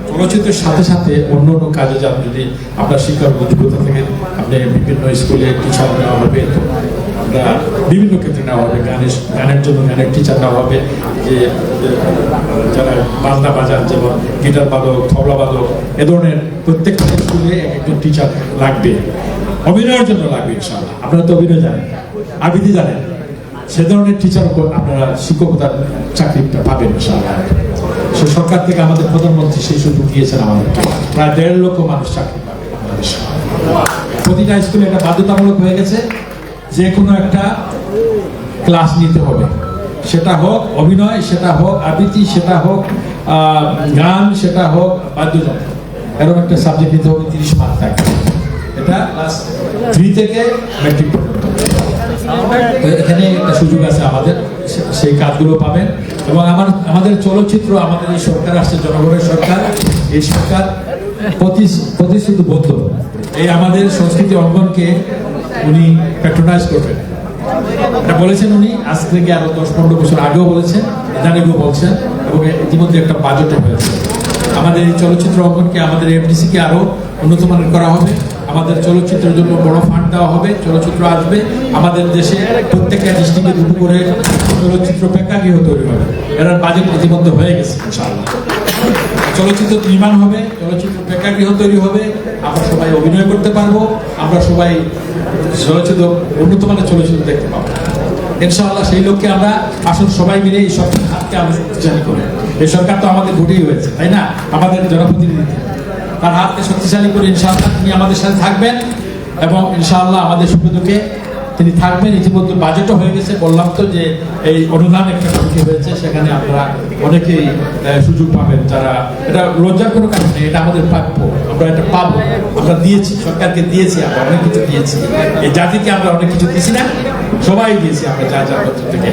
চলচ্চিত্রের সাথে সাথে অন্য অন্য কাজে যান, যদি আপনার শিক্ষার যোগ্যতা থেকে আপনি বিভিন্ন স্কুলে টিচার নেওয়া হবে, আমরা বিভিন্ন ক্ষেত্রে নেওয়া হবে, গানের জন্য গানের টিচার নেওয়া হবে, যে যারা বাজনা বাজান, যেমন গিটার বাদক, তবলা বাদক, এ ধরনের প্রত্যেকটা স্কুলে একজন টিচার লাগবে, অভিনয়ের জন্য লাগবে ইনশাআল্লাহ। আপনারা তো অভিনয় জানেন, আবৃত্তি জানেন, সে ধরনের টিচার আপনারা শিক্ষকতার চাকরিটা পাবেন ইনশাআল্লাহ। সে সরকার থেকে আমাদের প্রধানমন্ত্রী সেই সুযোগ দিয়েছেন আমাদেরকে, প্রায় 1.5 লক্ষ মানুষ চাকরি পাবে বাংলাদেশে। প্রতিটা স্কুলে একটা বাধ্যতামূলক হয়ে গেছে, যে কোনো একটা ক্লাস নিতে হবে, সেটা হোক অভিনয়, সেটা হোক আবৃত্তি, সেটা হোক গান, সেটা হোক বাদ্যযন্ত্র, এরকম একটা সাবজেক্ট নিতে হবে, 30 মার্ক থাকবে। এটা ক্লাস 3 থেকে ম্যাট্রিক পর্যন্ত। এখানে একটা সুযোগ আছে আমাদের, সেই কাজগুলো পাবেন। এবং আমাদের চলচ্চিত্র, আমাদের এই সরকার আসছে, জনগণের সরকার, এই সরকার প্রতিশ্রুতিবদ্ধ এই আমাদের সংস্কৃতি অঙ্গনকে উনি প্যাট্রোনাইজ করবেন, এটা বলেছেন উনি। আজ থেকে আরো 10-15 বছর আগেও বলেছেন, ইদানিংও বলছেন, এবং ইতিমধ্যে একটা বাজেটও হয়েছে। আমাদের এই চলচ্চিত্র অঙ্গনকে, আমাদের এফডিসিকে আরো উন্নত মানের করা হবে। আমাদের চলচ্চিত্রের জন্য বড় ফান্ড দেওয়া হবে, চলচ্চিত্র আসবে আমাদের দেশে, প্রত্যেকটা ডিস্ট্রিক্টে দুটো করে চলচ্চিত্র প্রেক্ষাগৃহ তৈরি হবে। এর বাজেট ইতিমধ্যে হয়ে গেছে ইনশাআল্লাহ। চলচ্চিত্র নির্মাণ হবে, চলচ্চিত্র প্রেক্ষাগৃহ তৈরি হবে, আমরা সবাই অভিনয় করতে পারবো, আমরা সবাই চলচ্চিত্র, উন্নত মানের চলচ্চিত্র দেখতে পাবো ইনশাআল্লাহ। সেই লক্ষ্যে আমরা আসুন সবাই মিলে এই সরকারের হাতকে আমরা শক্তিশালী করি। এই সরকার তো আমাদের ভোটেই হয়েছে, তাই না? আমাদের জনপ্রতিনিধি, তার হাতকে শক্তিশালী করে ইনশাআল্লাহ তিনি আমাদের সাথে থাকবেন, এবং ইনশাআল্লাহ আমাদের সুবিধাকে তিনি থাকবেন। ইতিমধ্যে বাজেটও হয়ে গেছে, বললাম তো যে এই অনুদান একটা কমিটি হয়েছে, সেখানে আপনারা অনেকেই সুযোগ পাবেন। যারা, এটা লজ্জার কোনো কারণ নেই, এটা আমাদের প্রাপ্য, আমরা এটা পাবো, আমরা দিয়েছি, সরকারকে দিয়েছি, আমরা অনেক কিছু দিয়েছি, এই জাতিকে আমরা অনেক কিছু দিয়েছি না, সবাই দিয়েছি আমরা, যা যা থেকে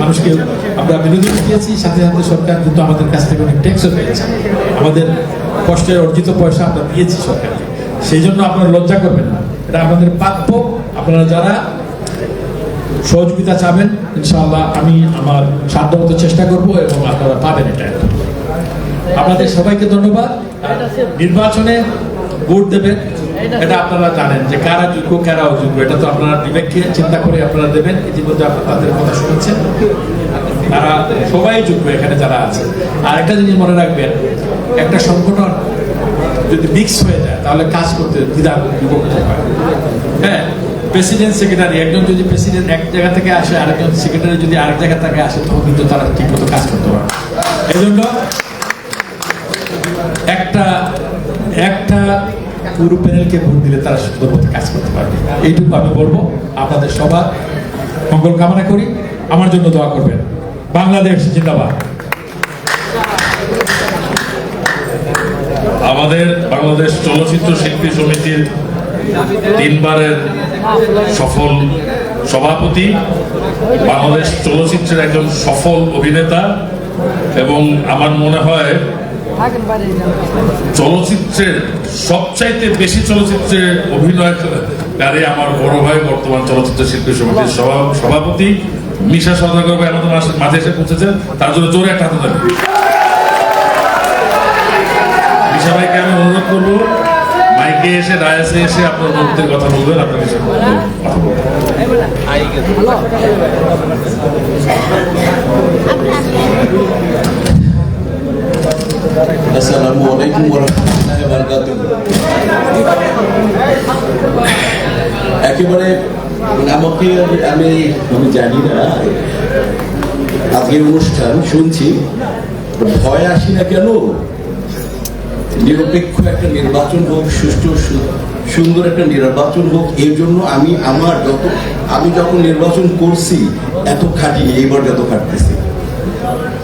মানুষকে আমরা বিনোদন দিয়েছি, সাথে সাথে সরকার কিন্তু আমাদের কাছ থেকে অনেক ট্যাক্সও পেয়েছে, আমাদের কষ্টের অর্জিত পয়সা আমরা দিয়েছি সরকারকে। সেই জন্য আপনারা লজ্জা করবেন না, এটা আমাদের প্রাপ্য। আপনারা যারা সহযোগিতা চাবেন ইনশাআল্লাহ আমি আমার সাধ্যমতো চেষ্টা করব, এবং আপনারা পাবেন এটা। আপনাদের সবাইকে ধন্যবাদ। নির্বাচনে ভোট দেবেন, এটা আপনারা জানেন যে কারা যোগ্য কারা অযোগ্য, এটা তো আপনারা বিবেককে চিন্তা করে আপনারা দেবেন। ইতিমধ্যে আপনারা তাদের কথা শুনেছেন, তারা সবাই যোগ্য এখানে যারা আছে। আর একটা জিনিস মনে রাখবেন, একটা সংগঠন যদি মিক্স হয়ে যায় তাহলে কাজ করতে দ্বিধা বিভক্ত হয়। হ্যাঁ, প্রেসিডেন্ট সেক্রেটারি, একজন যদি প্রেসিডেন্ট এক জায়গা থেকে আসে, আরেকজন সেক্রেটারি যদি আরেক জায়গা থেকে আসে, তখন কিন্তু তারা ঠিক মতো কাজ করতে পারে। এই জন্য একটা পুরো প্যানেলকে ভোট দিলে তারা সুন্দর মতো কাজ করতে পারবে, এইটুকু আমি বলবো। আপনাদের সবার মঙ্গল কামনা করি, আমার জন্য দোয়া করবেন। বাংলাদেশ জিন্দাবাদ। আমাদের বাংলাদেশ চলচ্চিত্র শিল্পী সমিতির 3 বারের সফল সভাপতি, বাংলাদেশ চলচ্চিত্রের একজন সফল অভিনেতা, এবং আমার মনে হয় চলচ্চিত্রের সবচাইতে বেশি চলচ্চিত্রে অভিনয়কারী আমার বড় ভাই, বর্তমান চলচ্চিত্র শিল্পী সমিতির সভাপতি মিশা সওদাগর ভাই আমাদের মাঝে এসে পৌঁছেছেন, তার জন্য জোরে একটা হাতে থাকবে। মিশা ভাইকে আমি অনুরোধ করবো মাইকে এসে, ডায়াসে এসে আপনার বক্তব্যের কথা বলবেন, আপনাদের সাথে কথা বলবেন। আসসালামু আলাইকুম ওয়া রাহমাতুল্লাহি ওয়া বারাকাতুহু। একেবারে আমাকে আমি জানি না, আজকের অনুষ্ঠান শুনছি, ভয় আসি না কেন? নিরপেক্ষ একটা নির্বাচন হোক, সুষ্ঠু সুন্দর একটা নির্বাচন হোক, এর জন্য আমি যখন নির্বাচন করছি এত খাটিনি, এইবার যত খাটতেছি।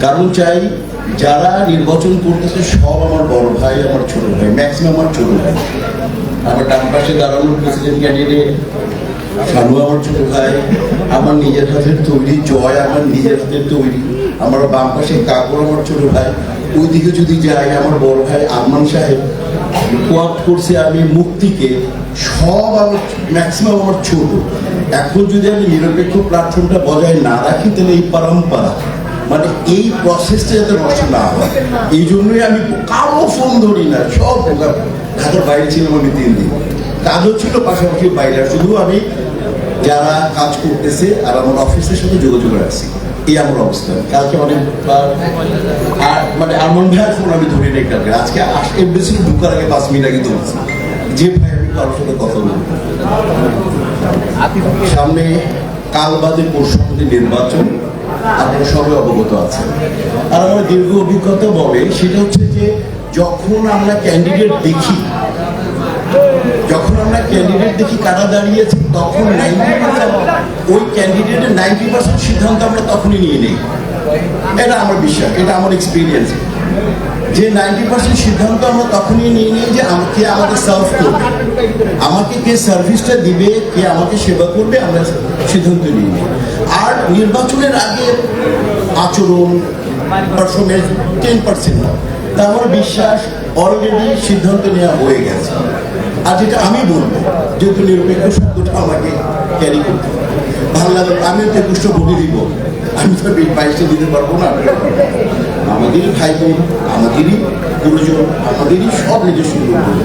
কারণ চাই যারা নির্বাচন করতেছে সব আমার বড় ভাই, আমার ছোট ভাই, ম্যাক্সিমাম আমার ছোট ভাই। আমার ডান পাশে দাঁড়ানো প্রেসিডেন্ট ক্যান্ডিডেট শানু আমার ছোট ভাই, আমার নিজের হাতের তৈরি জয় আমার নিজের হাতের তৈরি, আমার বাম পাশে কাকুর আমার ছোট ভাই। ওইদিকে যদি যাই, আমার বড় ভাই আরমান সাহেব কোয়াপ্ট করছে আমি মুক্তিকে, সব আমার ম্যাক্সিমাম আমার ছোট। এখন যদি আমি নিরপেক্ষ প্ল্যাটফর্মটা বজায় না রাখি, তাহলে এই পরম্পরা, মানে এই প্রসেসটা যাতে নষ্ট না হয়, এই জন্যই আমি কারো ফোন ধরি না। সব ঢাকার বাইরে ছিলাম আমি 3 দিন, কাজও ছিল পাশাপাশি বাইরে, শুধু আমি যারা কাজ করতেছে আর আমার অফিসের সাথে যোগাযোগ রাখছি, এই আমার অবস্থা। কালকে অনেকবার মানে আরমান ভাইয়ের ফোন আমি ধরে নেই কালকে, আজকে এমবেসি ঢুকার আগে 5 মিনিট আগে ধরেছি যে ভাই আমি কারোর সাথে কথা বলবো। সামনে কাল বাদে পরশু নির্বাচন, আপনারা সবাই অবগত আছেন। আর আমার দীর্ঘ অভিজ্ঞতা বলে সেটা হচ্ছে যে যখন আমরা ক্যান্ডিডেট দেখি কারা দাঁড়িয়েছে, তখন 90% ওই ক্যান্ডিডেটের 90% সিদ্ধান্ত আমরা তখনই নিয়ে নিই। এটা আমার বিশ্বাস, এটা আমার এক্সপিরিয়েন্স, যে 90% সিদ্ধান্ত আমরা তখনই নিয়ে নিই যে কে আমাকে সার্ভ করবে, আমাকে কে সার্ভিসটা দিবে, কে আমাকে সেবা করবে, আমরা সিদ্ধান্ত নিয়ে নিই। আর নির্বাচনের আগে আচরণ পারফরমেন্স 10% তা আমার বিশ্বাস অলরেডি সিদ্ধান্ত নেওয়া হয়ে গেছে। আর যেটা আমি বলবো, যেহেতু নিরপেক্ষ শব্দটা আমাকে ক্যারি করতে ভালো লাগে, আমিও 21টা ভোটে দিব, আমি তো 22টা দিতে পারবো না। আমাদেরই ভাই বোন, আমাদেরই গুরুজন, আমাদেরই সব নিজস্ব গুরুজন।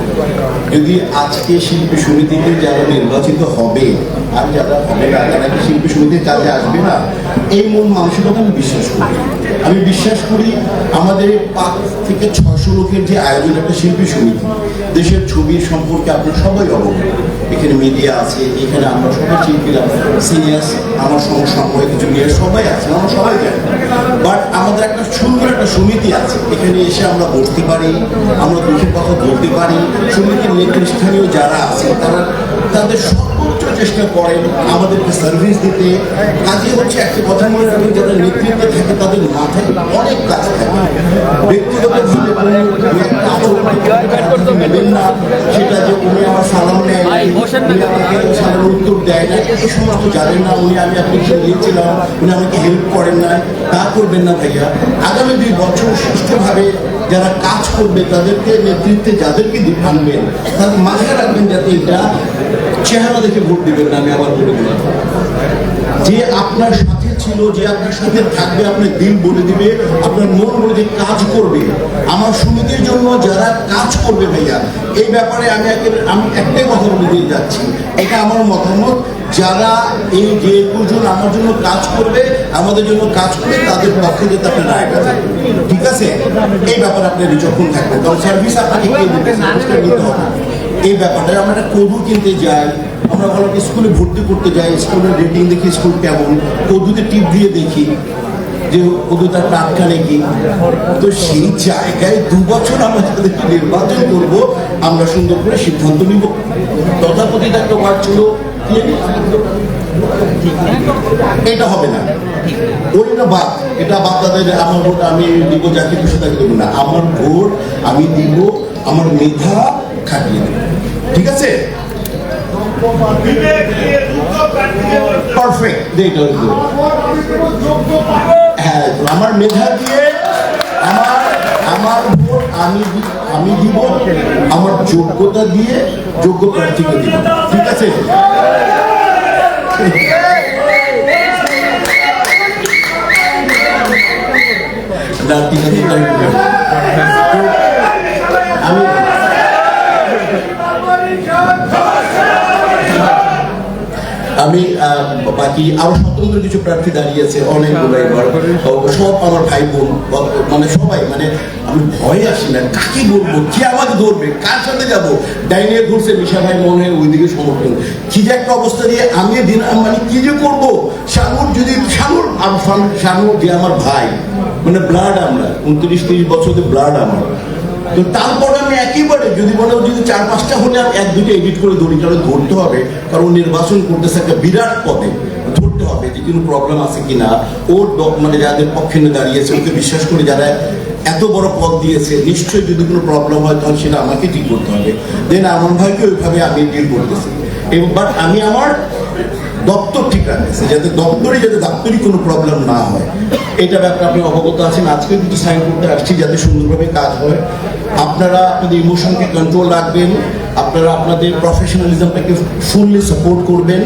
যদি আজকে শিল্পী সমিতিতে যারা নির্বাচিত হবে আর যারা হবে না, তারা কি শিল্পী সমিতির কাজে আসবে না, এই মূল মানসিকতা আমি বিশ্বাস করি। আমি বিশ্বাস করি আমাদের 5 থেকে 600 লোকের যে আয়োজন একটা শিল্পী সমিতি, দেশের ছবির সম্পর্কে আপনারা সবাই অবগত, এখানে মিডিয়া আছে, এখানে আমরা সবাই শিল্পীরা সিনিয়র্স, আমার সমসাময়িক জুনিয়র সবাই আছে, আমরা সবাই জানি। বাট আমাদের একটা সুন্দর একটা সমিতি আছে, এখানে এসে আমরা বসতে পারি, আমরা দুঃখের কথা বলতে পারি। সমিতির নেতৃস্থানীয় যারা আছে তারা তাদের সর্বোচ্চ চেষ্টা করেন আমাদেরকে সার্ভিস দিতে। কাজে হচ্ছে একটা কথা মনে রাখবেন, যারা নেতৃত্বে থাকে তাদের মাথায় অনেক কাজ থাকে। ব্যক্তিগতভাবে একটা আচরণ নেবেন না, সেটা যে উনি আমার সালাম নেয়, উনি আমাকে সালামের উত্তর দেয় না, এই সমস্ত জানেন না। আমি আপনাকে দিয়েছিলাম, উনি আমাকে হেল্প করেন না, তা করবেন না ভাইয়া। আগামী 2 বছর সুষ্ঠুভাবে যারা কাজ করবে তাদেরকে নেতৃত্বে যাদেরকে আনবেন তাদের মাথায় রাখবেন যাতে এটা চেহারা দেখে ভোট দিবেন না। আমি আবার বলে দিলাম, যে আপনার সাথে ছিল, যে আপনার সাথে থাকবে, আপনার দিল বলে দিবে, আপনার মন বলে দিয়ে কাজ করবে। আমার সমিতির জন্য যারা কাজ করবে ভাইয়া, এই ব্যাপারে আমি একটাই কথা বলে দিয়ে যাচ্ছি, এটা আমার মতামত। যারা এই যে 21 জন আমার জন্য কাজ করবে, আমাদের জন্য কাজ করবে, তাদের পক্ষে যে তাকে রায় কাজ, ঠিক আছে? এই ব্যাপারে আপনি বিচক্ষণ থাকবেন, কারণ সার্ভিস আপনাকে কে দিবে, সার্ভিসটা নিতে হবে। এই ব্যাপারটা আমরা একটা কদু কিনতে যাই, আমরা ভালো স্কুলে ভর্তি করতে যাই, স্কুলের রেটিং দেখি স্কুল কেমন, কদুতে টিপ দিয়ে দেখি যে কদু তার টাটকা নাকি। তো সেই জায়গায় 2 বছর আমরা তাদেরকে নির্বাচন করবো, আমরা সুন্দর করে সিদ্ধান্ত নিব। তথাকথিত একটা ওয়ার্ড ছিল, এটা হবে না, ওইটা বাদ, এটা বাদ দাদা, আমার ভোট আমি দিব যাকে খুশি তাকে দেবো না, আমার ভোট আমি দিব আমার মেধা খাটিয়ে দেব, ঠিক আছে? পারফেক্ট, হ্যাঁ, আমার মেধা দিয়ে আমার ভোট আমি দিব, আমার যোগ্যতা দিয়ে যোগ্য প্রার্থীকে দিব, ঠিক আছে? আমি বাকি আরো স্বতন্ত্র কিছু প্রার্থী দাঁড়িয়েছে অনেকগুলো, এবার সব আমার ভাই বোন, মানে সবাই, মানে আমি ভয়ে আসি না, কাকে বলবো, কে আমাকে ধরবে, কার সাথে যাবো। ডাইনিয়ে ঘুরছে মিশা ভাই, মনে হয় ওইদিকে সমর্থন, কি যে একটা অবস্থা দিয়ে আমি দিন মানে কি যে করবো। শানুর যে আমার ভাই, মানে ব্লাড, আমরা 29-30 বছরের ব্লাড আমার। তো তারপরে আমি একেবারে যদি মনে হয় যদি 4-5টা হলে আমি 1-2টা এডিট করে ধরি, কারণ ধরতে হবে, কারণ নির্বাচন করতেছে একটা বিরাট পদে, ধরতে হবে যে কোনো প্রবলেম আছে কিনা। ওর মানে যাদের পক্ষে দাঁড়িয়েছে, ওকে বিশ্বাস করে যারা এত বড় পদ দিয়েছে, নিশ্চয়ই যদি কোনো প্রবলেম হয় তখন সেটা আমাকে ঠিক করতে হবে। দেন আমার ভাইকে ওইভাবে আমি ডিল করতেছি। বাট আমি আমার দপ্তর ঠিক রাখতেছি, যাতে দপ্তরি কোনো প্রবলেম না হয়, এটা ব্যাপারে আপনি অবগত আছেন। আজকে কিন্তু সাইন করতে আসছি যাতে সুন্দরভাবে কাজ হয়। আপনারা আপনাদের ইমোশনকে কন্ট্রোল রাখবেন, আপনারা আপনাদের প্রফেশনালিজমটাকে ফুললি সাপোর্ট করবেন,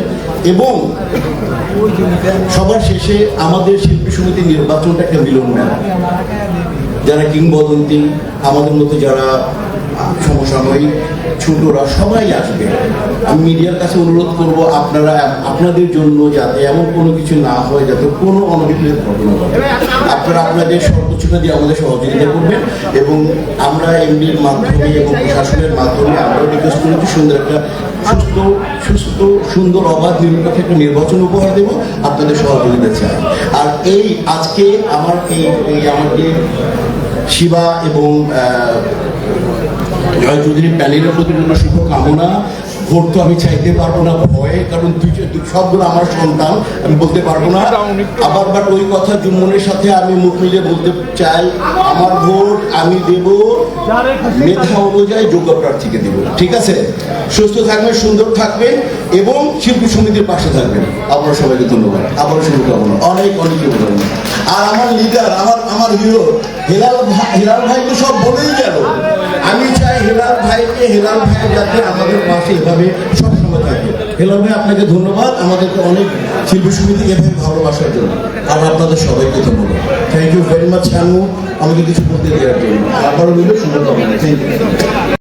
এবং সবার শেষে আমাদের শিল্পী সমিতি নির্বাচনটা একটা মিলন মেলা। যারা কিংবদন্তি, আমাদের মতো যারা সমসাময়িক ছোটরা সবাই আসবে। আমি মিডিয়ার কাছে অনুরোধ করব আপনারা আপনাদের জন্য যাতে এমন কোনো কিছু না হয়, যাতে কোনো অনভিপ্রেত ঘটনা ঘটে, আপনারা আপনাদের সর্বোচ্চটা দিয়ে আমাদের সহযোগিতা করবেন। এবং আমরা এমডির মাধ্যমে এবং প্রশাসনের মাধ্যমে আমরা রিকোয়েস্ট করেছি সুন্দর একটা সুন্দর অবাধ নিরপেক্ষ একটা নির্বাচন উপহার দেব, আপনাদের সহযোগিতা চাই। আর এই আজকে আমার আমাকে শিবা এবং জয় চৌধুরী প্যানেলের প্রতি জন্য শুভকামনা। ভোট তো আমি চাইতে পারবো না ভয়ে, কারণ সবগুলো আমার সন্তান, আমি বলতে পারবো না। আবার বাট ওই কথা জুম্মনের সাথে আমি মুখ মিলিয়ে বলতে চাই, আমার ভোট আমি দেব মেধা অনুযায়ী যোগ্য প্রার্থীকে দেব। ঠিক আছে? সুস্থ থাকবেন, সুন্দর থাকবেন এবং শিল্পী সমিতির পাশে থাকবেন। আপনারা সবাইকে ধন্যবাদ, আবারও শুভকামনা, অনেক শুভকামনা। আর আমার লিডার, আমার হিরো হেলাল ভাই তো সব বলেই গেল। আমি চাই হেলাল ভাই যাতে আমাদের পাশে এভাবে সবসময় থাকে। হেলাল ভাই, আপনাকে ধন্যবাদ আমাদেরকে অনেক শিল্পী সমিতি এভাবে ভালোবাসার জন্য। আর আপনাদের সবাইকে ধন্যবাদ। Thank you very much Shanu, আমাকে কিছু বলতে দেওয়ার জন্য। আবারও মিলে শুভকামনা। Thank you.